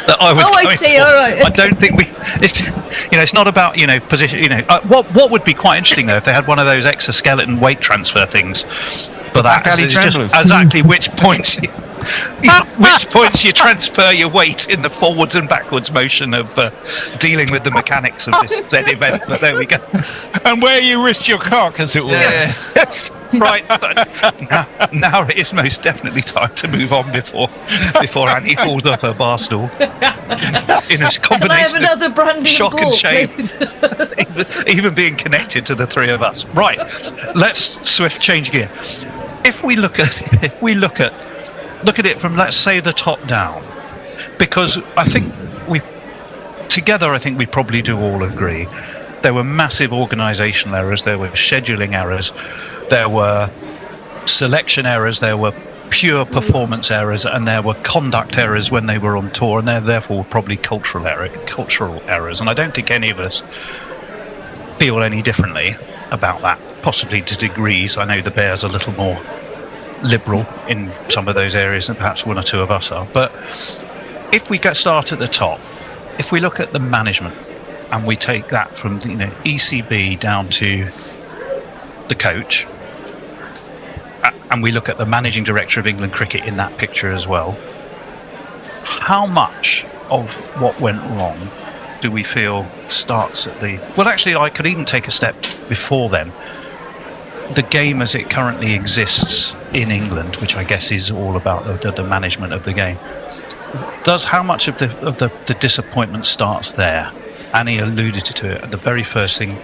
That I was I see. For. All right. I don't think it's not about position. What would be quite interesting though if they had one of those exoskeleton weight transfer things for that. Exactly which points you transfer your weight in the forwards and backwards motion of dealing with the mechanics of this said event. But there we go. And where you wrist your cock, as it were. Yeah. Right. Now it is most definitely time to move on before Annie falls off her bar stool. In a combination Can I have another brandy shock and shame, please? even being connected to the three of us. Right. Let's swift change gear. If we look at it from, let's say, the top down, because I think we probably do all agree there were massive organisational errors, there were scheduling errors, there were selection errors, there were pure performance errors, and there were conduct errors when they were on tour, and there therefore were probably cultural errors. And I don't think any of us feel any differently about that, possibly to degrees. I know the Bears are a little more liberal in some of those areas than perhaps one or two of us are. But if we start at the top, if we look at the management and we take that from ECB down to the coach, and we look at the managing director of England Cricket in that picture as well, how much of what went wrong do we feel starts at the... Well, actually, I could even take a step before then. The game as it currently exists in England, which I guess is all about the management of the game, how much of the disappointment starts there? Annie alluded to it. The very first thing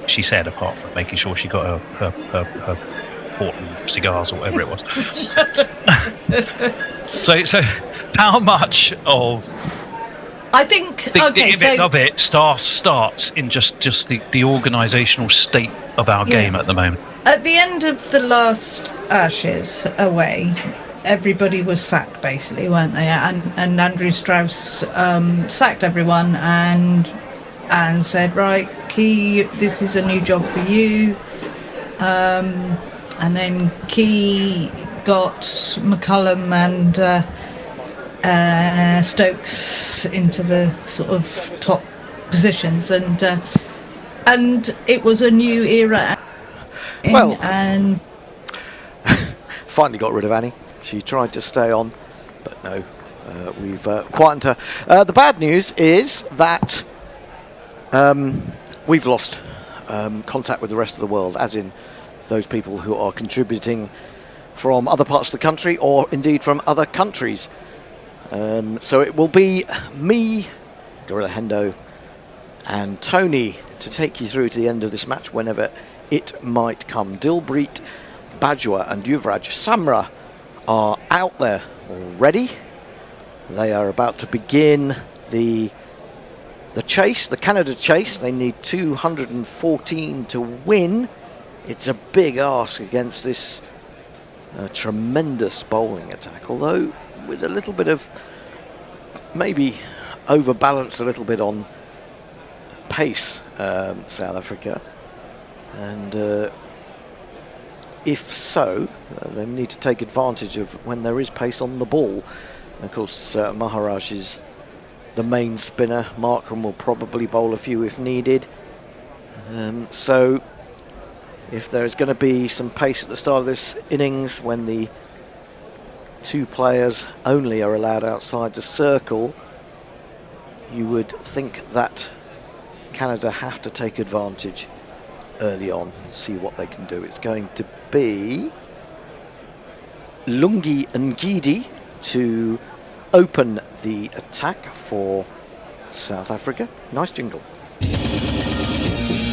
she said, apart from making sure she got her Horton cigars or whatever it was. so how much of I think it starts in just the organisational state of our game at the moment. At the end of the last Ashes away, everybody was sacked basically, weren't they? And Andrew Strauss sacked everyone and said, right, Key, this is a new job for you. And then Key got McCullum and Stokes into the sort of top positions, and it was a new era. And finally got rid of Annie. She tried to stay on, but no, we've quietened her. The bad news is that we've lost contact with the rest of the world, as in those people who are contributing from other parts of the country or indeed from other countries. So it will be me, Gorilla Hendo, and Tony to take you through to the end of this match whenever it might come. Dilpreet, Bajwa and Yuvraj Samra are out there already. They are about to begin the chase, the Canada chase. They need 214 to win. It's a big ask against this tremendous bowling attack, although with a little bit of maybe overbalance a little bit on pace, South Africa. And if so, they need to take advantage of when there is pace on the ball. And of course, Maharaj is the main spinner. Markram will probably bowl a few if needed. So if there's going to be some pace at the start of this innings, when the two players only are allowed outside the circle, you would think that Canada have to take advantage early on, see what they can do. It's going to be Lungi Ngidi to open the attack for South Africa. Nice jingle.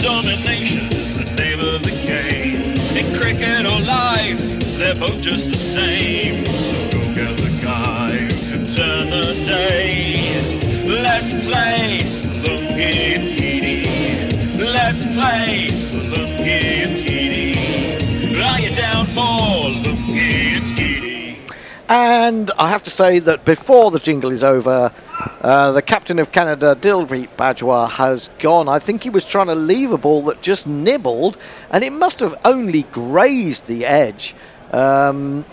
Domination is the name of the game. In cricket or life, they're both just the same. So go get the guy who can turn the day. Let's play Lungi Ngidi. Let's play Lungi Ngidi. Are you down for Lungi Ngidi? And I have to say that before the jingle is over, the captain of Canada, Dilpreet Bajwa, has gone. I think he was trying to leave a ball that just nibbled, and it must have only grazed the edge. I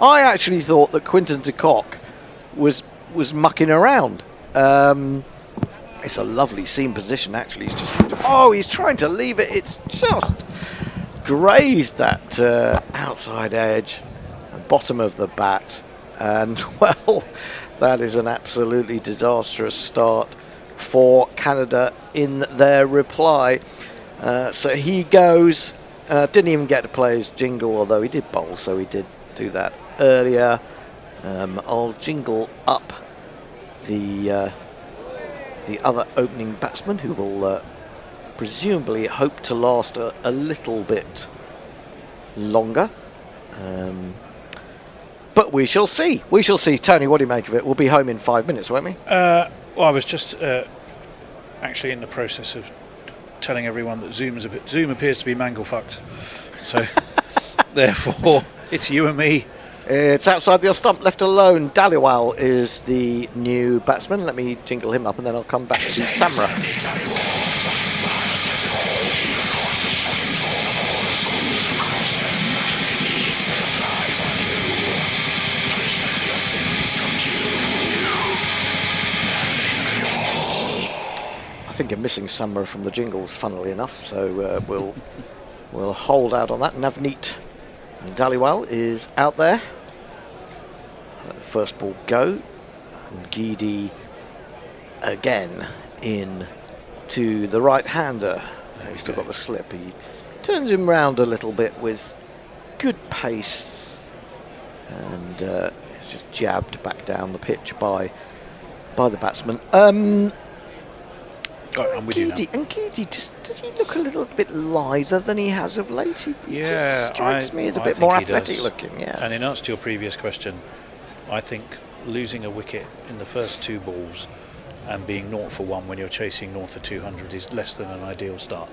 actually thought that Quinton de Kock was mucking around. It's a lovely seam position, actually. He's trying to leave it. It's just grazed that outside edge, bottom of the bat, and well, that is an absolutely disastrous start for Canada in their reply. So he goes, didn't even get to play his jingle, although he did bowl, so he did do that earlier. I'll jingle up the other opening batsman, who will presumably hope to last a little bit longer. But we shall see. We shall see. Tony, what do you make of it? We'll be home in 5 minutes, won't we? Well, I was just actually in the process of telling everyone that Zoom appears to be mangle-fucked. So, therefore, it's you and me. It's outside the off stump, left alone. Daliwal is the new batsman. Let me jingle him up, and then I'll come back to Samra. I think I'm missing Samra from the jingles, funnily enough, so we'll hold out on that. Navneet Daliwal is out there. Let the first ball go. And Gidi again in to the right-hander. He's still got the slip. He turns him round a little bit with good pace. And it's just jabbed back down the pitch by the batsman. I'm with you now. And Gidi, does he look a little bit lither than he has of late? He just strikes me as a bit more athletic looking. Yeah. And in answer to your previous question, I think losing a wicket in the first two balls and being 0 for 1 when you're chasing north of 200 is less than an ideal start.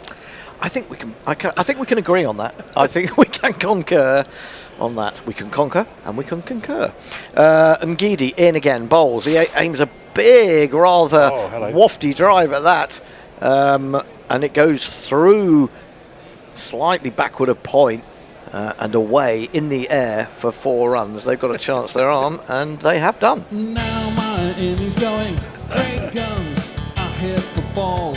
I think we can. I think we can agree on that. I think we can concur on that. We can conquer and we can concur. And Gidi in again, bowls. He aims a big, rather wafty drive at that, and it goes through slightly backward a point and away in the air for 4 runs. They've got a chance their arm, and they have done. Now my innings going, great guns, I hit the ball,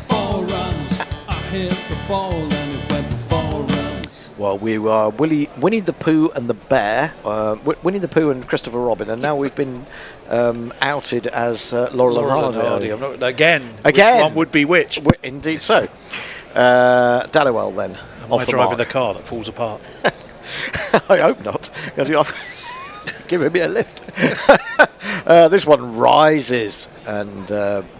4 runs, I hit the ball, and it went for 4 runs. Well, we were Winnie the Pooh and the Bear, Winnie the Pooh and Christopher Robin, and now we've been outed as Laurel and Hardy. Again, which one would be which? Indeed so. Daliwal then. Am I driving the car that falls apart? I hope not. Giving me a lift. This one rises and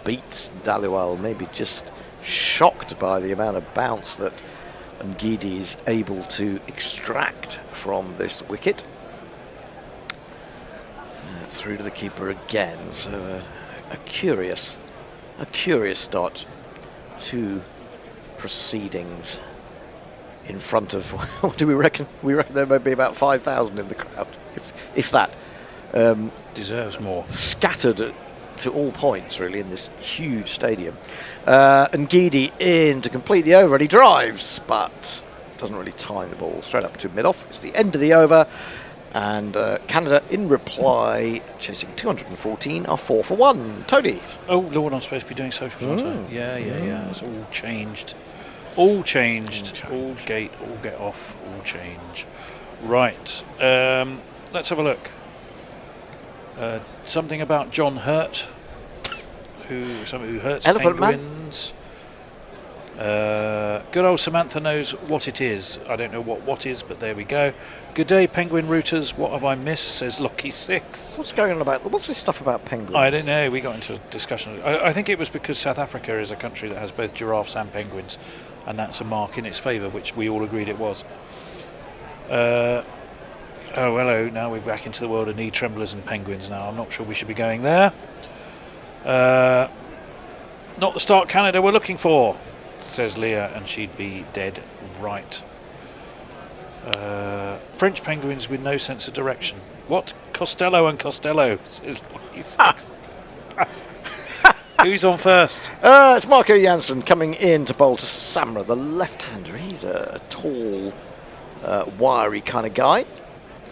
beats Daliwal, maybe just shocked by the amount of bounce that Ngidi is able to extract from this wicket. Through to the keeper again, so a curious start to proceedings in front of, what do we reckon? We reckon there may be about 5,000 in the crowd, if that. Deserves more. Scattered to all points, really, in this huge stadium. And Ngidi in to complete the over, and he drives, but doesn't really tie the ball straight up to mid-off. It's the end of the over, and Canada, in reply, chasing 214, are 4 for 1. Tony. Oh, Lord, I'm supposed to be doing socials on time. Yeah. It's all changed. All changed. All gate, all get off, all change. Right. Let's have a look. Something about John Hurt, who hurts Elephant penguins. Good old Samantha knows what it is. I don't know what is, but there we go. Good day, penguin routers. What have I missed? Says Lucky6. What's going on about? What's this stuff about penguins? I don't know. We got into a discussion. I think it was because South Africa is a country that has both giraffes and penguins, and that's a mark in its favour, which we all agreed it was. Oh, hello. Now we're back into the world of knee tremblers and penguins now. I'm not sure we should be going there. Not the start Canada we're looking for, says Leah, and she'd be dead right. French penguins with no sense of direction. What? Costello and Costello, says Lucky6. Who's on first? It's Marco Jansen coming in to bowl to Samra, the left-hander. He's a tall, wiry kind of guy,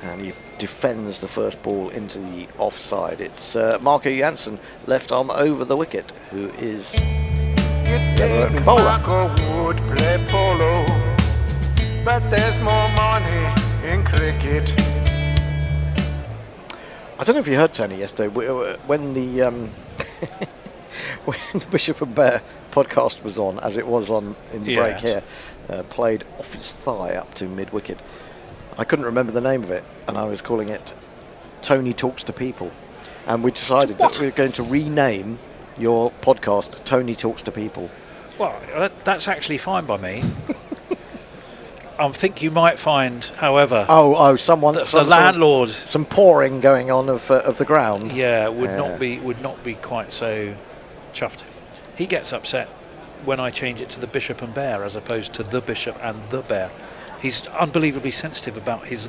and he defends the first ball into the offside. It's Marco Jansen, left arm over the wicket, who is the opening bowler. Marco would play polo, but there's more money in cricket. I don't know if you heard, Tony, yesterday when the when the Bishop and Bear podcast was on, as it was on in the break here, played off his thigh up to mid-wicket. I couldn't remember the name of it, and I was calling it Tony Talks to People. And we decided that we were going to rename your podcast Tony Talks to People. Well, that's actually fine by me. I think you might find, however, someone, the landlord, some pouring going on of the ground. Yeah, would not be quite so chuffed. He gets upset when I change it to the Bishop and Bear as opposed to the Bishop and the Bear. He's unbelievably sensitive about his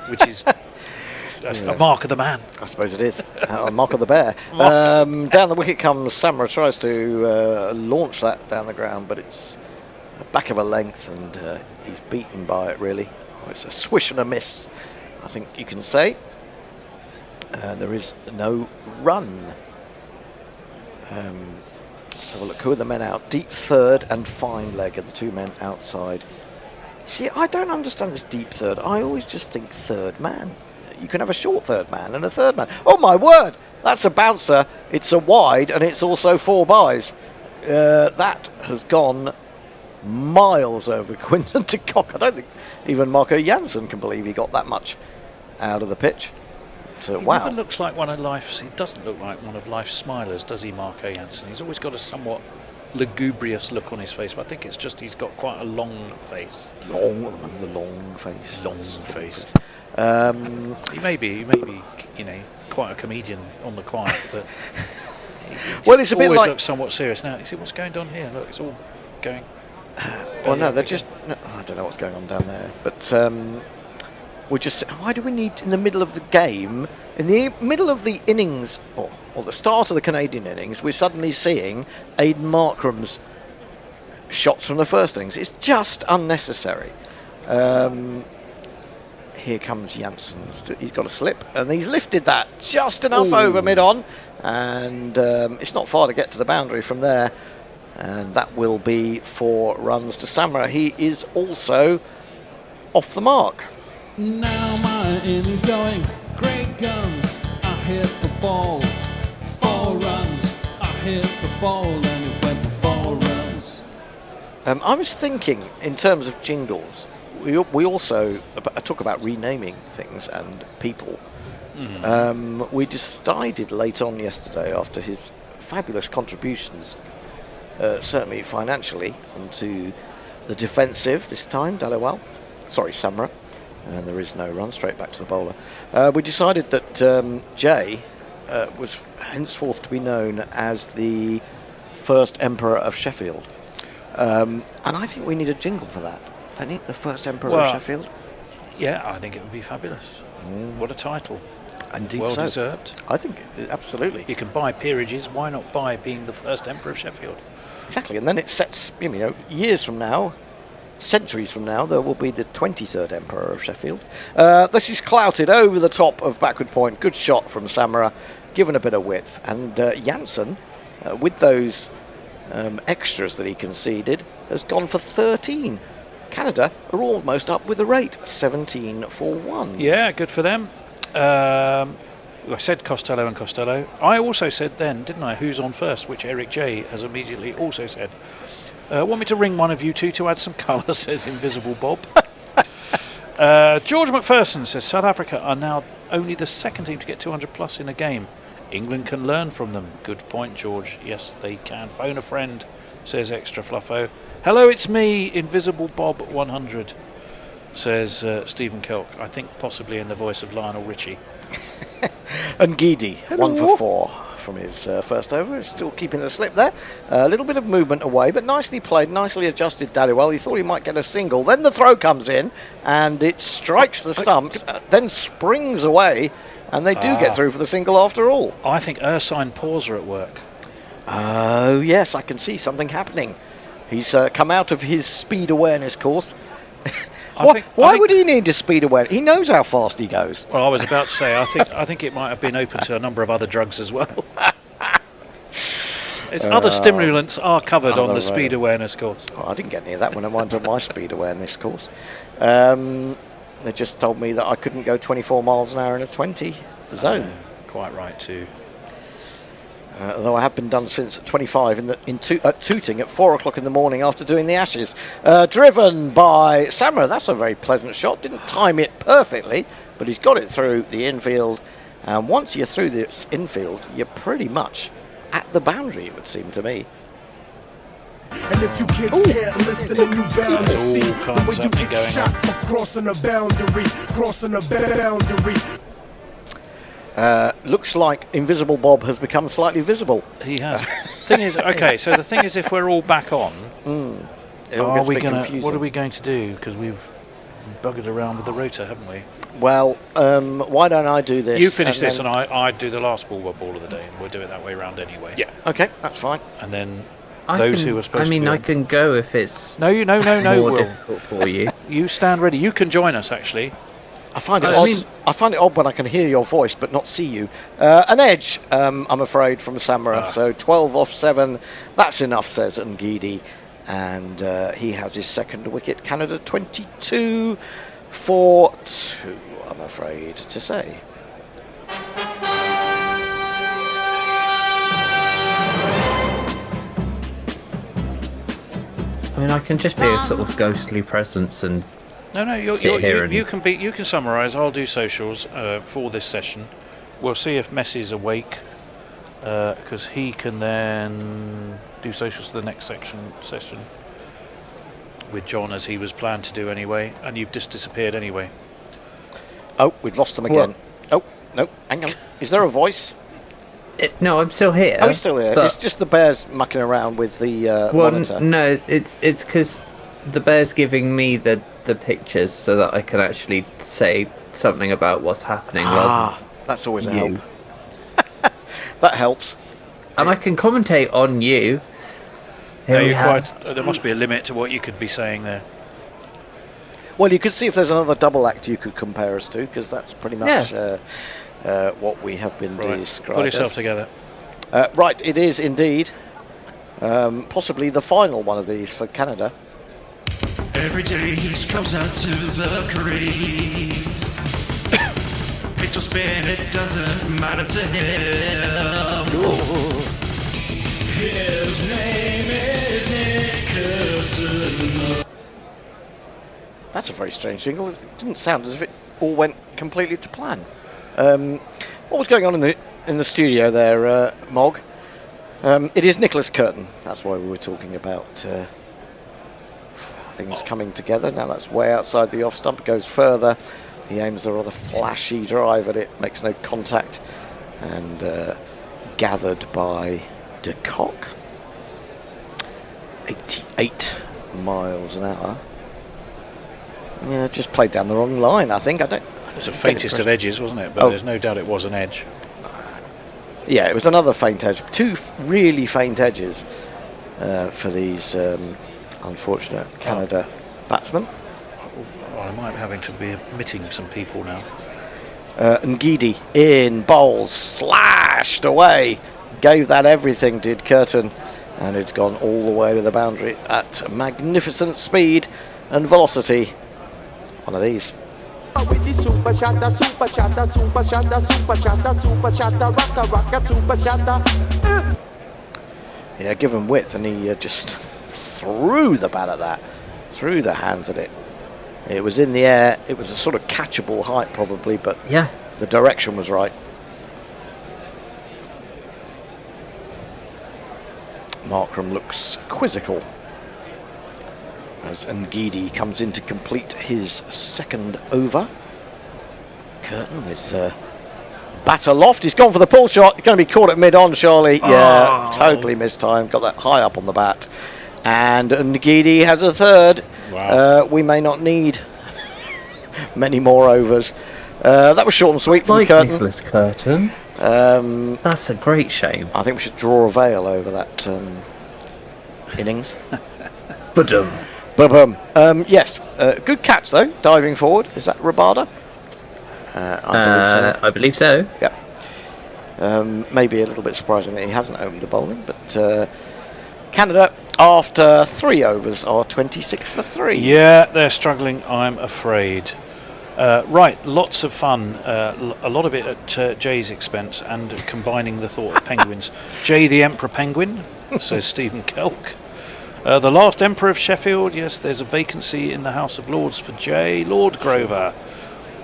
which is a mark of the man. I suppose it is. A mark of the bear. Down the wicket comes Samra, tries to launch that down the ground, but it's a back of a length, and he's beaten by it, really. It's a swish and a miss, I think you can say. There is no run. Let's have a look. Who are the men out? Deep third and fine leg are the two men outside. See, I don't understand this deep third. I always just think third man. You can have a short third man and a third man. Oh my word! That's a bouncer. It's a wide, and it's also 4 byes. That has gone miles over Quinton de Kock. I don't think even Marco Jansen can believe he got that much out of the pitch. So, he wow. never looks like one of life's. He doesn't look like one of life's smilers, does he, Marco Jansen? He's always got a somewhat lugubrious look on his face, but I think it's just he's got quite a long face. Long face. He may be, quite a comedian on the quiet, but well, it's a bit like looks somewhat serious now. You see what's going on here? Look, it's all going. Well, no, they're just. No, I don't know what's going on down there, but we're just. Why do we need in the middle of the game, in the middle of the innings, or the start of the Canadian innings, we're suddenly seeing Aidan Markram's shots from the first innings? It's just unnecessary. Here comes Jansen. He's got a slip, and he's lifted that just enough over mid-on, and it's not far to get to the boundary from there, and that will be 4 runs to Samra. He is also off the mark. Now my innings going, great guns, I hit the ball, 4 runs, I hit the ball, and it went for 4 runs. I was thinking, in terms of jingles, we also talk about renaming things and people. We decided late on yesterday, after his fabulous contributions, certainly financially, onto the defensive this time, Daliwal. Sorry, Samra. And there is no run, straight back to the bowler. We decided that Jay was henceforth to be known as the first Emperor of Sheffield. And I think we need a jingle for that. I think the first Emperor of Sheffield. Yeah, I think it would be fabulous. What a title. Indeed, well so. deserved. I think, absolutely. You can buy peerages, why not buy being the first Emperor of Sheffield? Exactly, and then it sets, years from now, centuries from now, there will be the 23rd Emperor of Sheffield. This is clouted over the top of backward point. Good shot from Samra, given a bit of width. And Jansen, with those extras that he conceded, has gone for 13. Canada are almost up with the rate, 17 for 1. Yeah, good for them. I said Costello and Costello. I also said then, didn't I, who's on first, which Eric J has immediately also said. Want me to ring one of you two to add some colour, says Invisible Bob. George McPherson says South Africa are now only the second team to get 200 plus in a game. England can learn from them. Good point, George. Yes, they can. Phone a friend, says Extra Fluffo. Hello, it's me, Invisible Bob 100, says Stephen Kelk. I think possibly in the voice of Lionel Richie. And Geedy, 1 for 4 from his first over. He's still keeping the slip there. A little bit of movement away, but nicely played, nicely adjusted Daliwal. He thought he might get a single. Then the throw comes in, and it strikes the stumps, then springs away, and they do get through for the single after all. I think Ursine Paws are at work. Oh, yes, I can see something happening. He's come out of his speed awareness course. Why would he need a speed awareness? He knows how fast he goes. Well, I was about to say, I think it might have been open to a number of other drugs as well. Other stimulants are covered on the speed awareness course. Oh, I didn't get any of that when I went on my speed awareness course. They just told me that I couldn't go 24 miles an hour in a 20 zone. Quite right too. Although I have been done since at 25 at Tooting at 4 o'clock in the morning after doing the Ashes. Driven by Samra. That's a very pleasant shot. Didn't time it perfectly, but he's got it through the infield. And once you're through the infield, you're pretty much at the boundary, it would seem to me. And if you kids can't listen, then you bound to see the way you get shot for crossing a boundary, Looks like Invisible Bob has become slightly visible. He has. Thing is, okay. So the thing is, if we're all back on, what are we going to do? Because we've buggered around with the rotor, haven't we? Well, why don't I do this? You finish this, and I do the last ball of the day, and we'll do it that way around anyway. Yeah. Okay, that's fine. And then who are supposed to. I can go if it's no, more difficult for you. You stand ready. You can join us actually. I find it odd. I find it odd when I can hear your voice but not see you. An edge, I'm afraid, from Samara. So 12 off 7. That's enough, says Ngidi. And he has his second wicket. Canada 22 for 2, I'm afraid to say. I mean, I can just be a sort of ghostly presence and. No, you can summarise. I'll do socials for this session. We'll see if Messi's awake, because he can then do socials for the next session with John, as he was planned to do anyway. And you've just disappeared anyway. Oh, we've lost him again. Oh no, hang on. Is there a voice? No, I'm still here. Oh, he's still here. It's just the bear's mucking around with the monitor. No, it's because the bear's giving me the pictures so that I can actually say something about what's happening. That's always a help. That helps. And I can commentate on you. There must be a limit to what you could be saying there. Well, you could see if there's another double act you could compare us to, because that's pretty much what we have been described. Put yourself together. Right, it is indeed. Possibly the final one of these for Canada. Every day he just comes out to the crease. It's a spin, it doesn't matter to him. His name is Nickerson. That's a very strange jingle. It didn't sound as if it all went completely to plan. What was going on in the studio there, Mog? It is Nicholas Curtin. That's why we were talking about things coming together. Now that's way outside the off stump. It goes further. He aims a rather flashy drive at it. Makes no contact. And gathered by de Kock. 88 miles an hour. Yeah, just played down the wrong line, I think. It was the faintest of edges, wasn't it? But there's no doubt it was an edge. Yeah, it was another faint edge. 2 really faint edges for these unfortunate Canada batsmen. Well, I might be having to be omitting some people now. Ngidi in, bowls, slashed away. Gave that everything, did Curtin. And it's gone all the way to the boundary at magnificent speed and velocity. One of these. Yeah, give him width and he just threw the bat at that, threw the hands at it. It was in the air. It was a sort of catchable height probably, but Yeah. the direction was right. Markram looks quizzical as Ngidi comes in to complete his second over. Curtin with bat aloft. He's gone for the pull shot. Going to be caught at mid-on, surely. Yeah, totally missed time. Got that high up on the bat. And Ngidi has a third. Wow. We may not need many more overs. That was short and sweet from Curtin. Nicholas Curtin. That's a great shame. I think we should draw a veil over that innings. Ba-dum. Ba-bum. Yes, good catch though, diving forward. Is that Rabada? I believe so. Yeah. Maybe a little bit surprising that he hasn't opened the bowling, but Canada, after 3 overs, are 26 for 3. Yeah, they're struggling, I'm afraid. Right, lots of fun. A lot of it at Jay's expense and combining the thought of penguins. Jay the Emperor Penguin, says Stephen Kelk. The last Emperor of Sheffield, yes, there's a vacancy in the House of Lords for Jay. Lord Grover,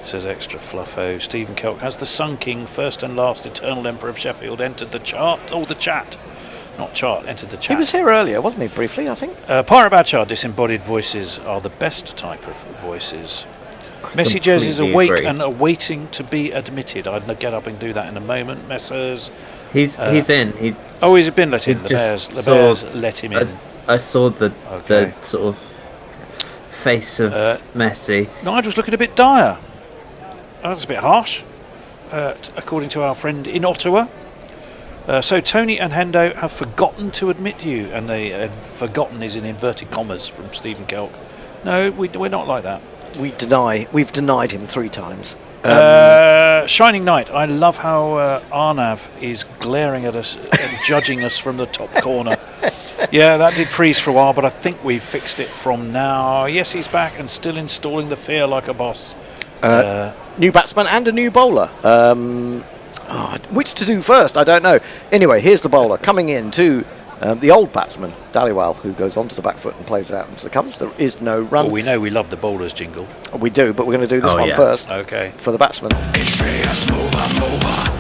says Extra Fluffo. Stephen Kelk. Has the Sun King, first and last eternal Emperor of Sheffield, entered the chart? Oh, the chat. Not chart, entered the chat. He was here earlier, wasn't he, briefly, I think? Pirate Bachar, disembodied voices are the best type of voices. Messi jerseys awake and awaiting to be admitted. I'd get up and do that in a moment. Messers. He's in. He's been let in. The Bears let him in. I saw the sort of face of Messi. Nigel's looking a bit dire. That's a bit harsh, according to our friend in Ottawa. So Tony and Hendo have forgotten to admit you, and they forgotten is in inverted commas from Stephen Kelk. No, we're not like that. We've denied him 3 times. Shining Knight. I love how Arnav is glaring at us and judging us from the top corner. Yeah, that did freeze for a while, but I think we've fixed it from now. Yes, he's back and still installing the fear like a boss. New batsman and a new bowler. Which to do first, I don't know. Anyway, here's the bowler coming in to the old batsman, Daliwal, who goes onto the back foot and plays it out into the covers. There is no run. Well, we know we love the bowler's jingle. We do, but we're going to do this one first. Okay. For the batsman. It's Shreyas mover.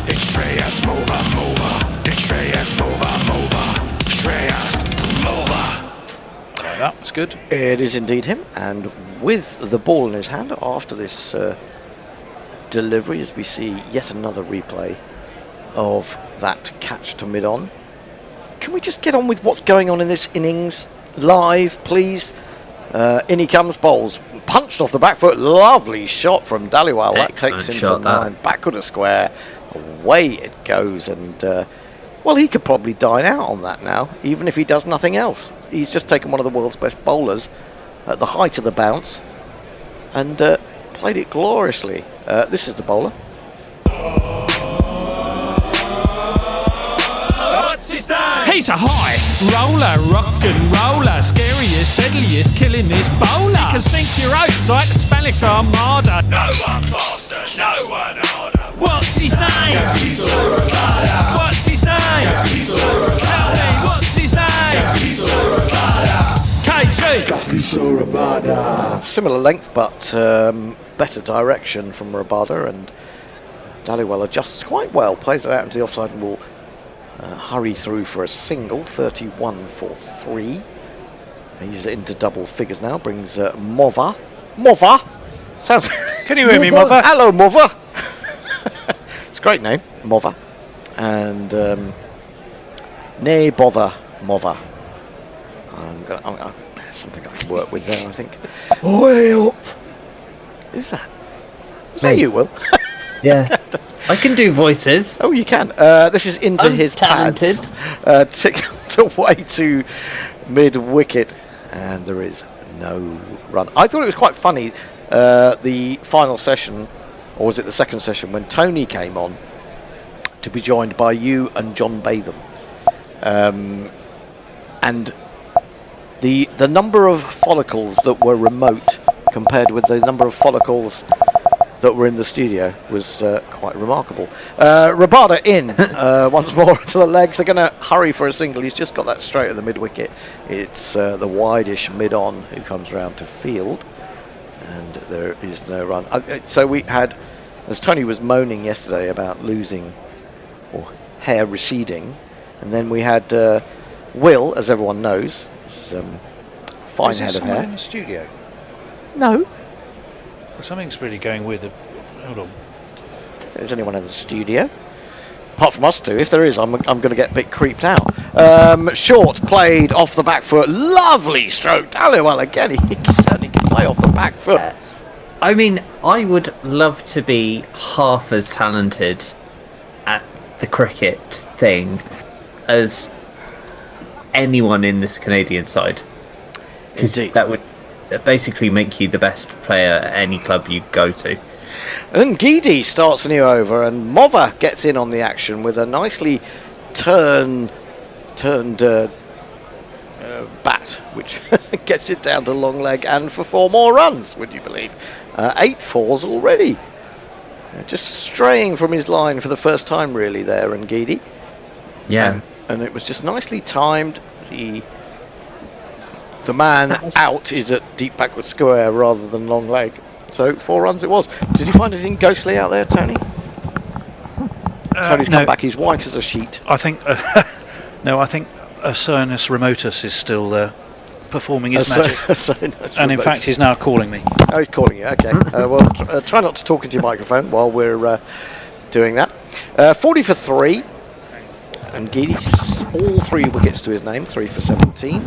It's Shreyas mover. It's Shreyas mover. Shreyas mover. Like that, that's good. It is indeed him, and with the ball in his hand after this delivery, as we see yet another replay of that catch to mid-on. Can we just get on with what's going on in this innings live, please? In he comes, bowls, punched off the back foot. Lovely shot from Daliwal. That takes him to 9. Backward a square. Away it goes. And, well, he could probably dine out on that now, even if he does nothing else. He's just taken one of the world's best bowlers at the height of the bounce and played it gloriously. This is the bowler. He's a high roller, rock and roller, scariest, deadliest, killingest bowler. He can sink your oats like the Spanish Armada. No one faster, no one harder. What's his name? What's his name? Tell me, what's his name? KG. Similar length, but better direction from Rabada, and Daliwal adjusts quite well, plays it out into the offside and will hurry through for a single. 31 for 3. He's into double figures now. Brings Mova. Sounds. Can you hear me, Mova? Hello, Mova. It's a great name, Mova. And nay bother, Mova. Something I can work with there, I think. Way up. Who's that? Was that you, Will? Yeah. I can do voices. Oh, you can. This is into his talented. Pads. Tickled away to mid-wicket, and there is no run. I thought it was quite funny, the final session, or was it the second session, when Tony came on to be joined by you and John Batham. And the number of follicles that were remote compared with the number of follicles that were in the studio was quite remarkable. Rabada in once more to the legs. They're going to hurry for a single. He's just got that straight at the mid-wicket. It's the wide-ish mid-on who comes round to field, and there is no run. So we had, as Tony was moaning yesterday about losing or hair receding, and then we had Will, as everyone knows, his fine head of hair. In the studio? No. Something's really going with the. Hold on. I don't think there's anyone in the studio. Apart from us two. If there is, I'm going to get a bit creeped out. Short played off the back foot. Lovely stroke. Daliwal again. He certainly can play off the back foot. I mean, I would love to be half as talented at the cricket thing as anyone in this Canadian side. Because that would basically make you the best player at any club you go to. And Gidi starts a new over, and Mova gets in on the action with a nicely turned bat, which gets it down to long leg and for 4 more runs, would you believe? 8 fours already. Just straying from his line for the first time, really, there, and Gidi. Yeah. And it was just nicely timed. The man out is at deep backward square rather than long leg. So 4 runs it was. Did you find anything ghostly out there, Tony? Tony's come back. He's white as a sheet. I think. No, I think Cernus Remotus is still performing his magic. And in fact, he's now calling me. Oh, he's calling you. Okay. Well, try not to talk into your microphone while we're doing that. 40 for 3. And Gidi, all 3 wickets to his name. 3 for 17.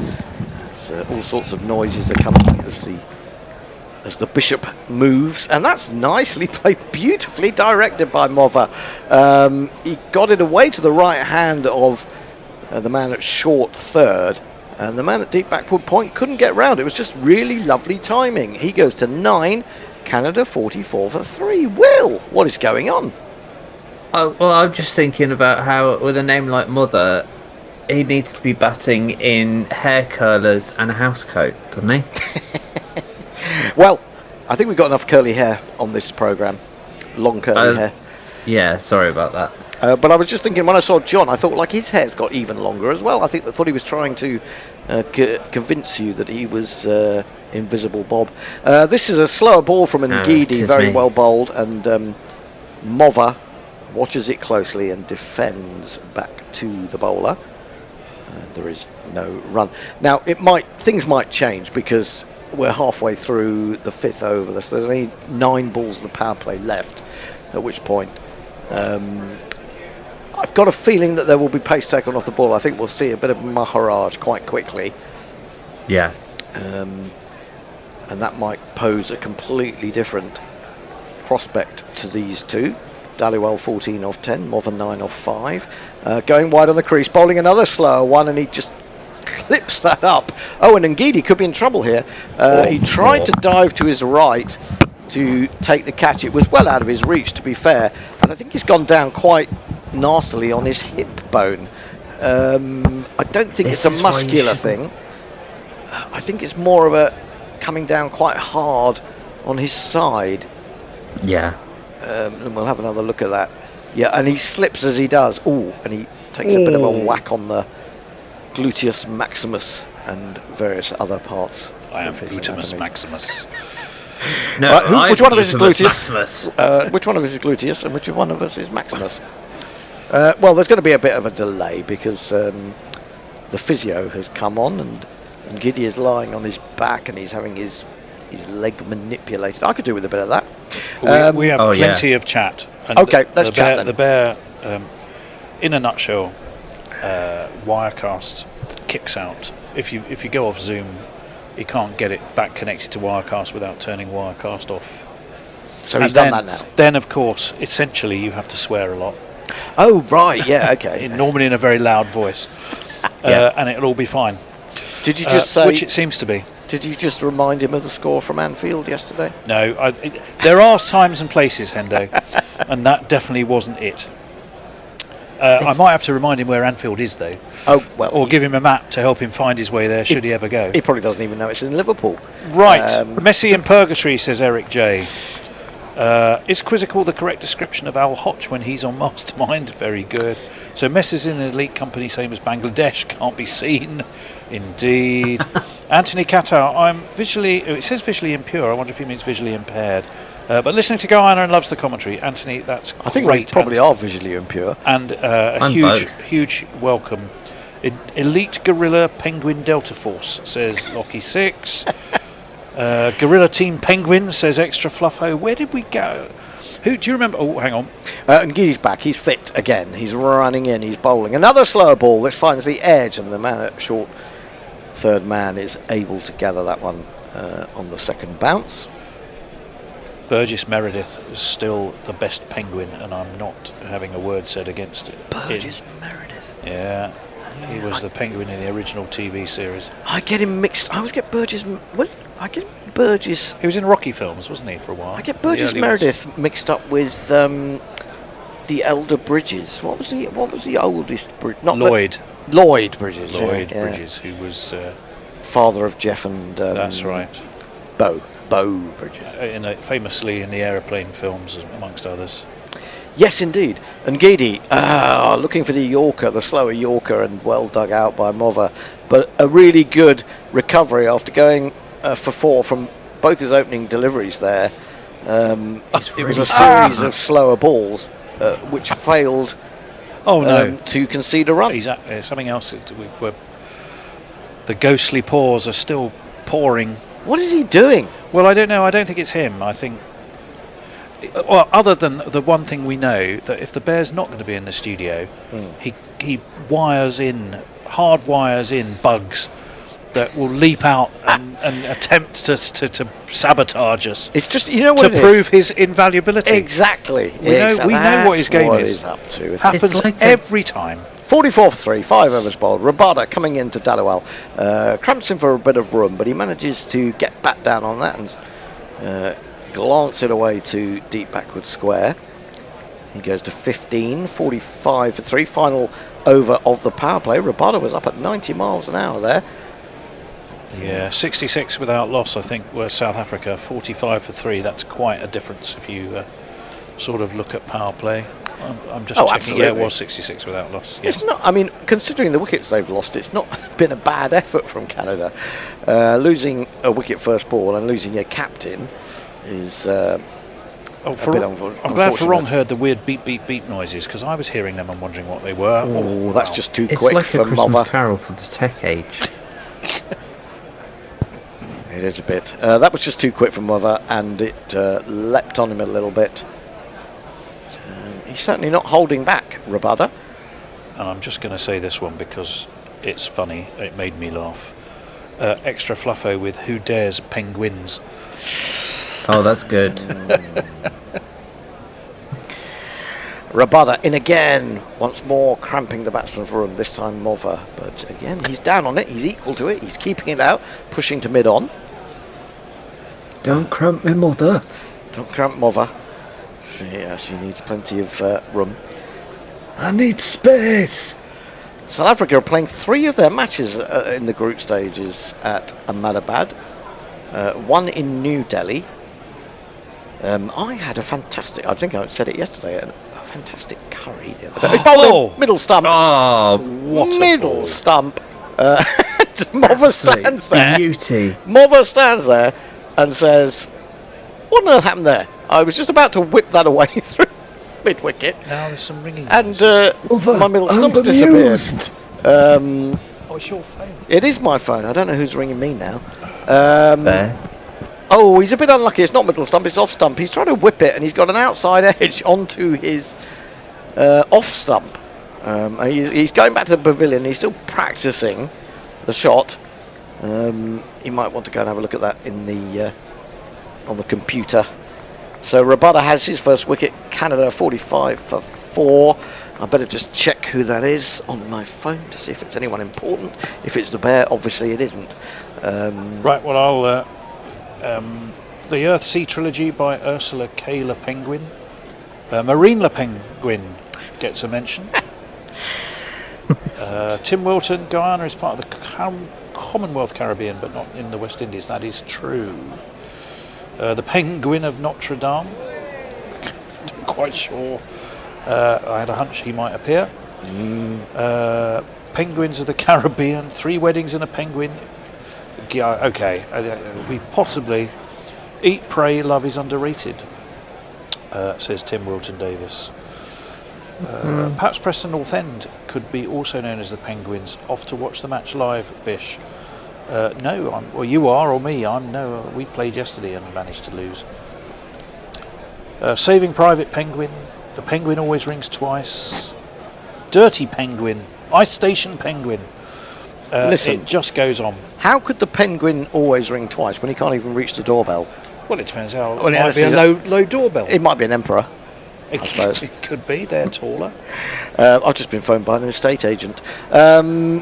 All sorts of noises are coming as the bishop moves, and that's nicely played, beautifully directed by Mova. He got it away to the right hand of the man at short third, and the man at deep backward point couldn't get round. It was just really lovely timing. He goes to 9, Canada 44 for 3. Will, what is going on? Oh, well, I'm just thinking about how with a name like Mother, he needs to be batting in hair curlers and a house coat, doesn't he? Well, I think we've got enough curly hair on this programme. Long curly hair. Yeah, sorry about that. But I was just thinking, when I saw John, I thought, like, his hair's got even longer as well. I thought he was trying to convince you that he was Invisible Bob. This is a slower ball from Ngidi, very well bowled, and Mova watches it closely and defends back to the bowler. There is no run. Now, things might change because we're halfway through the 5th over. So there's only 9 balls of the power play left, at which point I've got a feeling that there will be pace taken off the ball. I think we'll see a bit of Maharaj quite quickly. Yeah. And that might pose a completely different prospect to these two. Daliwal 14 off 10, Mova 9 off 5. Going wide on the crease, bowling another slower one, and he just clips that up. Oh, and Ngidi could be in trouble here. He tried to dive to his right to take the catch. It was well out of his reach, to be fair, and I think he's gone down quite nastily on his hip bone. I don't think it's a muscular thing. I think it's more of a coming down quite hard on his side. Yeah. And we'll have another look at that. Yeah, and he slips as he does. Ooh, and he takes a bit of a whack on the gluteus maximus and various other parts. I am gluteus maximus. No, which one of us is gluteus? Which one of us is gluteus and which one of us is maximus? Well, there's going to be a bit of a delay because the physio has come on and Gidi is lying on his back and he's having his leg manipulated. I could do with a bit of that. We have plenty of chat. And okay, let's chat then. The bear, in a nutshell, Wirecast kicks out. If you go off Zoom, you can't get it back connected to Wirecast without turning Wirecast off. So he's done that now. Then, of course, essentially you have to swear a lot. Oh, right, yeah, okay. Normally in a very loud voice. And it'll all be fine. Did you just say... Which it seems to be. Did you just remind him of the score from Anfield yesterday? No, there are times and places, Hendo, and that definitely wasn't it. I might have to remind him where Anfield is, though. Oh, well. Or give him a map to help him find his way there, should he ever go. He probably doesn't even know it's in Liverpool. Right. Messi in purgatory, says Eric J. Is quizzical the correct description of Al Hotch when he's on Mastermind? Very good. So messes in an elite company, same as Bangladesh, can't be seen. Indeed. Anthony Qatar, it says visually impure, I wonder if he means visually impaired. But listening to Guyana and loves the commentary. Anthony, that's I think great. we probably are visually impure. And a huge welcome. Elite Guerrilla Penguin Delta Force, says Lockie 6. Guerrilla Team Penguin, says Extra Fluffo. Where did we go? Who do you remember? Oh, hang on. And Giddy's back. He's fit again. He's running in. He's bowling. Another slower ball. This finds the edge, and the man at short third man is able to gather that one on the second bounce. Burgess Meredith is still the best Penguin, and I'm not having a word said against it. Burgess Meredith? Yeah. He was the Penguin in the original TV series. I get him mixed. I always get Burgess. Burgess. He was in Rocky films, wasn't he, for a while? I get Burgess Meredith mixed up with the elder Bridges. What was the oldest? Not Lloyd. Lloyd Bridges. Lloyd Bridges, who was father of Jeff and. That's right. Bo Bridges. Famously in the aeroplane films, amongst others. Yes, indeed. And Giddy, looking for the Yorker, the slower Yorker, and well dug out by Mova. But a really good recovery after going for 4 from both his opening deliveries there. It was a series of slower balls which failed to concede a run. Something else. The ghostly paws are still pouring. What is he doing? Well, I don't know. I don't think it's him. I think... Well, other than the one thing we know, that if the bear's not going to be in the studio, he hardwires in bugs that will leap out and attempt to sabotage us. It's just, you know what, to prove his invaluability. Exactly. We know what his game is. Up to. Happens every time. 44 for 3, 5 overs bowled. Rabada coming into Daliwal, cramps him for a bit of room, but he manages to get back down on that and glance it away to deep backward square. He goes to 15, 45 for 3, final over of the power play. Rabada was up at 90 miles an hour there. Yeah, 66 without loss, I think, were South Africa. 45 for 3, that's quite a difference if you sort of look at power play. I'm just checking. Absolutely. Yeah, it was 66 without loss. Yes. It's not, I mean, considering the wickets they've lost, it's not been a bad effort from Canada. Losing a wicket first ball and losing your captain is a bit unfortunate. I'm glad Farong heard the weird beep beep beep noises, because I was hearing them and wondering what they were. Oh, that's just too it's quick like for a Christmas Mother. Carol for the tech age. It is a bit. That was just too quick for Mother, and it leapt on him a little bit. He's certainly not holding back, Rabada. And I'm just going to say this one because it's funny. It made me laugh. Extra Fluffo with Who Dares Penguins. Oh, that's good. Rabada in again, once more cramping the batsman for room, this time Mova. But again, he's down on it, he's equal to it, he's keeping it out, pushing to mid-on. Don't cramp me, Mother. Don't cramp Mova. She needs plenty of room. I need space. South Africa are playing 3 of their matches in the group stages at Ahmedabad. 1 in New Delhi. I had a fantastic, I think I said it yesterday, a fantastic curry the other day. Middle stump. Oh, what middle stump. Mova stands there. Beauty. Mova stands there and says, what on earth happened there? I was just about to whip that away through mid-wicket. Now there's some ringing. And my middle stump's disappeared. It's your phone. It is my phone. I don't know who's ringing me now. Oh, he's a bit unlucky. It's not middle stump, it's off stump. He's trying to whip it, and he's got an outside edge onto his off stump. And he's going back to the pavilion. He's still practicing the shot. He might want to go and have a look at that in the on the computer. So Rabada has his first wicket. Canada 45 for 4. I better just check who that is on my phone to see if it's anyone important. If it's the bear, obviously it isn't. Right, well, I'll... the Earth Sea Trilogy by Ursula K. Le Penguin. Marine Le Penguin gets a mention. Tim Wilton, Guyana is part of the Commonwealth Caribbean, but not in the West Indies. That is true. The Penguin of Notre Dame. quite sure. I had a hunch he might appear. Penguins of the Caribbean, 3 weddings and a penguin. Yeah, okay, we possibly eat, pray, love is underrated, says Tim Wilton Davis. Perhaps Preston North End could be also known as the Penguins. Off to watch the match live, Bish. No, well, you are or me. We played yesterday and managed to lose. Saving Private Penguin. The Penguin always rings twice. Dirty Penguin. Ice Station Penguin. Listen, it just goes on. How could the Penguin always ring twice when he can't even reach the doorbell? Well, it depends how. Well, It might be a low doorbell. It might be an emperor. I suppose. It could be. They're taller. I've just been phoned by an estate agent. Yeah,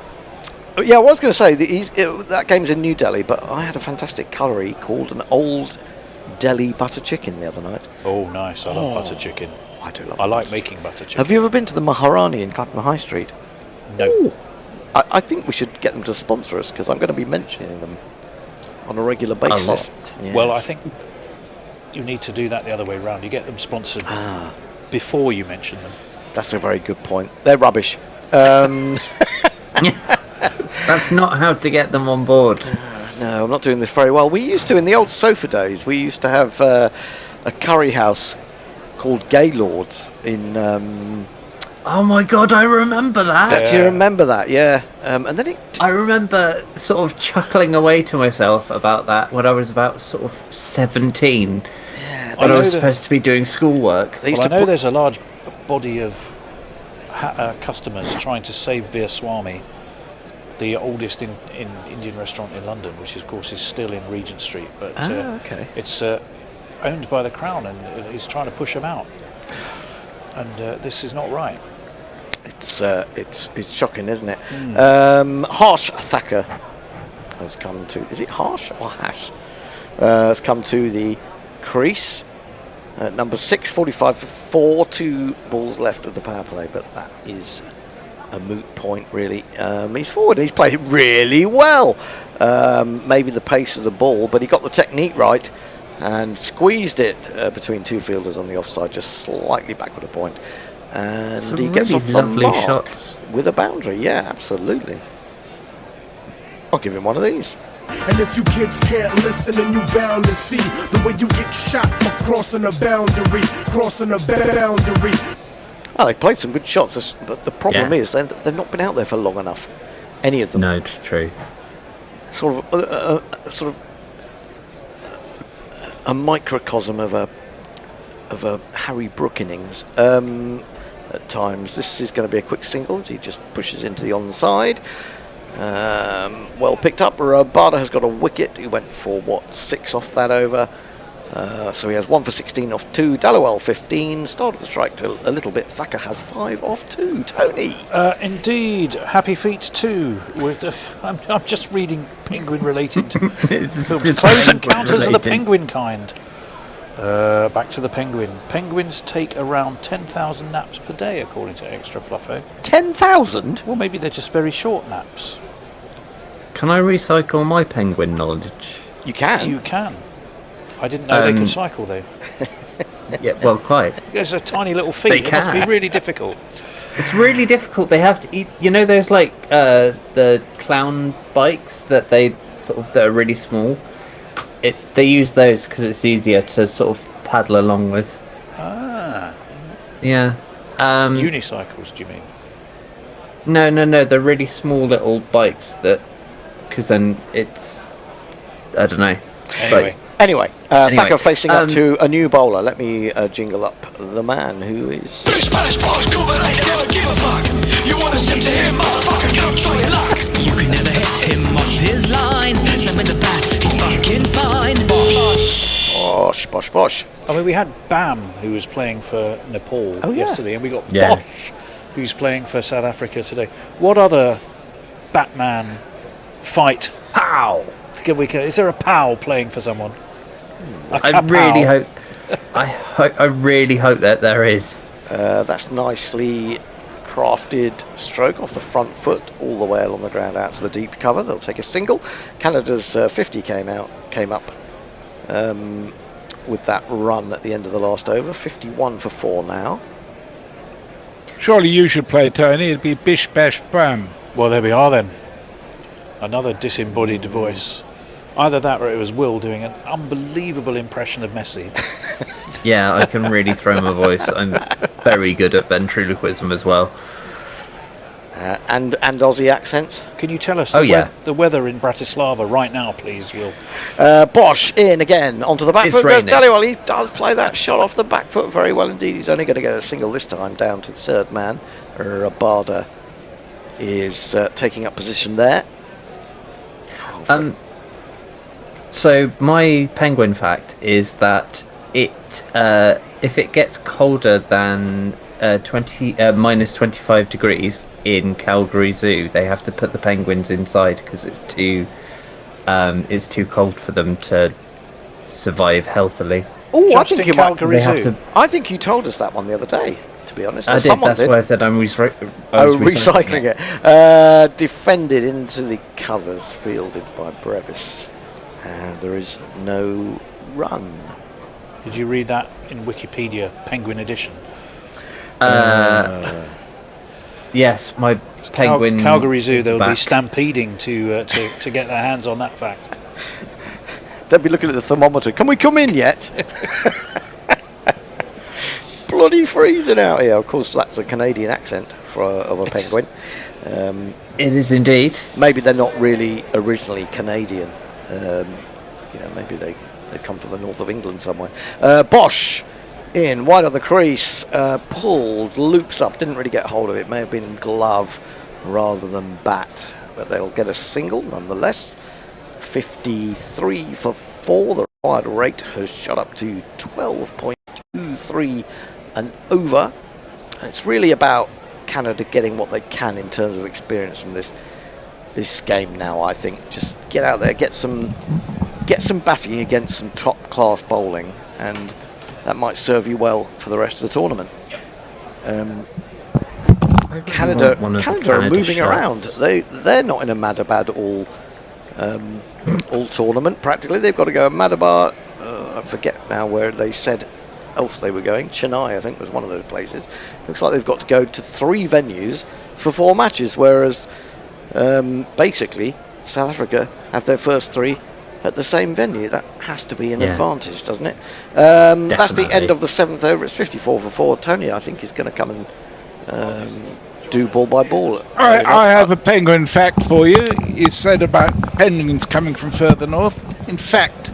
I was going to say that game's in New Delhi, but I had a fantastic curry called an Old Delhi butter chicken the other night. Oh, nice! I love butter chicken. I do love. I like making butter chicken. Have you ever been to the Maharani in Clapham High Street? No. Ooh. I think we should get them to sponsor us because I'm going to be mentioning them on a regular basis. Yes. Well, I think you need to do that the other way around. You get them sponsored before you mention them. That's a very good point. They're rubbish. That's not how to get them on board. No, I'm not doing this very well. We used to, in the old sofa days, we used to have a curry house called Gaylord's in... oh my god, I remember that. Do you remember that? Yeah. And then I remember sort of chuckling away to myself about that when I was about sort of 17. Yeah, when I was supposed to be doing schoolwork. Well, I know there's a large body of customers trying to save Veer Swami, the oldest Indian restaurant in London, which of course is still in Regent Street, but okay. It's owned by the Crown and he's trying to push them out. And this is not right. It's shocking, isn't it? Harsh Thacker has come to. Is it Harsh or Hash? Has come to the crease. Number 6, 45 for 4, 2 balls left of the power play, but that is a moot point, really. He's forward. He's played really well. Maybe the pace of the ball, but he got the technique right and squeezed it between 2 fielders on the offside, just slightly backward a point. And Some he gets really off the lovely mark shots. with a boundary. Yeah, absolutely. I'll give him one of these. And if you kids can't listen, then you bound to see the way you get shot for crossing a boundary, Oh, they played some good shots, but the problem is they've not been out there for long enough. Any of them. No, it's true. Sort of a microcosm of a Harry Brook innings. At times, this is going to be a quick single as he just pushes into the onside. Well picked up. Rabada has got a wicket. He went for 6 off that over. So he has 1 for 16 off 2. Daliwal 15. Started the strike to a little bit. Thacker has 5 off 2. Tony. Indeed, Happy Feet 2. I'm just reading penguin-related films. Close Encounters of the Penguin kind. Back to the penguin. Penguins take around 10,000 naps per day, according to Extra Fluffo. 10,000? Well, maybe they're just very short naps. Can I recycle my penguin knowledge? You can. You can. I didn't know they could cycle, though. Yeah, well, quite. There's a tiny little feet. It must be really difficult. It's really difficult. They have to eat. You know those the clown bikes that that are really small. They use those because it's easier to sort of paddle along with. Ah. Yeah. Unicycles, do you mean? No. They're really small little bikes because then it's. I don't know. Anyway, Thacker facing up to a new bowler. Let me jingle up the man who is. Spanish boys, cool, but I never give a fuck. You wanna sip to him, motherfucker, go try your luck. You can never hit him off his line. Slam in the bat, he's fucking fine. Bosh. I mean, we had Bam, who was playing for Nepal yesterday, and we got Bosh, who's playing for South Africa today. What other Batman fight? Pow! Is there a POW playing for someone? I really hope that there is. That's nicely crafted stroke off the front foot all the way along the ground out to the deep cover. They'll take a single. Canada's 50 came up. with that run at the end of the last over. 51 for 4 now. Surely you should play, Tony. It'd be bish bash bam. Well, there we are then. Another disembodied voice. Either that or it was Will doing an unbelievable impression of Messi. Yeah, I can really throw my voice. I'm very good at ventriloquism as well. And Aussie accents. Can you tell us the weather in Bratislava right now, please, Will? Bosch in again, onto the back It's foot goes raining. Daliwal. He does play that shot off the back foot very well indeed. He's only going to get a single this time, down to the third man. Rabada is taking up position there. So my penguin fact is that if it gets colder than minus 25 degrees in Calgary Zoo, they have to put the penguins inside because it's too cold for them to survive healthily. Oh, I think Calgary Zoo. I think you told us that one the other day, to be honest. I did. That's why I said I'm recycling it. Defended into the covers, fielded by Brevis. And there is no run. Did you read that in Wikipedia, Penguin Edition? Yes, my penguin. Calgary Zoo, they'll be stampeding to get their hands on that fact. They'll be looking at the thermometer. Can we come in yet? Bloody freezing out here. Of course, that's a Canadian accent of a penguin. It is indeed. Maybe they're not really originally Canadian. Maybe they come from the north of England somewhere. Bosch in wide on the crease, pulled, loops up, didn't really get hold of it. May have been glove rather than bat, but they'll get a single nonetheless. 53 for 4. The required rate has shot up to 12.23 and over. It's really about Canada getting what they can in terms of experience from this game now. I think just get out there, get some batting against some top class bowling, and that might serve you well for the rest of the tournament. Canada are moving around. They're not in Ahmedabad all tournament practically. They've got to go Ahmedabad. I forget now where they said else they were going. Chennai, I think, was one of those places. Looks like they've got to go to 3 venues for 4 matches, whereas basically South Africa have their first 3 at the same venue. That has to be an advantage, doesn't it? That's the end of the 7th over. It's 54 for 4. Tony, I think, is going to come and do ball by ball. I have a penguin fact for you. You said about penguins coming from further north. In fact,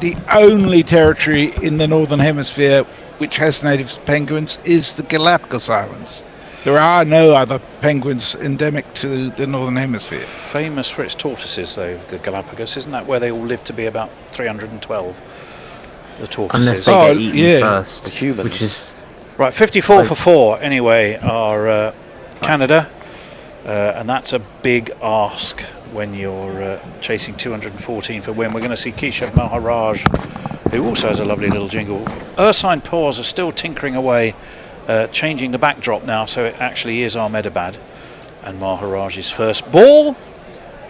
the only territory in the northern hemisphere which has native penguins is the Galapagos Islands. There are no other penguins endemic to the northern hemisphere. Famous for its tortoises, though, the Galapagos. Isn't that where they all live to be about 312? The tortoises. Unless they get eaten first. The humans. Which is... Right, 54 for 4, anyway, are Canada. And that's a big ask when you're chasing 214 for win. We're going to see Keshav Maharaj, who also has a lovely little jingle. Ursine Paws are still tinkering away, changing the backdrop now, so it actually is Ahmedabad. And Maharaj's first ball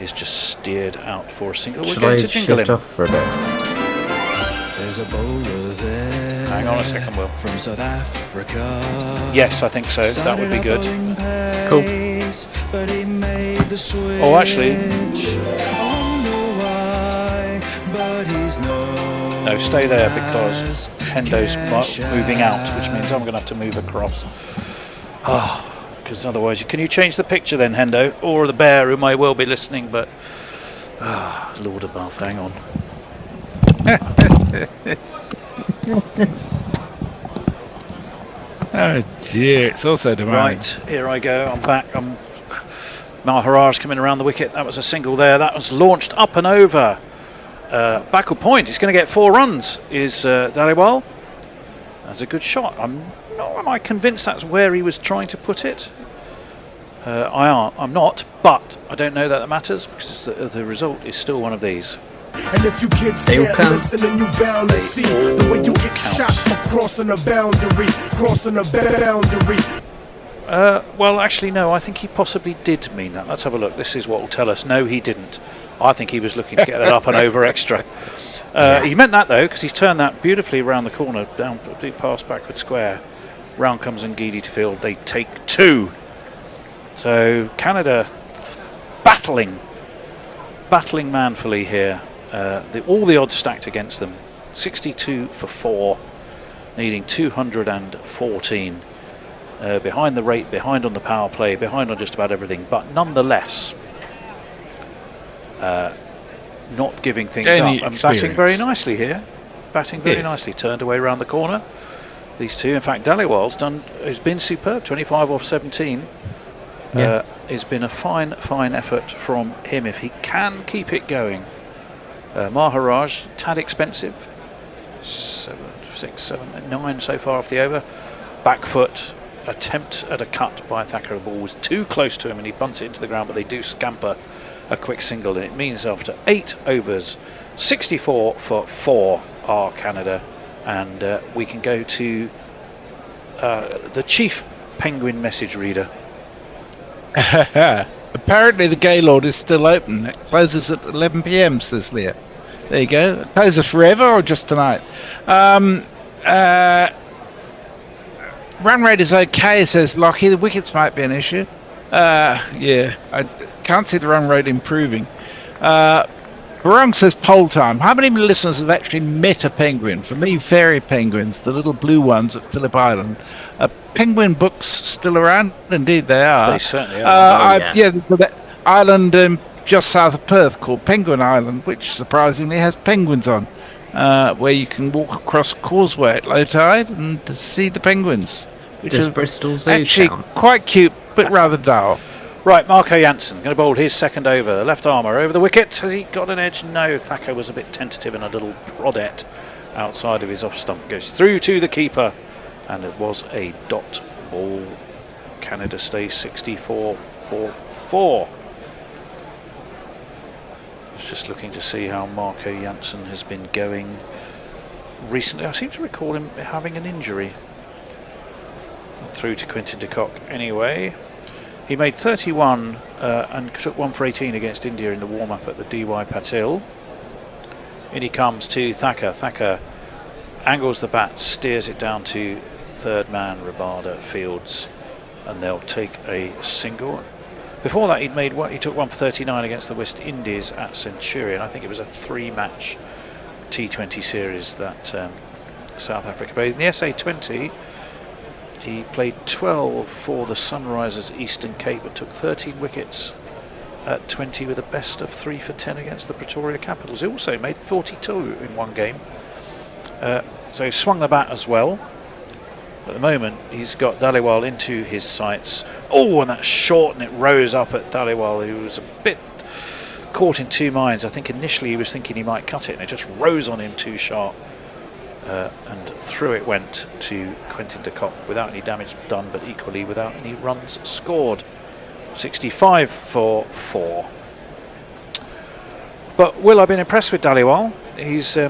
is just steered out for a single. We're going to jingle him. Off for a bit? There's a bowler there. Hang on a second, Will. From South Africa. Yes, I think so. That would be good. Cool. But he made the switch. Oh, actually. No, stay there because Hendo's moving out, which means I'm going to have to move across. Because otherwise, can you change the picture then, Hendo? Or the bear, who may well be listening, but... Lord above, hang on. Oh dear, it's also demanding. Right, here I go, I'm back. Maharaj coming around the wicket. That was a single there. That was launched up and over. Backward point. He's going to get 4 runs, is Daliwal. That's a good shot. Am I convinced that's where he was trying to put it? I'm not, but I don't know that matters because the result is still one of these. And if you kids can't listen and you bound to see the way you get shot for crossing a boundary, Well, actually, no. I think he possibly did mean that. Let's have a look. This is what will tell us. No, he didn't. I think he was looking to get that up and over extra. He meant that, though, because he's turned that beautifully around the corner, down past backward square. Round comes Ngidi to field. They take 2. So Canada battling manfully here. All the odds stacked against them. 62 for 4, needing 214. Behind the rate, behind on the power play, behind on just about everything, but nonetheless not giving things up and batting very nicely here. Batting very nicely, turned away around the corner. These two, in fact, Daliwal's has been superb. 25 off 17. It's been a fine effort from him if he can keep it going. Maharaj, tad expensive. 7, 6, 7, 9 so far off the over. Back foot. Attempt at a cut by Thacker. The ball was too close to him and he bunts it into the ground, but they do scamper a quick single, and it means after 8 overs, 64 for 4 are Canada, and we can go to the chief Penguin message reader. Apparently the Gaylord is still open. It closes at 11 p.m, says Leah. There you go. It closes forever or just tonight? Run rate is okay, says Lockie. The wickets might be an issue. I can't see the run rate improving. Barong says poll time. How many listeners have actually met a penguin? For me, fairy penguins, the little blue ones at Phillip Island. Are penguin books still around? Indeed they are. They certainly are. The island just south of Perth called Penguin Island, which surprisingly has penguins on. Where you can walk across a causeway at low tide and see the penguins. Does Bristol Zoo actually count? Quite cute, but rather dull. Right, Marco Jansen going to bowl his second over. Left armour over the wicket. Has he got an edge? No. Thacker was a bit tentative and a little prodette outside of his off stump. Goes through to the keeper, and it was a dot ball. Canada stays 64 for 4. I was just looking to see how Marco Jansen has been going recently. I seem to recall him having an injury. Through to Quinton de Kock anyway. He made 31 and took 1 for 18 against India in the warm-up at the DY Patil. In he comes to Thacker. Thacker angles the bat, steers it down to third man Rabada Fields, and they'll take a single. Before that, he took 1 for 39 against the West Indies at Centurion. I think it was a 3-match T20 series that South Africa played. In the SA20, he played 12 for the Sunrisers Eastern Cape and took 13 wickets at 20 with a best of 3 for 10 against the Pretoria Capitals. He also made 42 in one game. So he swung the bat as well. At the moment, he's got Daliwal into his sights. Oh, and that's short, and it rose up at Daliwal, who was a bit caught in two minds. I think initially he was thinking he might cut it, and it just rose on him too sharp. And through it went to Quinton de Kock without any damage done, but equally without any runs scored. 65 for 4. But Will, I've been impressed with Daliwal. He's I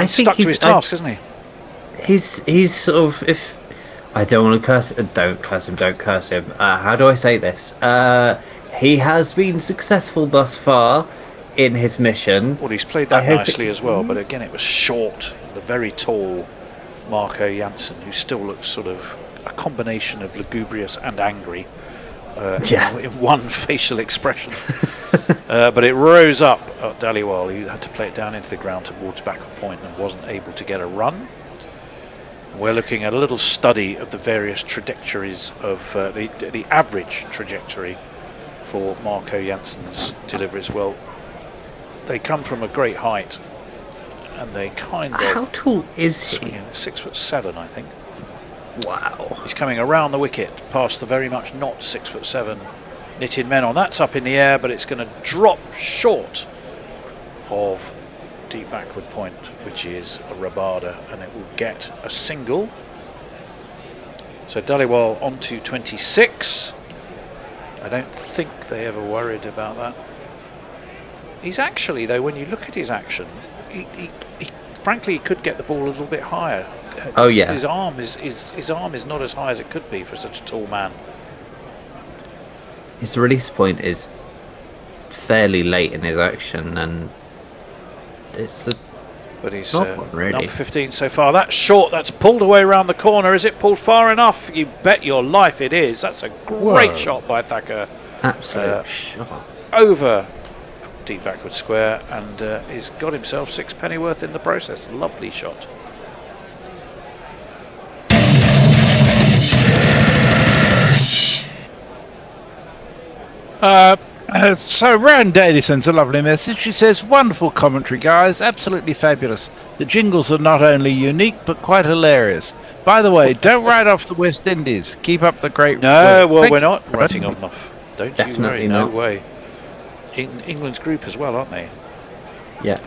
think stuck to his task, hasn't he? He's sort of, if I don't want to curse, don't curse him. How do I say this? He has been successful thus far in his mission. Well, he's played that nicely as well, but again, it was short. The very tall Marco Jansen, who still looks sort of a combination of lugubrious and angry in one facial expression. But it rose up at Daliwal, who had to play it down into the ground towards backward point and wasn't able to get a run. We're looking at a little study of the various trajectories of the average trajectory for Marco Jansen's deliveries. Well, they come from a great height, and they kind of... How tall is he? 6'7", I think. Wow. He's coming around the wicket, past the very much not 6'7" Nitin Menon. That's up in the air, but it's going to drop short of deep backward point, which is a Rabada, and it will get a single. So Daliwal on to 26. I don't think they ever worried about that. He's actually, though, when you look at his action, he frankly could get the ball a little bit higher. Oh yeah. His arm is not as high as it could be for such a tall man. his release point is fairly late in his action, and it's a But he's odd one, really. number 15 so far. That's short. That's pulled away around the corner. Is it pulled far enough? You bet your life it is. That's a great Whoa. shot by Thacker. Absolute shot. Over deep backward square, and he's got himself 6 pennyworth in the process. Lovely shot. So Rowan Daly sends a lovely message. She says, "Wonderful commentary, guys. Absolutely fabulous. The jingles are not only unique, but quite hilarious. By the way, don't write off the West Indies. Keep up the great No, work." well, Thank we're not you. writing them off. Don't Definitely you worry. No not. way. In England's group as well, aren't they? Yeah.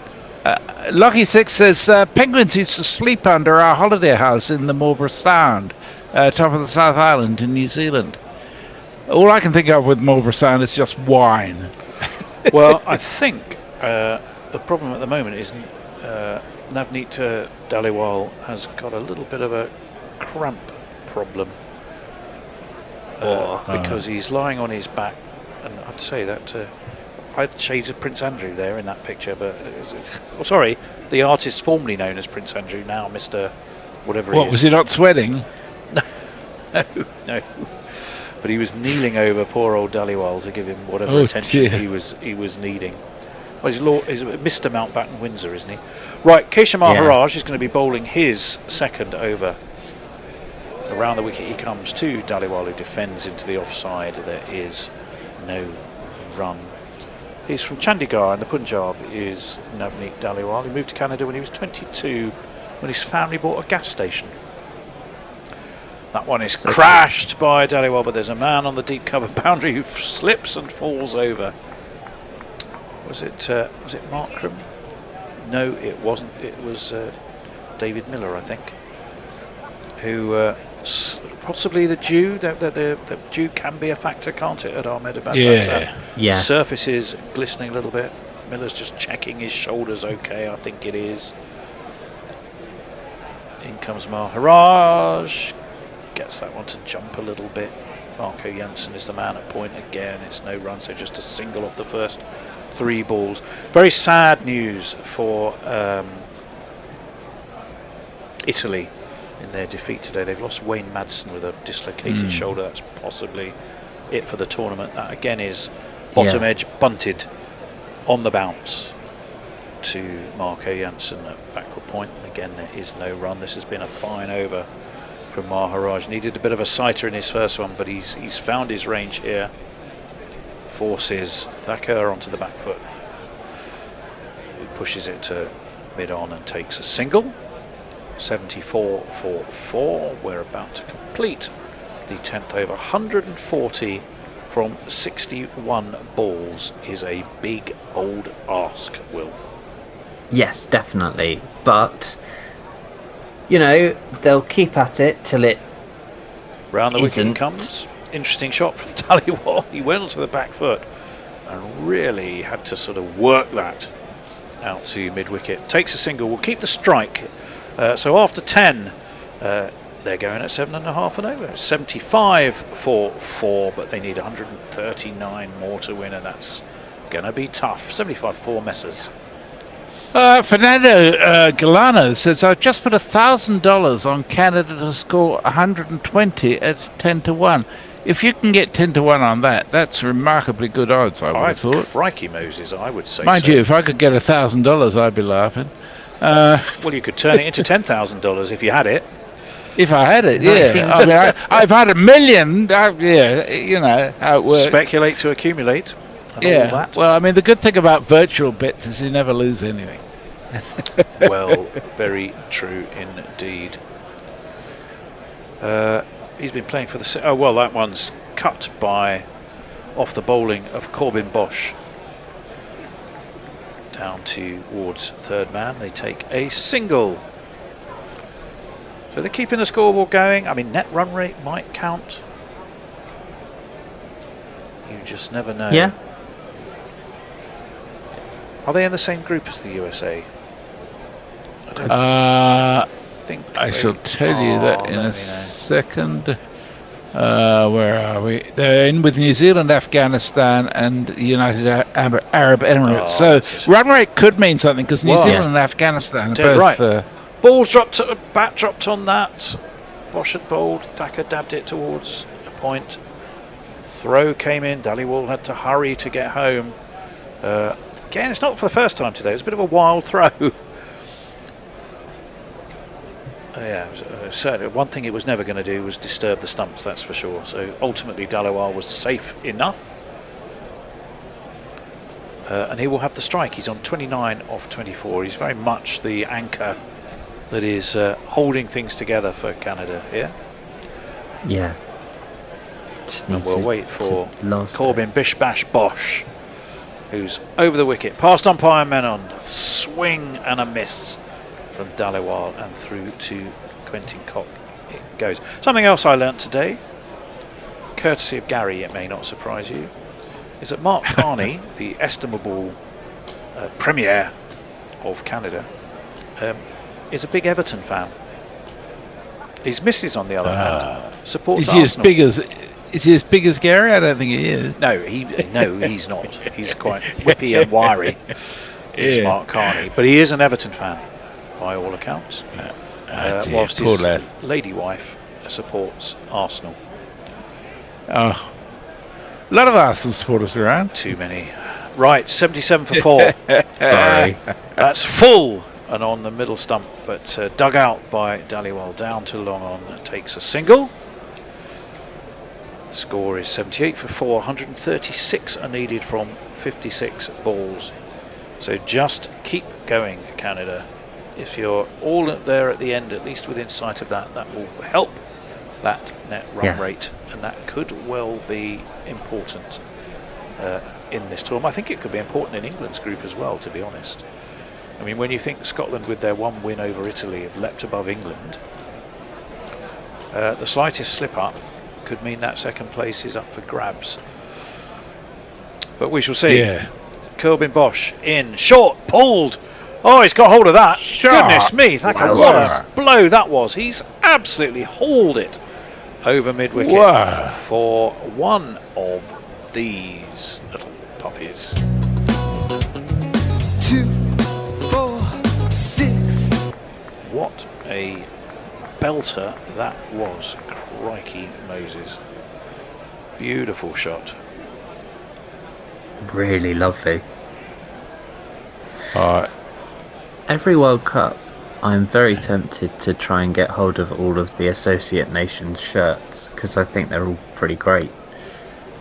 Lucky Six says, "Penguins used to sleep under our holiday house in the Marlborough Sound, top of the South Island in New Zealand." All I can think of with Marlborough Sound is just wine. Well, I think the problem at the moment is Navneet Daliwal has got a little bit of a cramp problem because he's lying on his back, and I'd say that I had shades of Prince Andrew there in that picture, but sorry, the artist formerly known as Prince Andrew, now Mr. whatever he is. What, was he not sweating? No. But he was kneeling over poor old Daliwal to give him whatever attention dear. he was needing. Well, he's Mr. Mountbatten Windsor, isn't he? Right, Keshav Maharaj is going to be bowling his second over. Around the wicket he comes to Daliwal, who defends into the offside. There is no run. He's from Chandigarh in the Punjab, is Navneet Daliwal. He moved to Canada when he was 22, when his family bought a gas station. That one is crashed by Daliwal, but there's a man on the deep cover boundary who slips and falls over. Was it Markram? No, it wasn't. It was David Miller, I think, who possibly the dew. The dew can be a factor, can't it, at Ahmedabad? Yeah. Surface is glistening a little bit. Miller's just checking his shoulders. Okay, I think it is. In comes Maharaj. Gets that one to jump a little bit. Marco Jansen is the man at point again. It's no run, so just a single off the first 3 balls. Very sad news for Italy in their defeat today. They've lost Wayne Madsen with a dislocated shoulder. That's possibly it for the tournament. That again is bottom edge bunted on the bounce to Marco Jansen at backward point. And again, there is no run. This has been a fine over from Maharaj. Needed a bit of a sighter in his first one, but he's found his range here. Forces Thacker onto the back foot. He pushes it to mid-on and takes a single. 74 for 4. We're about to complete the 10th over. 140 from 61 balls is a big old ask, Will. Yes, definitely. But you know, they'll keep at it till it round the wicket isn't. Comes. Interesting shot from Daliwal. He went onto the back foot and really had to sort of work that out to mid-wicket. Takes a single. Will keep the strike. So after 10, they're going at 7.5 and over. 75 for 4, but they need 139 more to win, and that's going to be tough. 75 for Messers. Fernando Galano says, "I've just put $1,000 on Canada to score 120 at 10-1. If you can get 10-1 on that, that's remarkably good odds, I would have thought." Crikey Moses, I would say Mind so. you, if I could get $1,000, I'd be laughing. Well, you could turn it into $10,000 if you had it. If I had it, yeah. I mean, I've had $1 million. Yeah, you know how it works. Speculate to accumulate. And all that. Well, I mean, the good thing about virtual bets is you never lose anything. Well, very true indeed. He's been playing for the... Oh, well, that one's cut by... off the bowling of Corbin Bosch. Down towards third man. They take a single. So they're keeping the scoreboard going. I mean, net run rate might count. You just never know. Yeah. Are they in the same group as the USA? I don't think I shall tell you that in a second. Where are we? They're in with New Zealand, Afghanistan, and the United Arab Emirates. So run rate could mean something because New Zealand and Afghanistan are both. Right. Ball's dropped, bat dropped on that. Bosch had bowled. Thacker dabbed it towards a point. Throw came in. Daliwal had to hurry to get home. Again, it's not for the first time today. It's a bit of a wild throw. Certainly one thing it was never going to do was disturb the stumps, that's for sure. So ultimately Daliwal was safe enough. And he will have the strike. He's on 29 off 24. He's very much the anchor that is holding things together for Canada here. Yeah. And we'll wait for Corbin Bish Bash Bosch, who's over the wicket. Past umpire Menon. Swing and a miss from Daliwal and through to Quentin Cock it goes. Something else I learnt today, courtesy of Gary, it may not surprise you, is that Mark Carney, the estimable Premier of Canada, is a big Everton fan. His missus, on the other hand, supports Arsenal. Is he as big as Gary? I don't think he is. No, he's not. He's quite whippy and wiry. Is Mark Carney, but he is an Everton fan by all accounts. Whilst his lady wife supports Arsenal. Oh, a lot of Arsenal supporters around. Too many. Right, 77 for 4. Sorry. That's full and on the middle stump, but dug out by Daliwal down to long on. Takes a single. The score is 78 for 4. 136 are needed from 56 balls. So just keep going, Canada. If you're all there at the end, at least within sight of that, that will help that net run rate, and that could well be important in this tournament. I think it could be important in England's group as well, to be honest. I mean, when you think Scotland, with their one win over Italy, have leapt above England, the slightest slip up could mean that second place is up for grabs. But we shall see. Yeah. Corbin Bosch in, short, pulled. Oh, he's got hold of that. Goodness me, Thacker, what a blow that was. He's absolutely hauled it over mid-wicket for one of these little puppies. 2, 4, 6. What a belter that was. Crikey Moses. Beautiful shot. Really lovely. Every World Cup, I'm very tempted to try and get hold of all of the Associate Nations shirts because I think they're all pretty great.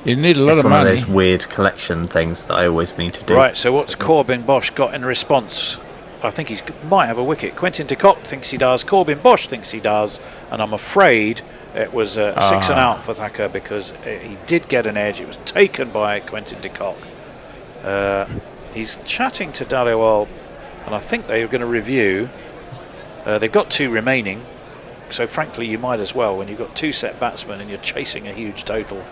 You need a lot of money. It's one of those weird collection things that I always mean to do. Right, so what's Corbin Bosch got in response? I think he might have a wicket. Quentin de Kock thinks he does. Corbin Bosch thinks he does. And I'm afraid it was 6 and out for Thacker because he did get an edge. It was taken by Quentin de Kock. He's chatting to Daliwal, and I think they're going to review. They've got 2 remaining, so frankly you might as well when you've got 2 set batsmen and you're chasing a huge total.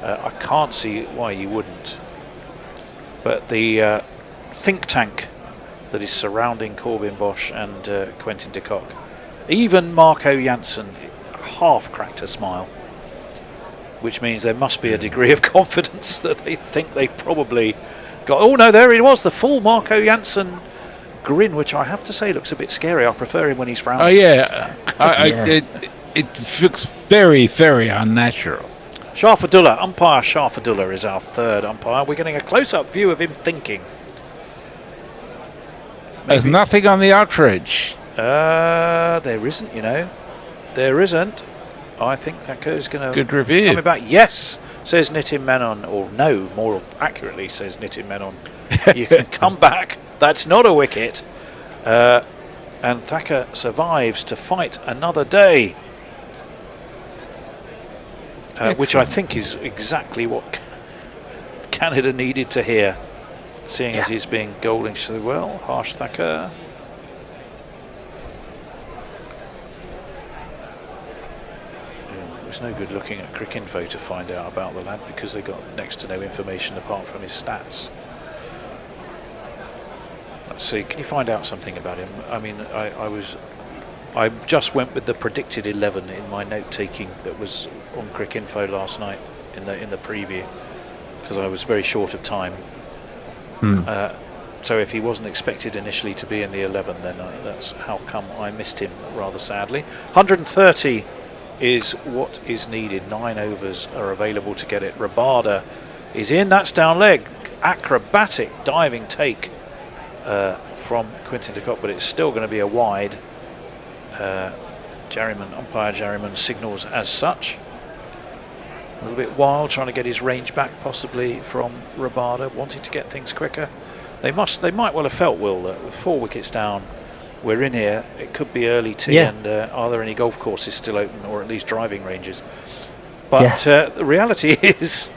I can't see why you wouldn't. But the think tank that is surrounding Corbin Bosch and Quentin de Kock, even Marco Jansen half cracked a smile, which means there must be a degree of confidence that they think they've probably got. Oh no, there he was, the full Marco Jansen grin, which I have to say looks a bit scary. I prefer him when he's frowning. Oh yeah, it looks very, very unnatural. Shafadullah, umpire Shafadullah is our third umpire. We're getting a close-up view of him thinking. There's nothing on the outrage. There isn't, you know. There isn't. I think Thacker's going to... Good review. Coming back. Yes, says Nitin Menon. Or no, more accurately, says Nitin Menon. You can come back. That's not a wicket. And Thacker survives to fight another day. Which I think is exactly what Canada needed to hear, seeing as he's being bowling so well. Harsh Thacker. It's no good looking at Cricinfo to find out about the lad because they got next to no information apart from his stats. Let's see, can you find out something about him? I mean, I was I just went with the predicted 11 in my note taking that was on Cricinfo last night in the preview, because I was very short of time. So if he wasn't expected initially to be in the 11, then that's how come I missed him rather sadly. 130 is what is needed. 9 overs are available to get it. Rabada is in. That's down leg. Acrobatic diving take from Quintin de Kock, but it's still going to be a wide. Umpire Jerryman signals as such. A little bit wild, trying to get his range back possibly from Rabada, wanting to get things quicker. They might well have felt, Will, that with 4 wickets down, we're in here. It could be early tea, and are there any golf courses still open, or at least driving ranges? But the reality is,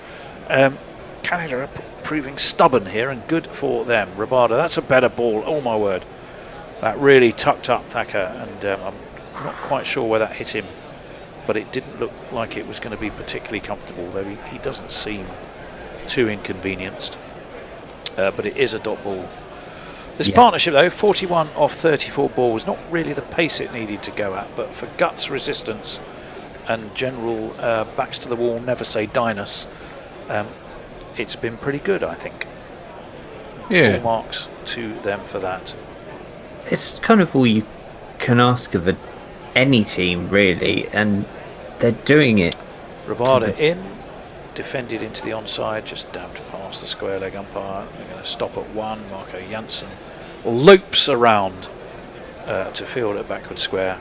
Canada are proving stubborn here, and good for them. Rabada, that's a better ball. Oh my word, that really tucked up Thacker, and I'm not quite sure where that hit him, but it didn't look like it was going to be particularly comfortable. Though he doesn't seem too inconvenienced. But it is a dot ball. This partnership, though, 41 off 34 balls, not really the pace it needed to go at, but for guts, resistance, and general backs to the wall, never say dinus, it's been pretty good, I think. Full marks to them for that. It's kind of all you can ask of any team, really, and they're doing it. Rabada in. Defended into the onside, just dabbed past the square leg umpire. They're going to stop at 1. Marco Janssen lopes around to field at backward square,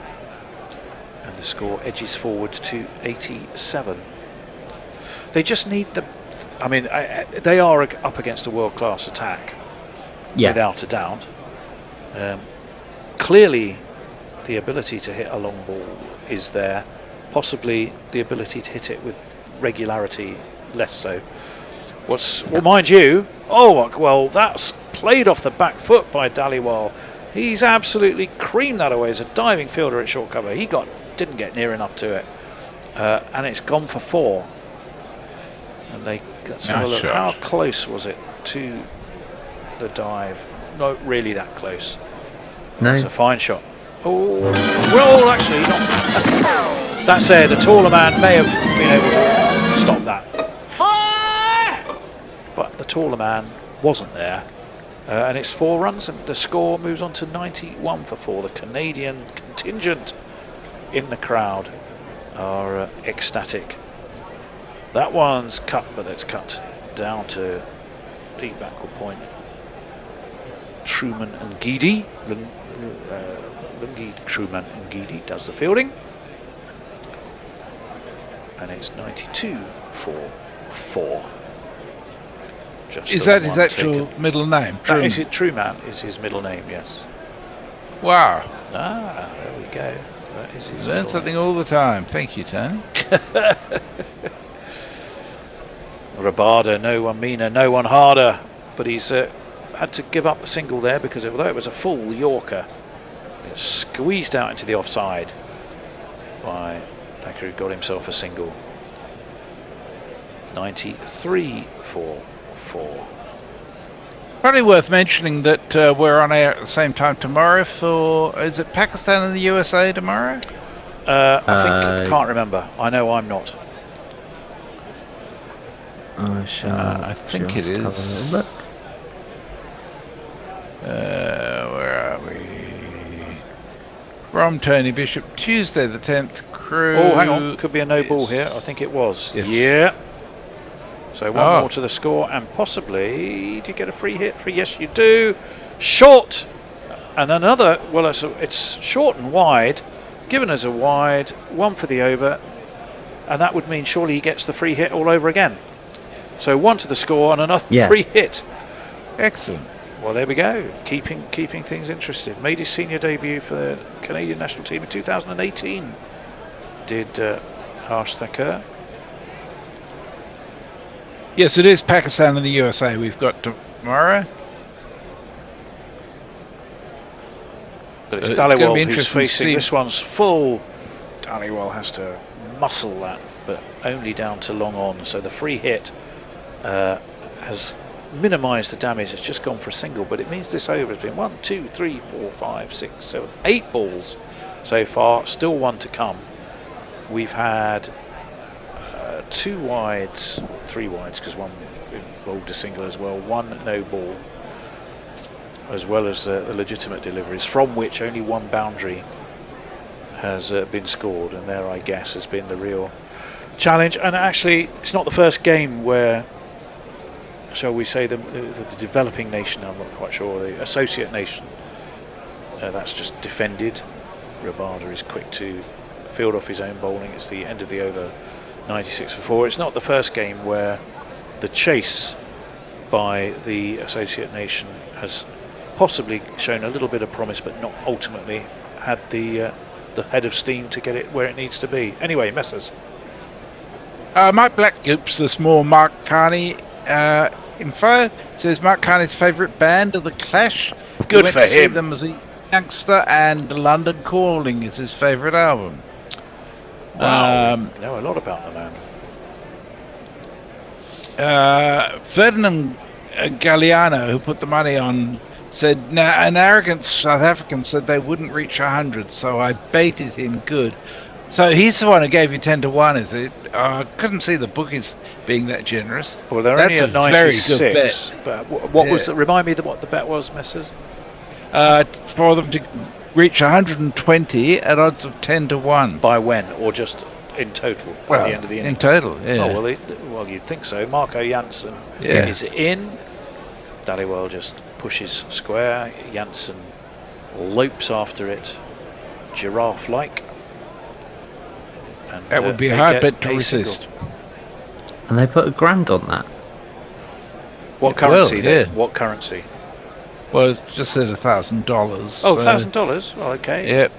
and the score edges forward to 87. They just need they are up against a world-class attack, without a doubt. Clearly, the ability to hit a long ball is there. Possibly the ability to hit it with regularity, less so. Well, mind you, that's played off the back foot by Daliwal. He's absolutely creamed that away as a diving fielder at short cover. He didn't get near enough to it, and it's gone for 4. And let's have a look. How close was it to the dive? Not really that close. No, it's a fine shot. Oh, well, actually not. That said, a taller man may have been able to stop that. But the taller man wasn't there. And it's 4 runs, and the score moves on to 91 for 4. The Canadian contingent in the crowd are ecstatic. That one's cut, but it's cut down to deep backward point. Truman and Geedy. Truman and Geedy does the fielding. And it's 92 for 4. Is that his actual middle name? That is it. Truman is his middle name, yes. Wow. There we go. That is his Learn something all the time. Thank you, Tony. Rabada, no one meaner, no one harder. But he's had to give up a single there, because although it was a full Yorker, it squeezed out into the offside by Thacker, who got himself a single. 93 for 4. Probably worth mentioning that we're on air at the same time tomorrow for, is it Pakistan and the USA tomorrow? I can't remember. I know I'm not. I think it is. Where are we? From Tony Bishop, Tuesday the 10th, crew. Oh, hang on. Could be a no ball here. I think it was. Yes. Yeah. So one more to the score, and possibly, do you get a free hit? Yes, you do. Short. And another, well, it's short and wide. Given as a wide, 1 for the over. And that would mean surely he gets the free hit all over again. So 1 to the score and another free hit. Excellent. Well, there we go. Keeping things interested. Made his senior debut for the Canadian national team in 2018. Did Harsh Thacker. Yes, it is Pakistan and the USA we've got tomorrow. But it's Daliwal who's facing. This one's full. Daliwal has to muscle that, but only down to long on. So the free hit has minimised the damage. It's just gone for a single, but it means this over has been 1, 2, 3, 4, 5, 6, 7, 8 balls so far, still one to come. We've had 2 wides, 3 wides, because one involved a single as well, 1 no ball, as well as the legitimate deliveries, from which only 1 boundary has been scored, and there, I guess, has been the real challenge. And actually, it's not the first game where, shall we say, the developing nation, I'm not quite sure, the associate nation, that's just defended. Rabada is quick to field off his own bowling. It's the end of the over, 96 for 4. It's not the first game where the chase by the associate nation has possibly shown a little bit of promise, but not ultimately had the head of steam to get it where it needs to be. Anyway, Messers. Mike Black gives us more Mark Carney info. Says Mark Carney's favourite band are The Clash. Good He went for to see him. them as a youngster, and London Calling is his favourite album. Wow, you know a lot about the man. Ferdinand Galliano, who put the money on, said, now an arrogant South African said they wouldn't reach 100, so I baited him good. So he's the one who gave you 10 to 1, is it? I couldn't see the bookies being that generous. Well, they're That's only a at very 96. good bet. But what was? Remind me what the bet was, Messers. For them to reach 120 at odds of 10 to 1. By when, or just in total? Well, at the end of the in innings? total, yeah. Oh well, you'd think so. Marco Jansen is in. Daliwal just pushes square. Jansen lopes after it, giraffe-like. And That would be a they hard get bet to a resist. single. And they put £1,000 on that. What currency then? What currency? Well, it just said $1,000. Oh, $1,000. Well, okay. Yep.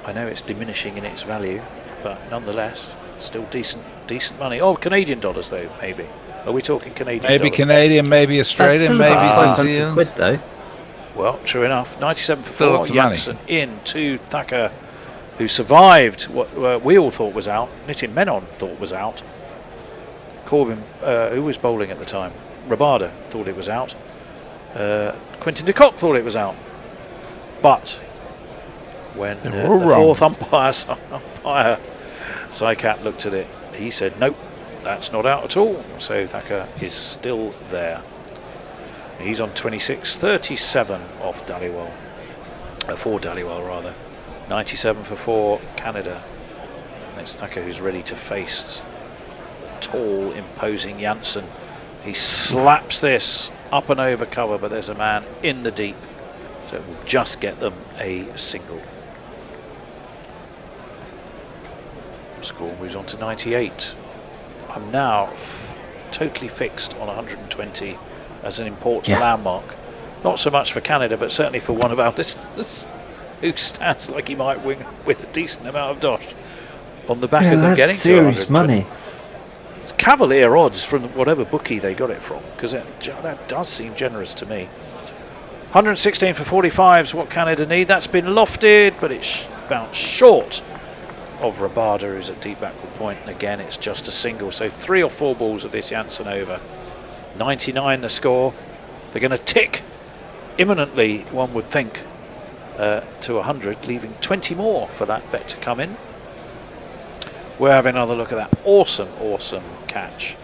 I know it's diminishing in its value, but nonetheless, still decent money. Oh, Canadian dollars though, maybe. Are we talking Canadian? Maybe dollars? Canadian, maybe Australian, maybe New Zealand. £500 though. Well, true enough. 97 for Still 4. lots of money. Jansen in to Thacker, who survived what we all thought was out. Nitin Menon thought was out. Corbin, who was bowling at the time, Rabada thought it was out. Quinton de Kock thought it was out. But when the fourth umpire, Sycat, looked at it, he said, nope, that's not out at all. So Thacker is still there. He's on 26-37 off Daliwal. For Daliwal, rather. 97 for 4, Canada. And it's Thacker who's ready to face tall, imposing Jansen. He slaps this up and over cover, but there's a man in the deep. So it will just get them a single. Score moves on to 98. I'm now totally fixed on 120 as an important landmark. Not so much for Canada, but certainly for one of our listeners who stands like he might win a decent amount of dosh on the back of them getting to 120. Money. It's cavalier odds from whatever bookie they got it from, because that does seem generous to me. 116 for 45 is what Canada need. That's been lofted, but it's bounced short of Rabada, who's at deep backward point, and again it's just a single. So 3 or 4 balls of this Jansen over. 99 the score. They're going to tick imminently, one would think, to 100, leaving 20 more for that bet to come in. We're having another look at that awesome catch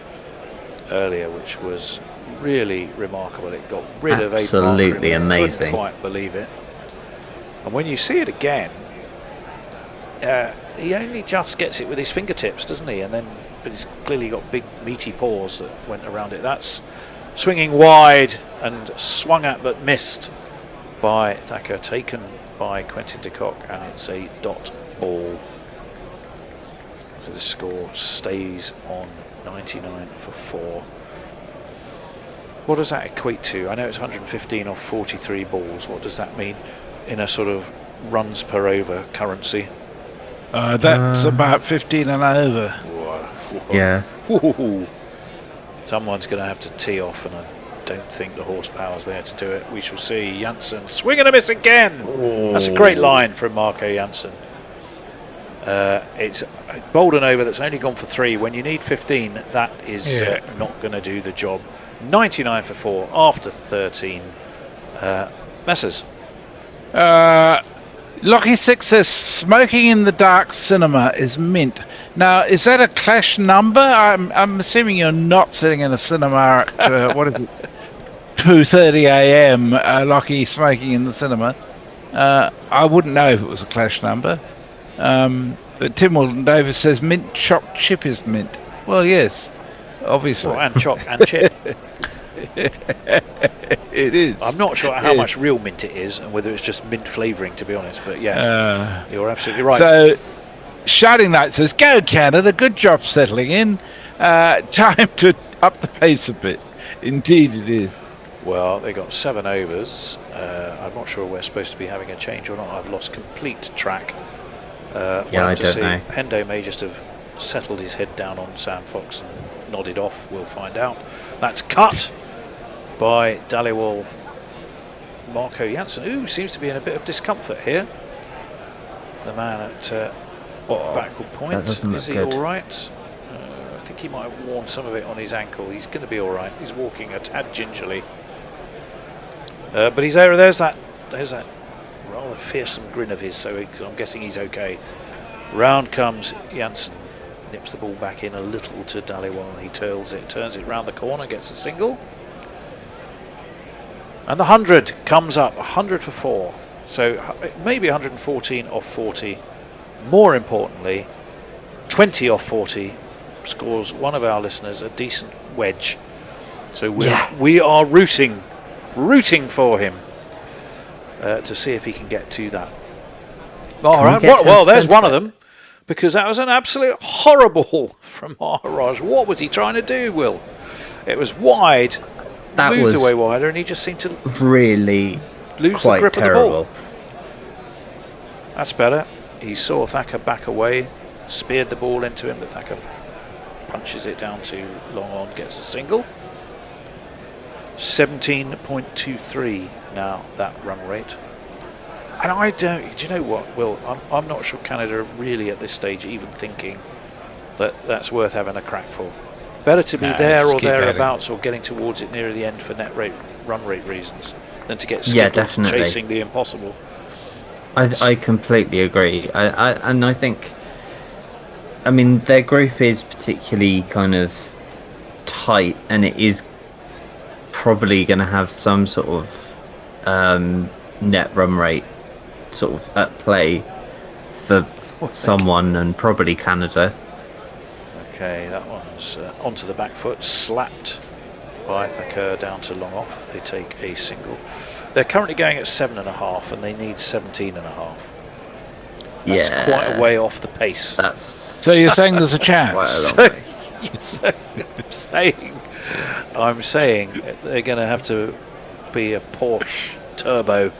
earlier, which was really remarkable. It got rid of absolutely amazing. Couldn't quite believe it. And when you see it again, he only just gets it with his fingertips, doesn't he? And then, but he's clearly got big meaty paws that went around it. That's swinging wide and swung at but missed by Thacker, taken by Quinton de Kock, and it's a dot ball. So the score stays on 99 for 4. What does that equate to? I know it's 115 off 43 balls. What does that mean in a sort of runs per over currency? That's about 15 and over. Yeah. Someone's going to have to tee off, and I don't think the horsepower's there to do it. We shall see. Jansen swing and a miss again. That's a great line from Marco Jansen. It's bowled an over that's only gone for 3. When you need 15, that is not going to do the job. 99 for 4 after 13. Messers. Lockie Six says smoking in the dark cinema is mint. Now, is that a clash number? I'm assuming you're not sitting in a cinema at what is it, 2:30 a.m. Lockie smoking in the cinema. I wouldn't know if it was a clash number. But Tim Walton Davis says mint chopped chip is mint. Well, yes, obviously. Well, and chop and chip. It is. I'm not sure how much real mint it is and whether it's just mint flavouring, to be honest. But yes, you're absolutely right. So, Shining Knight says, "Go Canada! Good job settling in. Time to up the pace a bit." Indeed, it is. Well, they got 7 overs. I'm not sure we're supposed to be having a change or not. I've lost complete track. I don't know. Hendo may just have settled his head down on Sam Fox and nodded off. We'll find out. That's cut by Daliwal. Marco Janssen, seems to be in a bit of discomfort here. The man at backward point. Is he all right? I think he might have worn some of it on his ankle. He's going to be all right. He's walking a tad gingerly. But he's there. There's that rather fearsome grin of his, so I'm guessing he's okay. Round comes Janssen, nips the ball back in a little to Daliwal. He turns it round the corner, gets a single. And the 100 comes up, 100 for 4. So maybe 114 off 40. More importantly, 20 off 40 scores one of our listeners a decent wedge. So we are rooting for him to see if he can get to that. All right. Well, there's one of them, because that was an absolute horrible from Maharaj. What was he trying to do, Will? It was wide. That moved was away wider, and he just seemed to really lose quite the grip terrible. of the ball. That's better. He saw Thacker back away, speared the ball into him, but Thacker punches it down to long on, gets a single. 17.23 now, that run rate. And do you know what, Will? I'm not sure Canada are really at this stage even thinking that that's worth having a crack for. Better to be there or thereabouts or getting towards it near the end for run rate reasons than to get skittled chasing the impossible. I completely agree. I think, I mean, their group is particularly kind of tight, and it is probably going to have some sort of net run rate sort of at play for someone, and probably Canada. Okay, that one's onto the back foot, slapped by Thacker down to long off. They take a single. They're currently going at 7.5, and they need 17.5. That's quite a way off the pace. So you're saying there's a chance? I'm saying they're going to have to be a Porsche turbo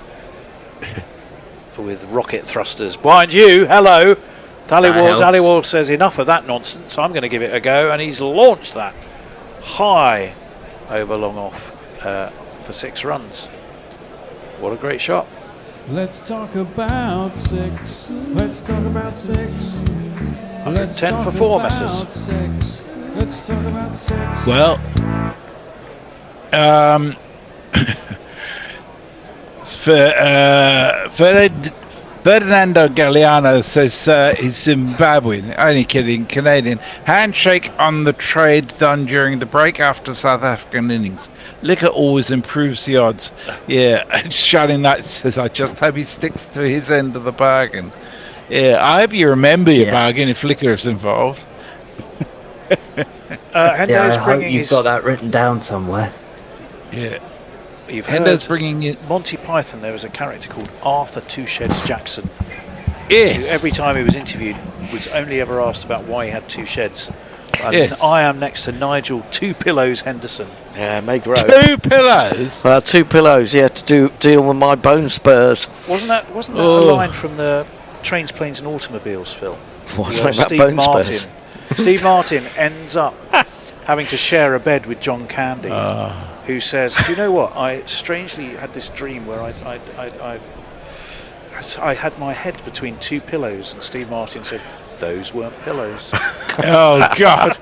with rocket thrusters. Behind you, hello. Daliwal says enough of that nonsense. I'm going to give it a go, and he's launched that high over long off for 6 runs. What a great shot. Let's talk about 6. Let's talk about 6. 110 for 4, Messrs. 6. Let's talk about 6. Well, Ferdinando Galeano says he's Zimbabwean. Only kidding, Canadian. Handshake on the trade done during the break after South African innings. Liquor always improves the odds. Yeah, Shining Knight says, I just hope he sticks to his end of the bargain. Yeah, I hope you remember your bargain if liquor is involved. I hope you've got that written down somewhere. Yeah. You've Hendo's heard bringing in Monty Python. There was a character called Arthur Two Sheds Jackson. Yes. Who every time he was interviewed was only ever asked about why he had 2 sheds. And yes. I am next to Nigel Two Pillows Henderson. Yeah, Meg Rowe. 2 pillows? 2 pillows, yeah, to deal with my bone spurs. Wasn't that a line from the Trains, Planes and Automobiles film? What's that about bone spurs? Steve Martin ends up having to share a bed with John Candy, who says, do you know what, I strangely had this dream where I had my head between 2 pillows, and Steve Martin said, those weren't pillows. Oh, God.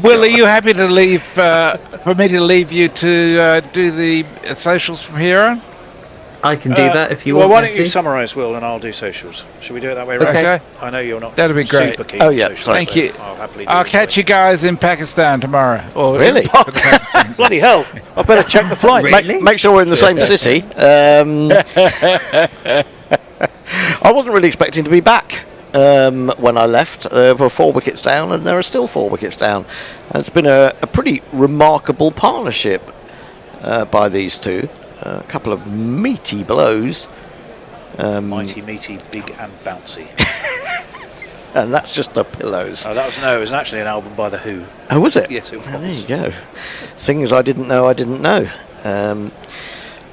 Will, are you happy to leave, for me to leave you to do the socials from here on? I can do that if you well, want. why don't me you to. summarise, Will, and I'll do socials. Should we do it that way around? Okay. I know you're not That'd be great. super keen Oh, on yeah, socials, sorry. Thank so you. I'll happily do I'll it catch you guys in Pakistan tomorrow. Or Really? Bloody hell! I better check the flights. Make sure we're in the same city. I wasn't really expecting to be back when I left. There were 4 wickets down, and there are still 4 wickets down. And it's been a pretty remarkable partnership by these two. A couple of meaty blows. Mighty, meaty, big and bouncy. And that's just the pillows. Oh, it was actually an album by The Who. Oh, was it? Yes, it was. Oh, there you go. Things I didn't know.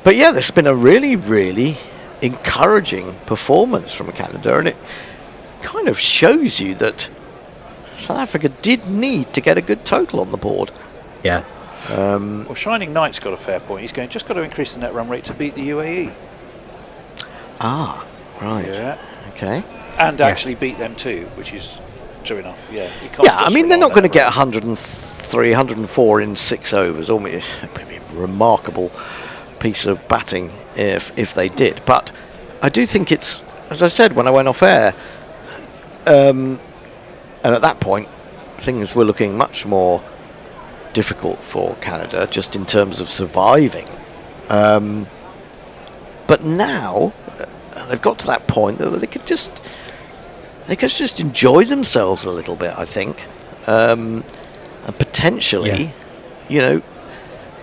But yeah, there's been a really, really encouraging performance from Canada, and it kind of shows you that South Africa did need to get a good total on the board. Yeah. Well, Shining Knight's got a fair point. He's just got to increase the net run rate to beat the UAE. Ah, right. Yeah. Okay. And actually beat them too, which is true enough. Yeah. You can't Yeah, I just mean, they're rely not on going to that get 103, 104 in 6 overs. Almost a remarkable piece of batting if they did. But I do think it's, as I said when I went off air, and at that point, things were looking much more difficult for Canada, just in terms of surviving. But now they've got to that point that they could just enjoy themselves a little bit, I think, and potentially,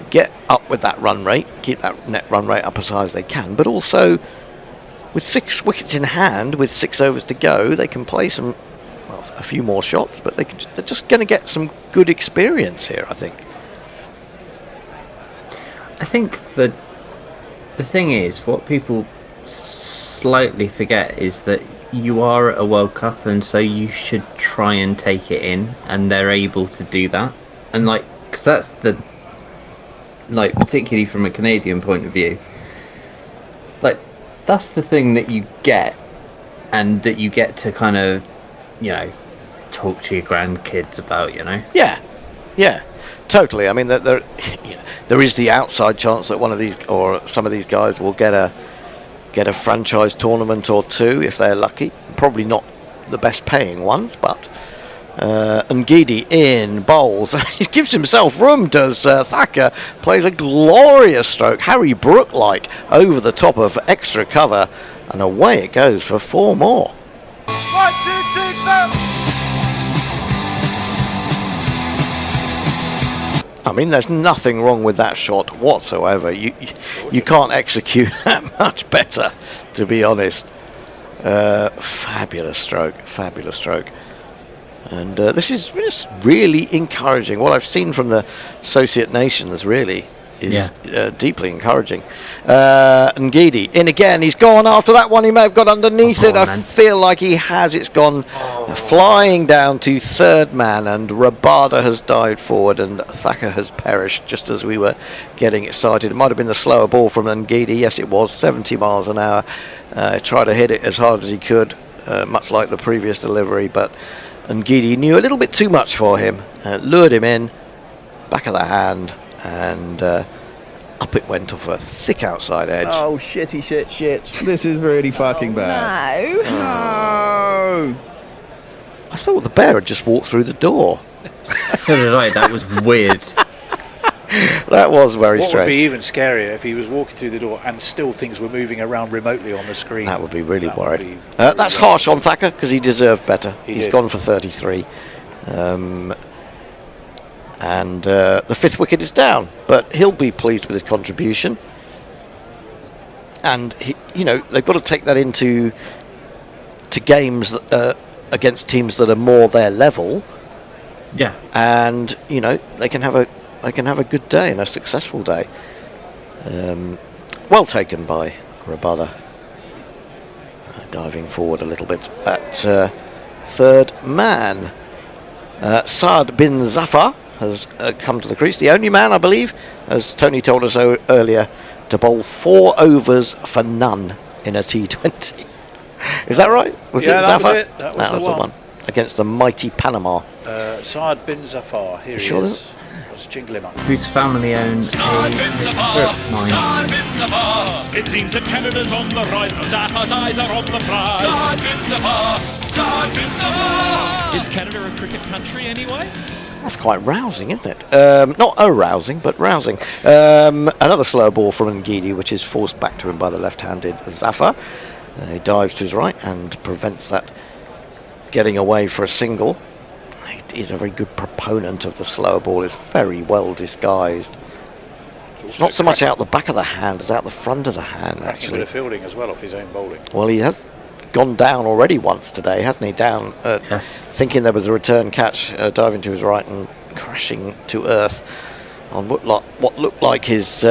get up with that run rate, keep that net run rate up as high as they can, but also with 6 wickets in hand, with 6 overs to go, they can play a few more shots, but they're just going to get some good experience here, I think. I think the thing is, what people slightly forget is that you are at a World Cup, and so you should try and take it in, and they're able to do that. And because that's particularly from a Canadian point of view, that's the thing that you get, and that you get to kind of, talk to your grandkids about, Yeah, totally. I mean, there is the outside chance that one of these or some of these guys will get a franchise tournament or 2 if they're lucky. Probably not the best paying ones, but Ngidi in bowls. He gives himself room, does Thacker. Plays a glorious stroke, Harry Brook-like, over the top of extra cover, and away it goes for 4 more. 1, 2, 3, 4. I mean, there's nothing wrong with that shot whatsoever. You can't execute that much better, to be honest. Fabulous stroke. And this is just really encouraging. What I've seen from the Associate Nations really is deeply encouraging. Ngidi in again. He's gone after that one. He may have got underneath it. I feel like he has. It's gone flying down to 3rd man, and Rabada has dived forward, and Thacker has perished just as we were getting it started. It might have been the slower ball from Ngidi. Yes, it was 70 miles an hour. Tried to hit it as hard as he could, much like the previous delivery, but Ngidi knew a little bit too much for him. Lured him in, back of the hand, and up it went off a thick outside edge. Oh, shit. This is really fucking bad. No. I thought the bear had just walked through the door. So did I. That was weird. That was very What strange. would be even scarier if he was walking through the door and still things were moving around remotely on the screen. That would be really worried. That's harsh on Thacker, because he deserved better. He's gone for 33. And the 5th wicket is down, but he'll be pleased with his contribution. And they've got to take that into games against teams that are more their level. Yeah. And they can have a good day and a successful day. Well taken by Rabada. Diving forward a little bit at 3rd man. Saad bin Zafar has come to the crease. The only man, I believe, as Tony told us earlier, to bowl 4 overs for none in a T20. Is that right? Was it Zafar? That was the one. Against the mighty Panama. Saad bin Zafar. Here he Sure is. Let's jingle him up. whose family own a strip mine. It seems that Canada's on the rise. Zappa's eyes are on the prize. Is Canada a cricket country anyway? That's quite rousing, isn't it? Not arousing, but rousing. Another slow ball from Ngidi, which is forced back to him by the left-handed Zafar. He dives to his right and prevents that getting away for a single. He's a very good proponent of the slower ball. It's very well disguised. It's not so much out the back of the hand as out the front of the hand, Cracking bit actually. of fielding as well off his own bowling. Well, he has gone down already once today, hasn't he? Down, thinking there was a return catch, diving to his right and crashing to earth on what looked like his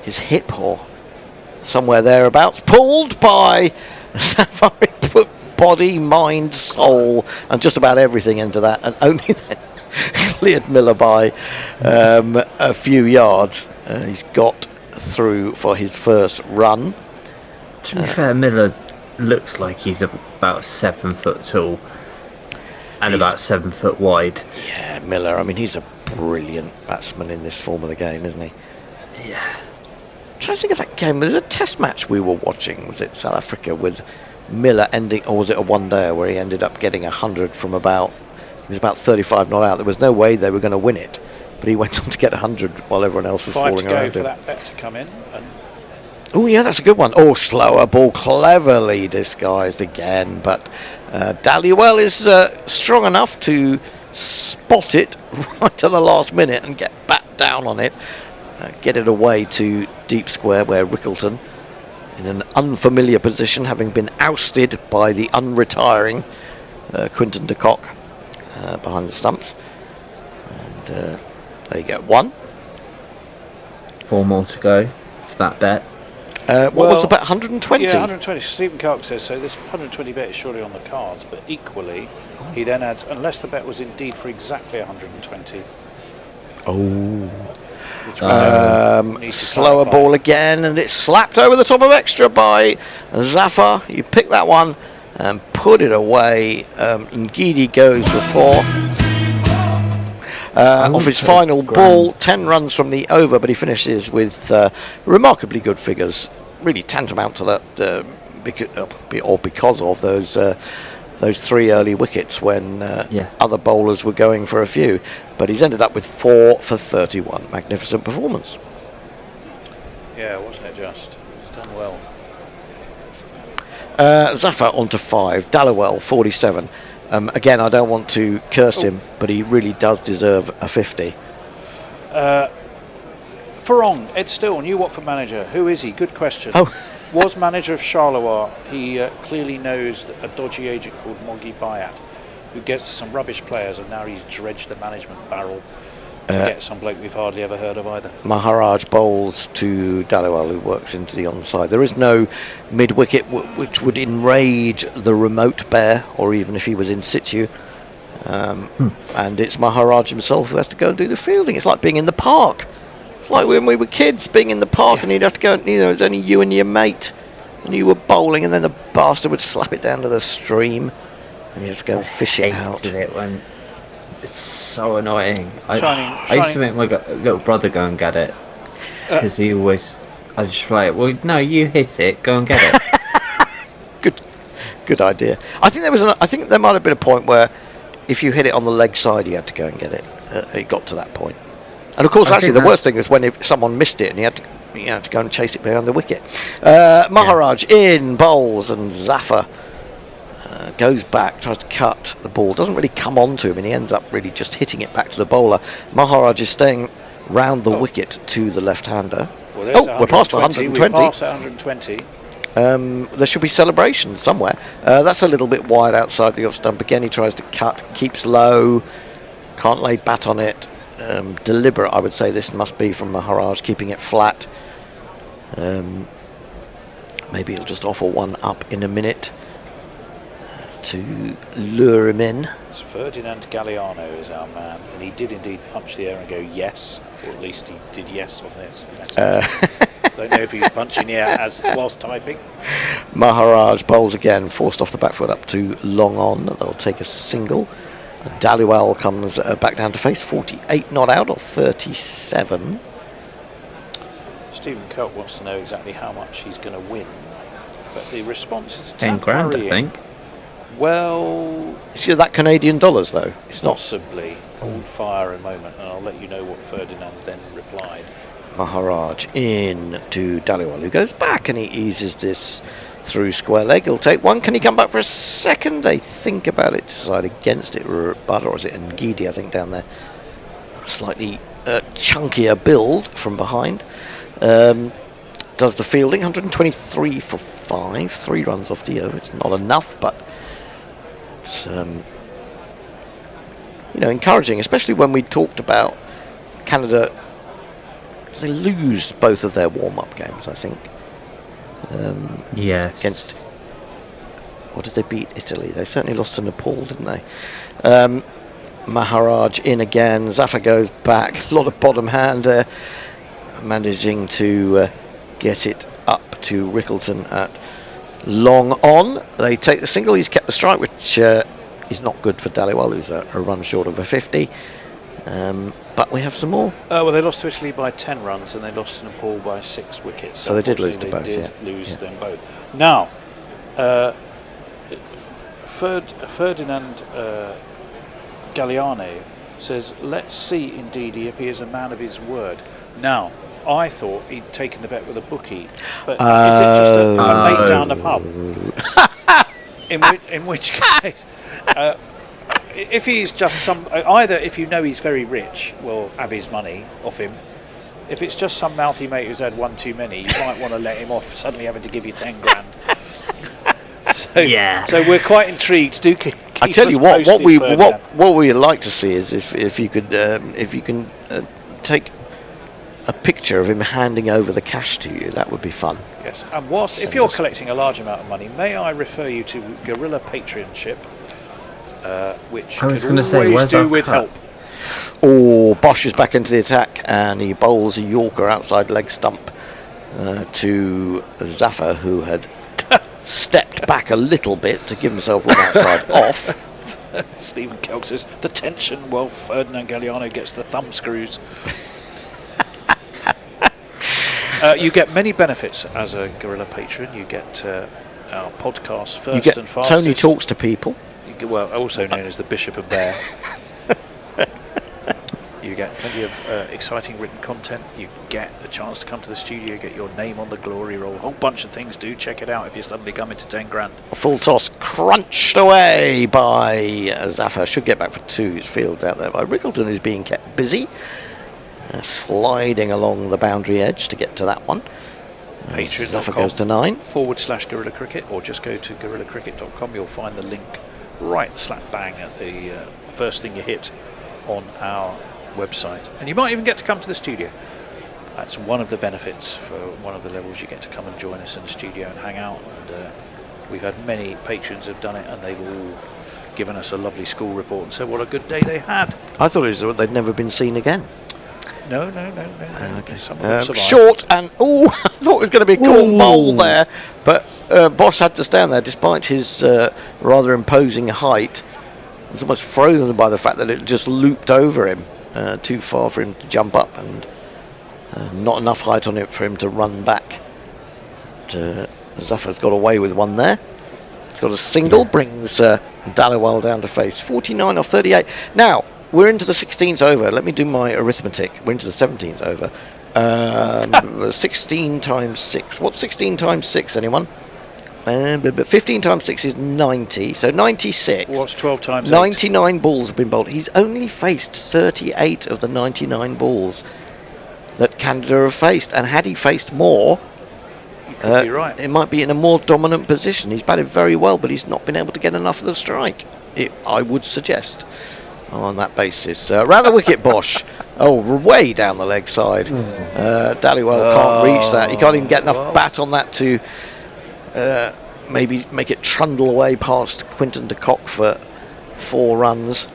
hip or somewhere thereabouts. Pulled by Safari, put body, mind, soul, and just about everything into that, and only then cleared Miller by a few yards. He's got through for his first run. To be fair, Miller looks like he's about 7 foot tall and about 7 foot wide. Yeah, Miller. I mean, he's a brilliant batsman in this form of the game, isn't he? Yeah. I'm trying to think of that game. There was a test match we were watching. Was it South Africa with Miller ending, or was it a one-dayer where he ended up getting 100 from about, he was about 35 not out. There was no way they were going to win it, but he went on to get 100 while everyone else was 5 falling to go around for him. that bet to come in. And Oh yeah, that's a good one. Oh, slower ball, cleverly disguised again, but Daliwal is strong enough to spot it right at the last minute and get back down on it, get it away to deep square where Rickleton, in an unfamiliar position, having been ousted by the unretiring Quinton de Kock behind the stumps, and they get 1. 4 more to go for that bet. What was the bet? 120? Yeah, 120. Stephen Clark says so. This 120 bet is surely on the cards, but equally, he then adds, unless the bet was indeed for exactly 120. Oh. Needs to Slower clarify. ball again, and it's slapped over the top of extra by Zafar. You pick that one and put it away. Ngidi goes for 4. Off his final ball, 10 runs from the over, but he finishes with remarkably good figures. Really tantamount to that, because of those 3 early wickets when other bowlers were going for a few. But he's ended up with 4 for 31. Magnificent performance. Yeah, wasn't it just? He's done well. Zafar on to 5. Daliwal 47. Again, I don't want to curse him, but he really does deserve a 50. Farong, Ed Still, new Watford manager. Who is he? Good question. Was manager of Charleroi. He clearly knows a dodgy agent called Moggy Bayat, who gets some rubbish players, and now he's dredged the management barrel to get some bloke we've hardly ever heard of either. Maharaj bowls to Daliwal, who works into the onside. There is no mid-wicket which would enrage the remote bear, or even if he was in situ. And it's Maharaj himself who has to go and do the fielding. It's like being in the park. It's like when we were kids, being in the park, and you'd have to go, it was only you and your mate, and you were bowling, and then the bastard would slap it down to the stream, and you have to go and fish it out. It when it's so annoying. Shining. I used to make my little brother go and get it because he always. I just play it. Well, no, you hit it. Go and get it. Good idea. I think I think there might have been a point where, if you hit it on the leg side, you had to go and get it. It got to that point. And of course, actually, the worst thing is when if someone missed it and you had to go and chase it behind the wicket. Maharaj in bowls, and Zafar goes back, tries to cut the ball, doesn't really come onto him, and he ends up really just hitting it back to the bowler. Maharaj is staying round the wicket to the left-hander. Well, we're past 120. We're past 120. There should be celebration somewhere. That's a little bit wide outside the off stump. Again, he tries to cut, keeps low, can't lay bat on it. Deliberate, I would say this must be from Maharaj, keeping it flat. Maybe he'll just offer one up in a minute to lure him in. It's Ferdinand Galliano is our man, and he did indeed punch the air and go yes, or at least he did yes on this. Don't know if he was punching the air whilst typing. Maharaj bowls again, forced off the back foot up to long on. They'll take a single. Daliwal comes back down to face, 48 not out of 37. Stephen Kirk wants to know exactly how much he's going to win, but the response is 10 grand, I think. Well, is it that Canadian dollars though? It's not. Possibly. Hold fire a moment, and I'll let you know what Ferdinand then replied. Maharaj in to Daliwal, who goes back and he eases this through square leg. He'll take one. Can he come back for a second? They think about it, decide against it. But or is it Ngidi, I think, down there? Slightly chunkier build from behind. Does the fielding, 123 for 5, 3 runs off the over. It's not enough, but it's encouraging, especially when we talked about Canada. They lose both of their warm-up games, I think. Yes. Against, what did they beat Italy? They certainly lost to Nepal, didn't they? Maharaj in again. Zafar goes back. A lot of bottom hand there. Managing to get it up to Rickleton at long on. They take the single. He's kept the strike, which is not good for Daliwal, who's a run short of a 50. But we have some more. Well, they lost to Italy by 10 runs, and they lost to Nepal by 6 wickets. So they did lose to both. They did lose them both. Now, Ferdinand Galliano says, "Let's see, indeed, if he is a man of his word." Now, I thought he'd taken the bet with a bookie, but is it just a mate down the pub? in which case, if he's just either if you know he's very rich, well, have his money off him. If it's just some mouthy mate who's had one too many, you might want to let him off, suddenly having to give you 10 grand. So we're quite intrigued. Do keep I tell you what we'd like to see is if you can take a picture of him handing over the cash to you. That would be fun. Yes, and if you're collecting a large amount of money, may I refer you to Guerrilla Patreonship, which I was going to say, where's do our with cut? help. Oh, Bosch is back into the attack and he bowls a Yorker outside leg stump to Zafar, who had stepped back a little bit to give himself room outside off. Stephen Kelk says the tension while Ferdinand Galliano gets the thumb screws. You get many benefits as a Guerrilla patron. You get our podcast first and fastest. Tony talks to people. Well, also known as the Bishop and Bear. You get plenty of exciting written content. You get the chance to come to the studio, get your name on the glory roll. A whole bunch of things. Do check it out if you suddenly come into 10 grand. A full toss crunched away by Zafar. Should get back for 2. His field out there by Rickleton is being kept busy. Sliding along the boundary edge to get to that one. Zafar goes to 9. /Guerrilla Cricket, or just go to guerillacricket.com. You'll find the link right slap bang at the first thing you hit on our website, and you might even get to come to the studio. That's one of the benefits for one of the levels. You get to come and join us in the studio and hang out, and we've had many patrons have done it, and they've all given us a lovely school report and said what a good day they had. I thought it was they'd never been seen again. No. Okay. Short and I thought it was going to be a corn bowl there, but Bosch had to stand there despite his rather imposing height. He was almost frozen by the fact that it just looped over him, too far for him to jump up, and not enough height on it for him to run back. Zafar's got away with one there. He's got a single, brings Daliwal down to face 49 off 38. Now, we're into the 16th over. Let me do my arithmetic. We're into the 17th over. 16 times 6. What's 16 times 6, anyone? 15 times 6 is 90, so 96. What's 12 times 99 8? Balls have been bowled. He's only faced 38 of the 99 balls that Canada have faced, and had he faced more, you're right. It might be in a more dominant position. He's batted very well, but he's not been able to get enough of the strike, I would suggest, on that basis. Round the wicket, Bosch. Way down the leg side. Daliwal can't reach that. He can't even get enough bat on that to maybe make it trundle away past Quinton de Kock for 4 runs.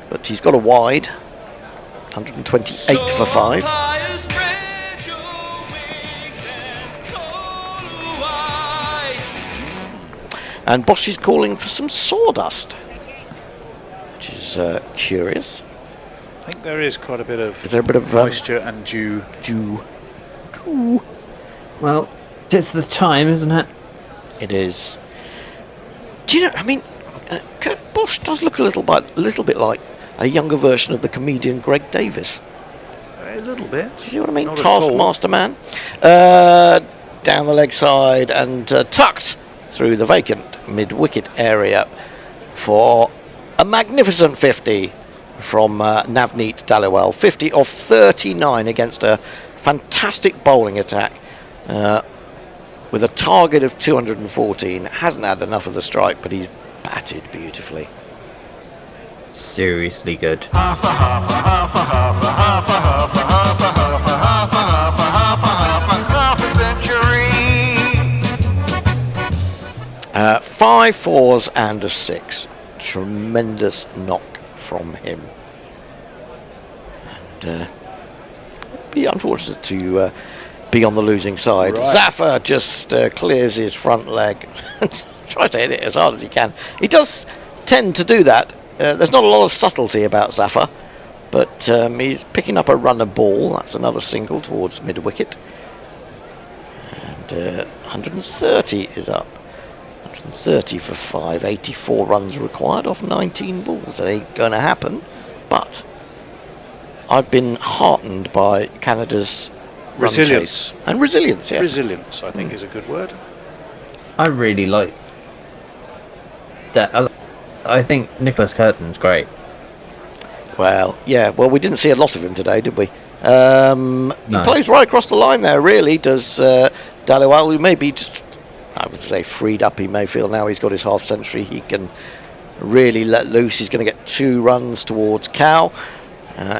But he's got a wide. 128 for 5. And Bosch is calling for some sawdust, which is is curious. I think there is quite a bit of. Is there a bit of moisture and dew? Well, it's the time, isn't it? It is. Do you know? I mean, Bosch does look a little bit like a younger version of the comedian Greg Davis. A little bit. Do you see what I mean? Not at all. Taskmaster man. Down the leg side and tucked through the vacant mid-wicket area for a magnificent 50 from Navneet Daliwal. 50 off 39 against a fantastic bowling attack with a target of 214. Hasn't had enough of the strike, but he's batted beautifully. Seriously good. 5 fours and a 6. Tremendous knock from him. And be unfortunate to be on the losing side. Right. Zafar just clears his front leg. Tries to hit it as hard as he can. He does tend to do that. There's not a lot of subtlety about Zafar, but he's picking up a runner ball. That's another single towards mid-wicket. And 130 is up. 130 for 5, 84 runs required off 19 balls. That ain't going to happen. But I've been heartened by Canada's resilience. And resilience, yes. Resilience, I think, is a good word. I really like that. I think Nicholas Curtin's great. Well, yeah. Well, we didn't see a lot of him today, did we? He plays right across the line there, really, does Daliwal, who may be just, I would say, freed up. He may feel now he's got his half century, he can really let loose. He's going to get 2 runs towards Cow.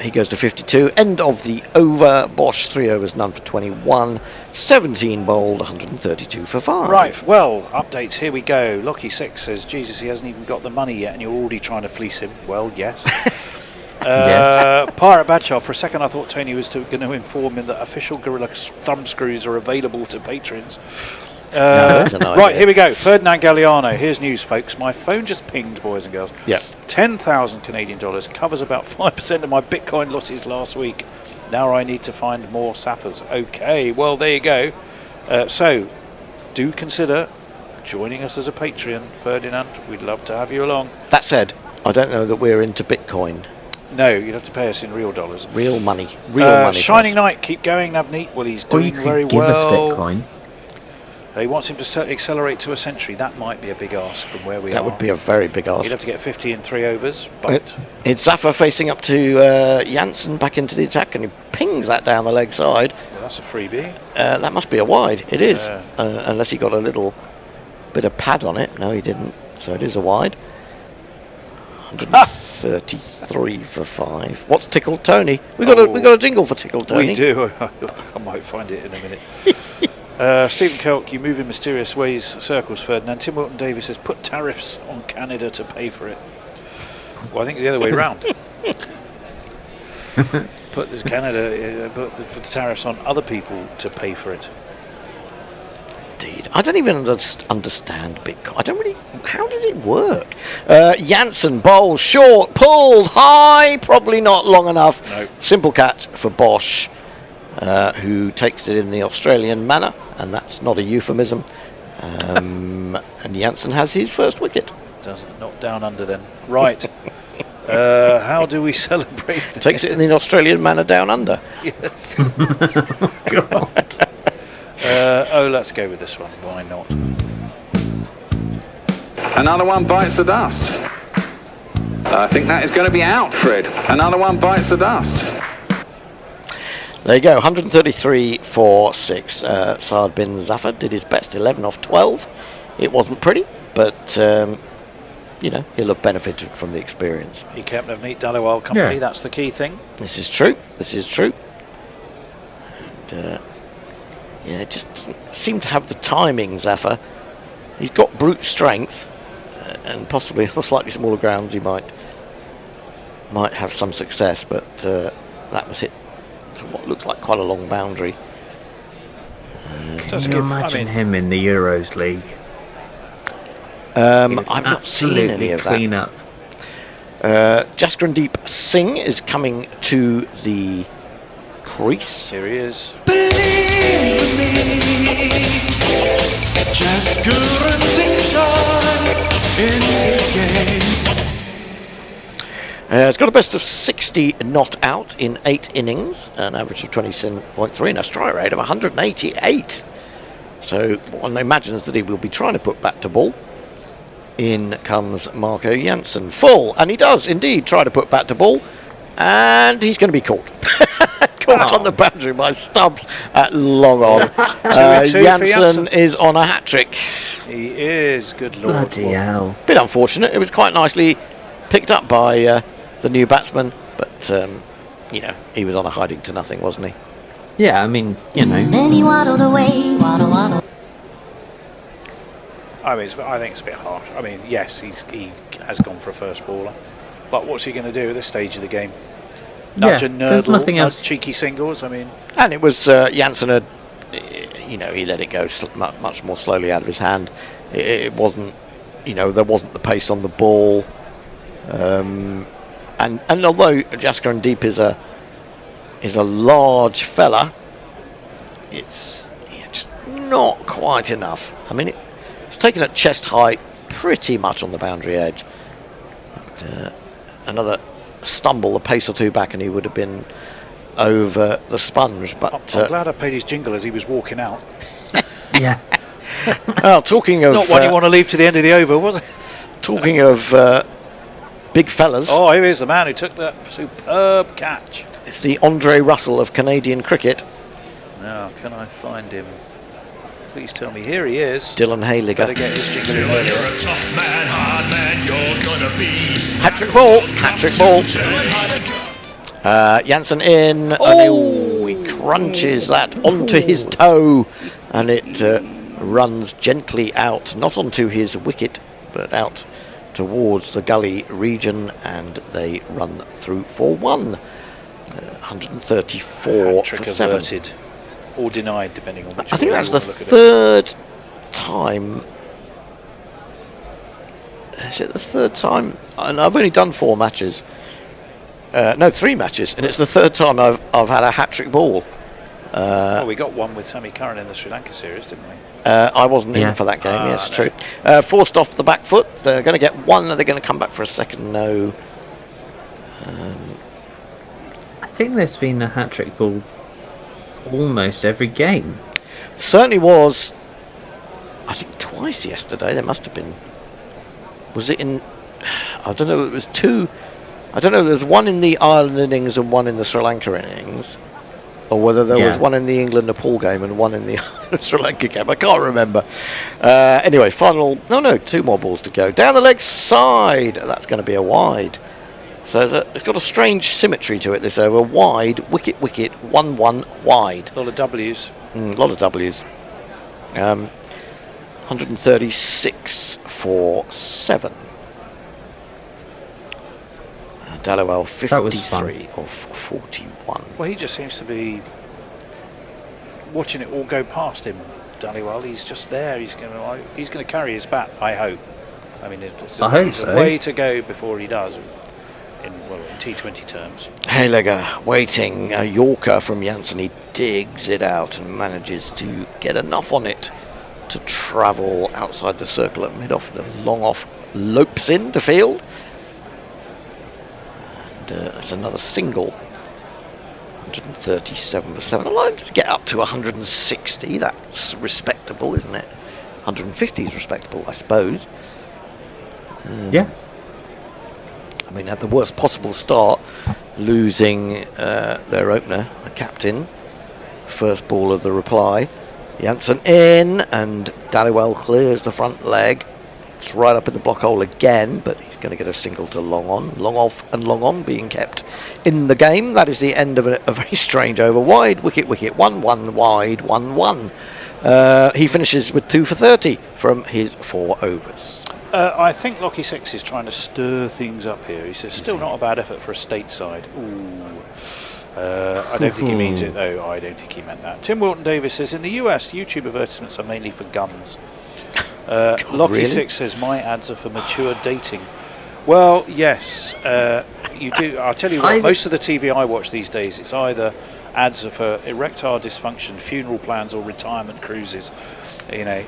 He goes to 52. End of the over. Bosch 3 overs, none for 21. 17 bowled, 132 for 5. Right, well, updates, here we go. Lockie6 says, Jesus, he hasn't even got the money yet and you're already trying to fleece him. Well, yes. Pirate Badshaw, for a second I thought Tony was going to inform him that official Gorilla thumb screws are available to patrons. Right, here we go. Ferdinand Galliano. Here's news, folks. My phone just pinged, boys and girls. Yeah. 10,000 Canadian dollars covers about 5% of my Bitcoin losses last week. Now I need to find more Saffers. Okay, well, there you go. So, do consider joining us as a Patreon, Ferdinand. We'd love to have you along. That said, I don't know that we're into Bitcoin. No, you'd have to pay us in real dollars. Real money. Real money. Shining Knight, keep going, Navneet. Well, he's doing very give well. us Bitcoin. He wants him to accelerate to a century. That might be a big ask from where we are. That would be a very big ask. You'd have to get 50 in 3 overs. But it's Zafar facing up to Janssen back into the attack, and he pings that down the leg side. Well, that's a freebie. That must be a wide. It is. Unless he got a little bit of pad on it. No, he didn't. So it is a wide. 133 for 5. What's Tickled Tony? We got a jingle for Tickled Tony. We do. I might find it in a minute. Stephen Kelk, you move in mysterious ways, circles, Ferdinand. Tim Wilton Davis says, put tariffs on Canada to pay for it. Well, I think the other way round. Put the tariffs on other people to pay for it. Indeed. I don't even understand Bitcoin. I don't really. How does it work? Janssen bowls short, pulled high, probably not long enough. No. Simple catch for Bosch, who takes it in the Australian manner, and that's not a euphemism. And Janssen has his first wicket. Doesn't not down under then. Right. How do we celebrate this? Takes it in the Australian manner down under. Yes. God. Let's go with this one. Why not? Another one bites the dust. I think that is going to be out, Fred. Another one bites the dust. There you go, 133 for 6. Saad bin Zafar did his best, 11 off 12. It wasn't pretty, but he'll have benefited from the experience. He kept Navneet Daliwal company. Yeah. That's the key thing. This is true. And, it just doesn't seem to have the timing, Zafar. He's got brute strength, and possibly on slightly smaller grounds he might have some success, but that was hit to what looks like quite a long boundary. Can you imagine him in the Euros League? I've not seen any of that. Clean up. Jaskandeep Singh is coming to the crease. Here he is. Believe me, just couldn't sing shots in big games. It's got a best of 60 not out in 8 innings, an average of 20.3 and a strike rate of 188. So one imagines that he will be trying to put bat to ball. In comes Marco Jansen. Full, and he does indeed try to put bat to ball, and he's going to be caught. Caught on the boundary by Stubbs at long on. Jansen is on a hat-trick. He is, good lord. Bloody hell. Bit unfortunate. It was quite nicely picked up by the new batsman, but you know, he was on a hiding to nothing, wasn't he? Yeah, I mean, you know. Then he waddled away, waddle, waddle. I mean, I think it's a bit harsh. I mean, yes, he has gone for a first baller, but what's he going to do at this stage of the game? Nudge and nurdle, nudge cheeky singles. I mean, and it was Jansen had, you know, he let it go much more slowly out of his hand. It wasn't, you know, there wasn't the pace on the ball. And although Jaskandeep is a large fella, it's just not quite enough. I mean, it's taken at chest height, pretty much on the boundary edge. Another stumble, a pace or two back, and he would have been over the sponge. But I'm glad I paid his jingle as he was walking out. Yeah. Well, talking of not one you want to leave to the end of the over, was it? Talking of big fellas. Oh, here is the man who took that superb catch. It's the Andre Russell of Canadian cricket. Now, can I find him? Please tell me. Here he is. Dylan Hayliger. Better get his jingle in Dylan, there. you're a tough man, hard man, you're gonna be. Hat-trick ball. Hat-trick ball. Jansen in. Oh! And he crunches that onto his toe, and it runs gently out, not onto his wicket, but out towards the gully region, and they run through for 1. 134 for 7. Averted. Or denied, depending on which. I think that's the third time. Is it the third time? And I've only done 4 matches. No, 3 matches, and it's the third time I've had a hat-trick ball. Well, we got one with Sammy Curran in the Sri Lanka series, didn't we? I wasn't in for that game. Yes, no. True. Forced off the back foot. They're going to get 1. Are they going to come back for a second? No. I think there's been a hat-trick ball almost every game. Certainly was. I think twice yesterday. There must have been. Was it in? I don't know. It was 2. I don't know. There's 1 in the Ireland innings and 1 in the Sri Lanka innings, or whether there was 1 in the England-Nepal game and 1 in the Sri Lanka game. I can't remember. Anyway, final. No, 2 more balls to go. Down the leg side. That's going to be a wide. So it's got a strange symmetry to it this over. Wide, wicket, 1-1, wide. A lot of W's. A lot of W's. 136 for 7. Daliwal 53 of 41. Well, he just seems to be watching it all go past him, Daliwal. He's just there. He's going to carry his bat, I hope. I mean, it's a way to go before he does. In T20 terms. Hayliger waiting, a Yorker from Jansen. He digs it out and manages to get enough on it to travel outside the circle at mid-off. The long off lopes in to field. And it's another single. 137 for 7. I'd like to get up to 160. That's respectable, isn't it? 150 is respectable, I suppose. Yeah. I mean, at the worst possible start, losing their opener, the captain. First ball of the reply. Jansen in, and Daliwal clears the front leg. It's right up in the block hole again, but he's going to get a single to long on. Long off and long on being kept in the game. That is the end of a very strange over. Wide, wicket, 1-1, wide, 1-1. He finishes with 2 for 30 from his 4 overs. I think Lockie Six is trying to stir things up here. He says, still not a bad effort for a stateside. Ooh. I don't think he means it, though. I don't think he meant that. Tim Wilton Davis says, in the US, YouTube advertisements are mainly for guns. Lockie really? Six says, my ads are for mature dating. Well, yes, you do. I'll tell you what, most of the TV I watch these days, it's either ads for erectile dysfunction, funeral plans, or retirement cruises. You know.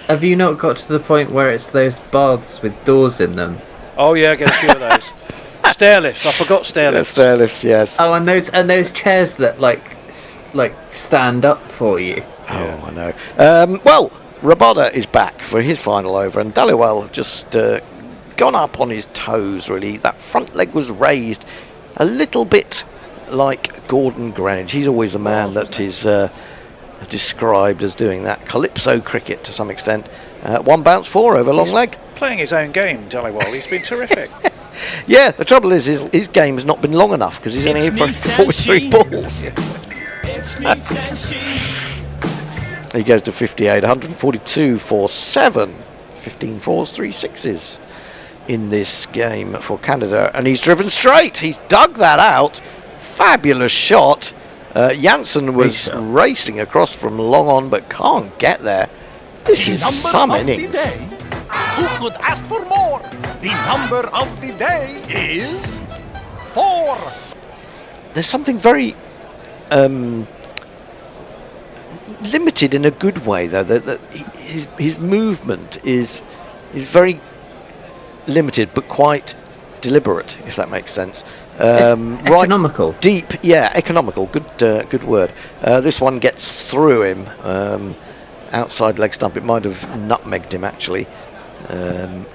Have you not got to the point where it's those baths with doors in them? Oh yeah, I get a few of those. Stair lifts. I forgot stair lifts. Stair lifts, yes. Oh, and those chairs that like stand up for you. Oh, I know. Well, Rabada is back for his final over, and Daliwal just gone up on his toes, really. That front leg was raised a little bit like Gordon Greenwich. He's always the man that is described as doing that calypso cricket to some extent. One bounce 4 over long leg. Playing his own game, Daliwal. He's been terrific. Yeah, the trouble is his game's not been long enough because he's only hit for 43 balls. He goes to 58, 142 for 7, 15 fours, 3 sixes in this game for Canada, and he's driven straight. He's dug that out. Fabulous shot. Janssen was racing across from long on, but can't get there. This is some innings. Who could ask for more? The number of the day is 4. There's something very limited in a good way, though. That his movement is very limited, but quite deliberate, if that makes sense. Economical. Right, deep, yeah, economical. Good word. This one gets through him. Outside leg stump. It might have nutmegged him actually, and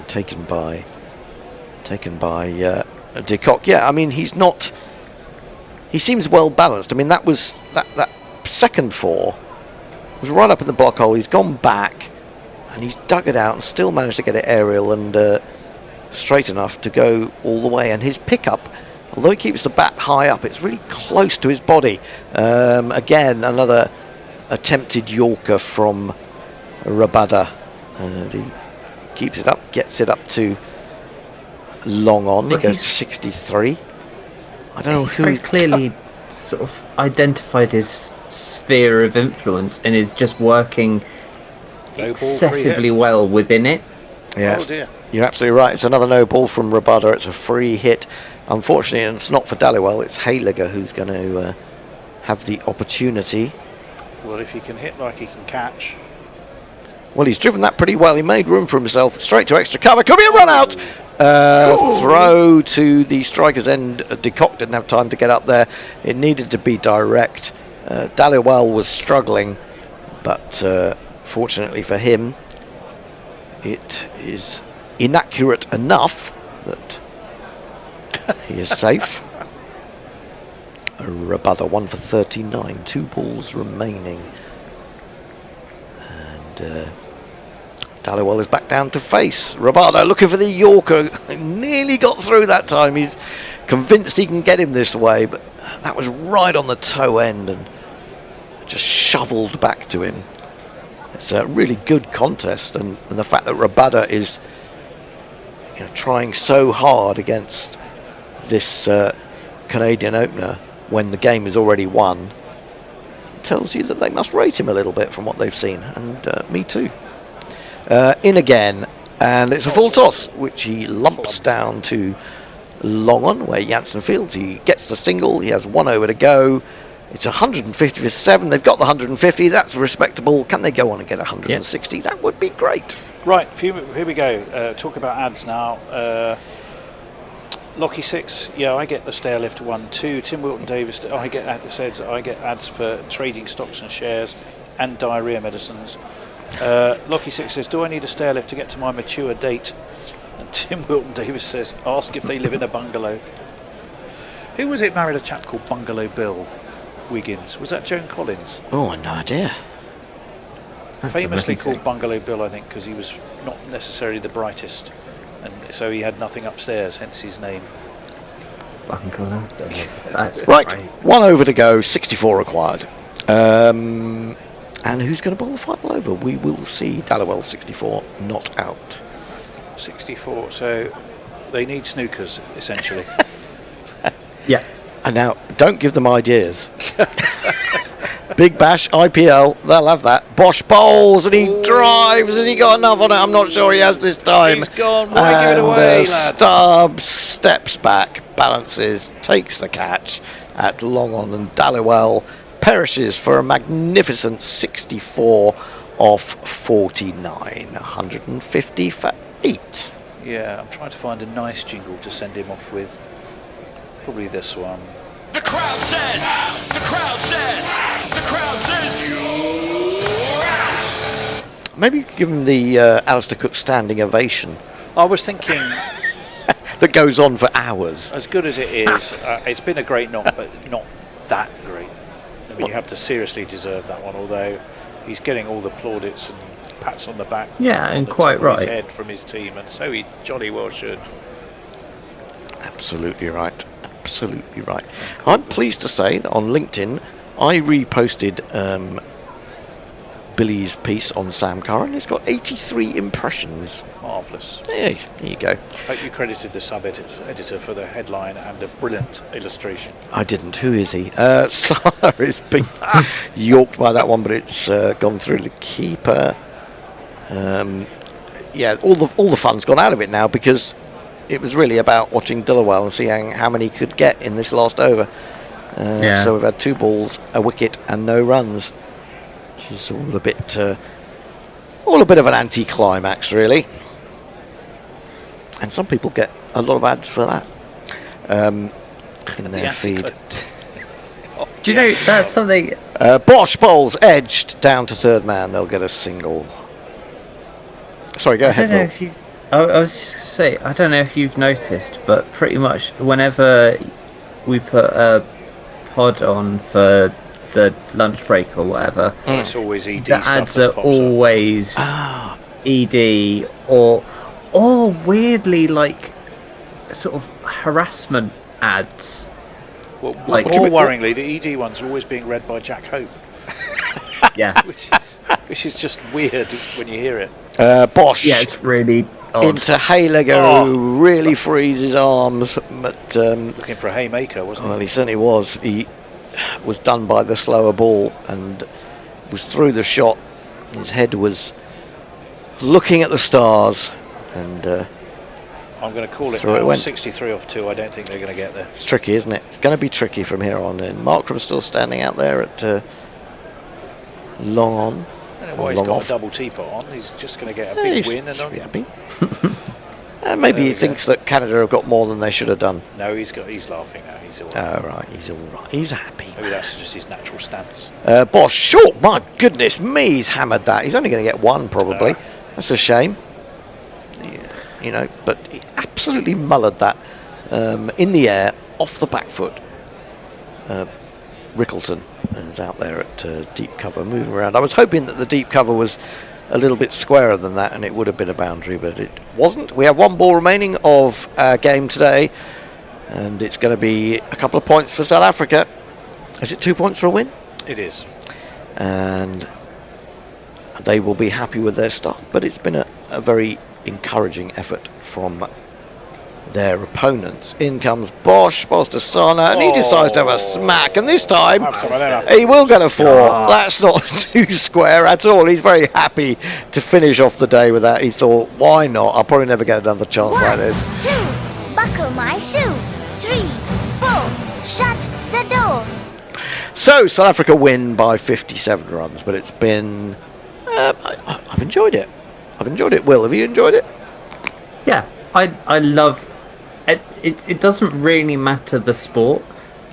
taken by de Kock. Yeah, I mean he's not. He seems well balanced. I mean that was that second 4 was right up in the block hole. He's gone back and he's dug it out and still managed to get it aerial and straight enough to go all the way. And his pickup, although he keeps the bat high up, it's really close to his body. Again, another attempted Yorker from Rabada. He keeps it up, gets it up to long on. He goes to 63. I don't know who very clearly sort of identified his sphere of influence and is just working excessively well within it. Yes, you're absolutely right. It's another no ball from Rabada. It's a free hit. Unfortunately, it's not for Daliwal. It's Hayliger who's going to have the opportunity. Well, if he can hit like he can catch. Well, he's driven that pretty well. He made room for himself. Straight to extra cover. Could be a run out. Throw to the striker's end. De Kock didn't have time to get up there. It needed to be direct. Daliwal was struggling, but fortunately for him, it is inaccurate enough that he is safe. Rabada 1 for 39, 2 balls remaining, and Daliwal is back down to face. Rabada looking for the Yorker, nearly got through that time. He's convinced he can get him this way, but that was right on the toe end and just shoveled back to him. It's a really good contest, and the fact that Rabada is trying so hard against this Canadian opener when the game is already won tells you that they must rate him a little bit from what they've seen, and me too. In again, and it's a full toss, which he lumps down to long on, where Janssen fields. He gets the single, he has 1 over to go. It's 150 for 7. They've got the 150. That's respectable. Can they go on and get 160? Yep. That would be great. Right, here we go. Talk about ads now. Locky 6, yeah, I get the stair lift 1, 2. Tim Wilton Davis, I get ads for trading stocks and shares and diarrhea medicines. Locky 6 says, do I need a stair lift to get to my mature date? And Tim Wilton Davis says, ask if they live in a bungalow. Who was it married a chap called Bungalow Bill Wiggins? Was that Joan Collins? Oh, no idea. That's famously called Bungalow Bill, I think, because he was not necessarily the brightest, and so he had nothing upstairs, hence his name. Bungalow Bill. That's right, 1 over to go, 64 required. And who's going to bowl the final over? We will see. Daliwal 64, not out. 64, so they need snookers, essentially. Yeah. And now, don't give them ideas. Big Bash, IPL, they'll have that. Bosch bowls and he drives. Has he got enough on it? I'm not sure he has this time. He's gone. Why give it away, lad? Stubbs steps back, balances, takes the catch at long on, and Daliwal perishes for a magnificent 64 off 49. 150 for 8. Yeah, I'm trying to find a nice jingle to send him off with. Probably this one. The crowd says, the crowd says, the crowd says you're out. Maybe you could give him the Alistair Cook standing ovation. I was thinking that goes on for hours. As good as it is, it's been a great knock, but not that great. I mean, you have to seriously deserve that one, although he's getting all the plaudits and pats on the back. Yeah, on and the quite top of right. his head from his team, and so he jolly well should. Absolutely right. Absolutely right. I'm pleased to say that on LinkedIn, I reposted Billy's piece on Sam Curran. It's got 83 impressions. Marvellous. There you go. Hope you credited the sub-editor for the headline and a brilliant illustration. I didn't. Who is he? Salah is being yorked by that one, but it's gone through the keeper. Yeah, all the fun's gone out of it now, because it was really about watching Daliwal and seeing how many he could get in this last over. So we've had 2 balls, a wicket, and no runs, which is all a bit of an anti-climax, really. And some people get a lot of ads for that in their feed. Do you know that's something? Bosch bowls edged down to third man. They'll get a single. Sorry, go ahead. I was just going to say, I don't know if you've noticed, but pretty much whenever we put a pod on for the lunch break or whatever, it's always ED the stuff ads that are pops always ED or weirdly like sort of harassment ads. Well, like more worryingly, the ED ones are always being read by Jack Hope. Yeah, which is just weird when you hear it. Bosch. Yeah, it's really odd. Into Hayliger, who really frees his arms, but looking for a haymaker, wasn't he? Well, he certainly was. He was done by the slower ball and was through the shot. His head was looking at the stars, and I'm going to call it through it now. went. 63 off 2. I don't think they're going to get there. It's tricky, isn't it? It's going to be tricky from here on in. Markram's still standing out there at long on. I don't know why he's got a double teapot on. He's just going to get a big win. And happy. Maybe he thinks that Canada have got more than they should have done. No, he's laughing now. He's all right. Oh, right, he's all right. He's happy. Maybe that's just his natural stance. Bosch, short. My goodness me, he's hammered that. He's only going to get 1 probably. That's a shame. You know, but he absolutely mullered that in the air, off the back foot. Rickleton is out there at deep cover, moving around. I was hoping that the deep cover was a little bit squarer than that, and it would have been a boundary, but it wasn't. We have 1 ball remaining of our game today, and it's going to be a couple of points for South Africa. Is it 2 points for a win? It is. And they will be happy with their start, but it's been a very encouraging effort from their opponents. In comes Bosch, bowls to Sana, and he decides to have a smack, and this time he will get a 4. That's not too square at all. He's very happy to finish off the day with that. He thought, why not? I'll probably never get another chance like this. 2, buckle my shoe. 3, 4, shut the door. So South Africa win by 57 runs, but it's been I've enjoyed it. Will, have you enjoyed it? Yeah, I love it. It doesn't really matter the sport.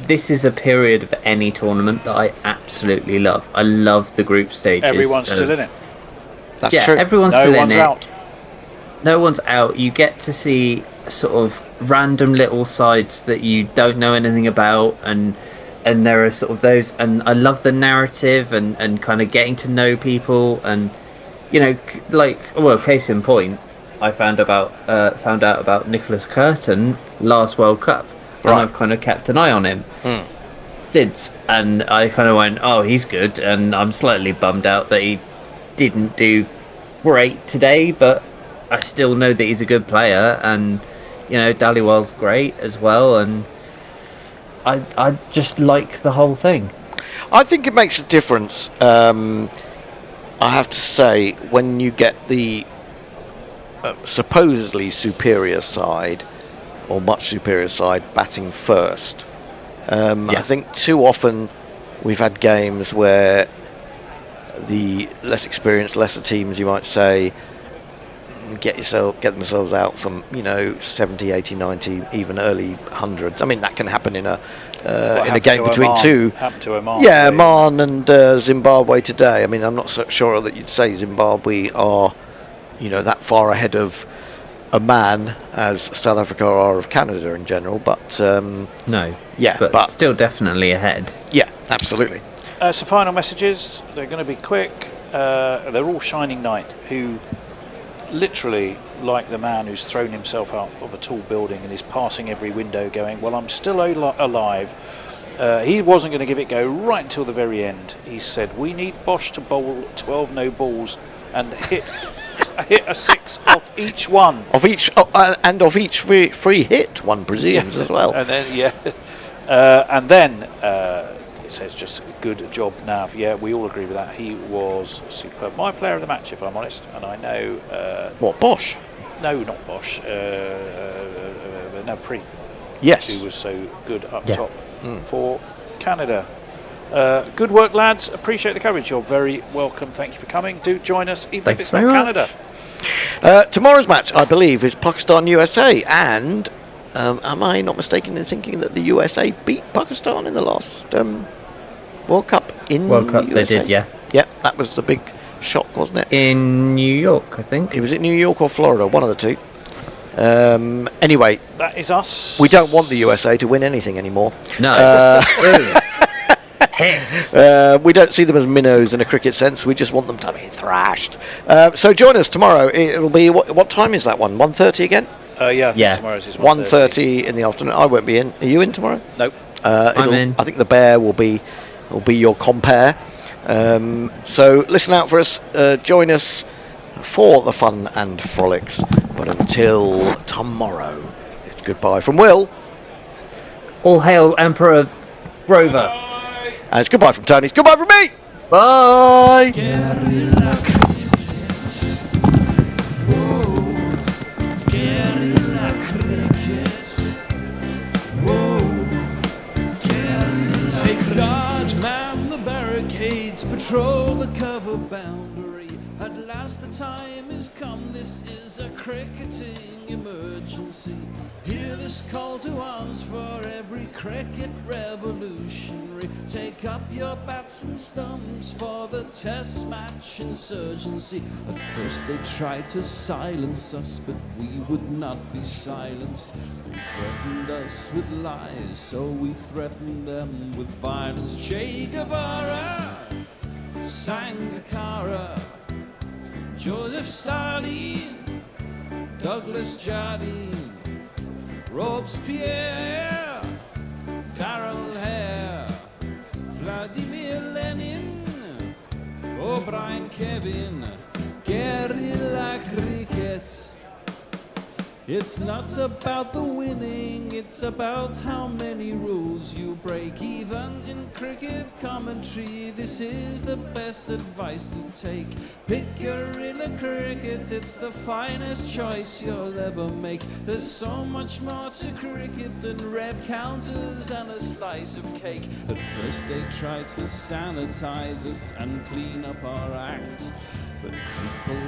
This is a period of any tournament that I absolutely love. I love the group stages. Everyone's still in it. That's true. Everyone's still in it. No one's out. No one's out. You get to see sort of random little sides that you don't know anything about, and there are sort of those, and I love the narrative and kind of getting to know people, and you know, case in point, I found out about Nicholas Curtin last World Cup, and I've kind of kept an eye on him since, and I kind of went, oh, he's good, and I'm slightly bummed out that he didn't do great today, but I still know that he's a good player, and you know, Daliwal's great as well, and I just like the whole thing. I think it makes a difference. I have to say, when you get the supposedly superior side, or much superior side, batting first. I think too often we've had games where the less experienced, lesser teams, you might say, get themselves out from 70, 80, 90, even early hundreds. I mean, that can happen in a game between Oman. two. Happened to Oman. Yeah, Oman and Zimbabwe today. I mean, I'm not so sure that you'd say Zimbabwe are that far ahead of Oman as South Africa are of Canada in general, but no, but still definitely ahead. Yeah, absolutely. Some final messages. They're going to be quick. They're all Shining Knight, who literally, like the man who's thrown himself out of a tall building and is passing every window going, well, I'm still alive. He wasn't going to give it go right until the very end. He said, we need Bosch to bowl 12 no balls and hit a six off each one. Of each free hit, one presumes, as well. And then, it says just good job, Nav. Yeah, we all agree with that. He was superb. My player of the match, if I'm honest. And I know... what, Bosch? No, not Bosch. No, Pre. Yes. Who was so good up top for Canada. Good work, lads. Appreciate the coverage. You're very welcome. Thank you for coming. Do join us, even if it's not Canada. Tomorrow's match, I believe, is Pakistan-USA. And am I not mistaken in thinking that the USA beat Pakistan in the last World Cup in World Cup, USA? they did, yeah. Yeah, that was the big shock, wasn't it? In New York, I think. It was in New York or Florida, one of the two. Anyway, that is us. We don't want the USA to win anything anymore. No. We don't see them as minnows in a cricket sense. We just want them to be thrashed. So join us tomorrow. It'll be what time is that one? 1:30 again? I think tomorrow's is 1:30 in the afternoon. I won't be in. Are you in tomorrow? Nope. I'm in. I think the Bear will be your compare. So listen out for us. Join us for the fun and frolics. But until tomorrow, it's goodbye from Will. All hail Emperor Rover. And it's goodbye from Tony. It's goodbye from me. Bye. Take charge, man the barricades, patrol the cover boundary. At last the time has come, this is a cricketing emergency. Hear this call to arms for every cricket revolutionary. Take up your bats and stumps for the test match insurgency. At first they tried to silence us, but we would not be silenced. They threatened us with lies, so we threatened them with violence. Che Guevara, Sangakkara, Joseph Stalin, Douglas Jardine, Robespierre, Carol Hare, Vladimir Lenin, O'Brien Kevin, guerrilla cricket. It's not about the winning, it's about how many rules you break. Even in cricket commentary, this is the best advice to take. Pick guerrilla cricket, it's the finest choice you'll ever make. There's so much more to cricket than rev counters and a slice of cake. At first they tried to sanitize us and clean up our act, but people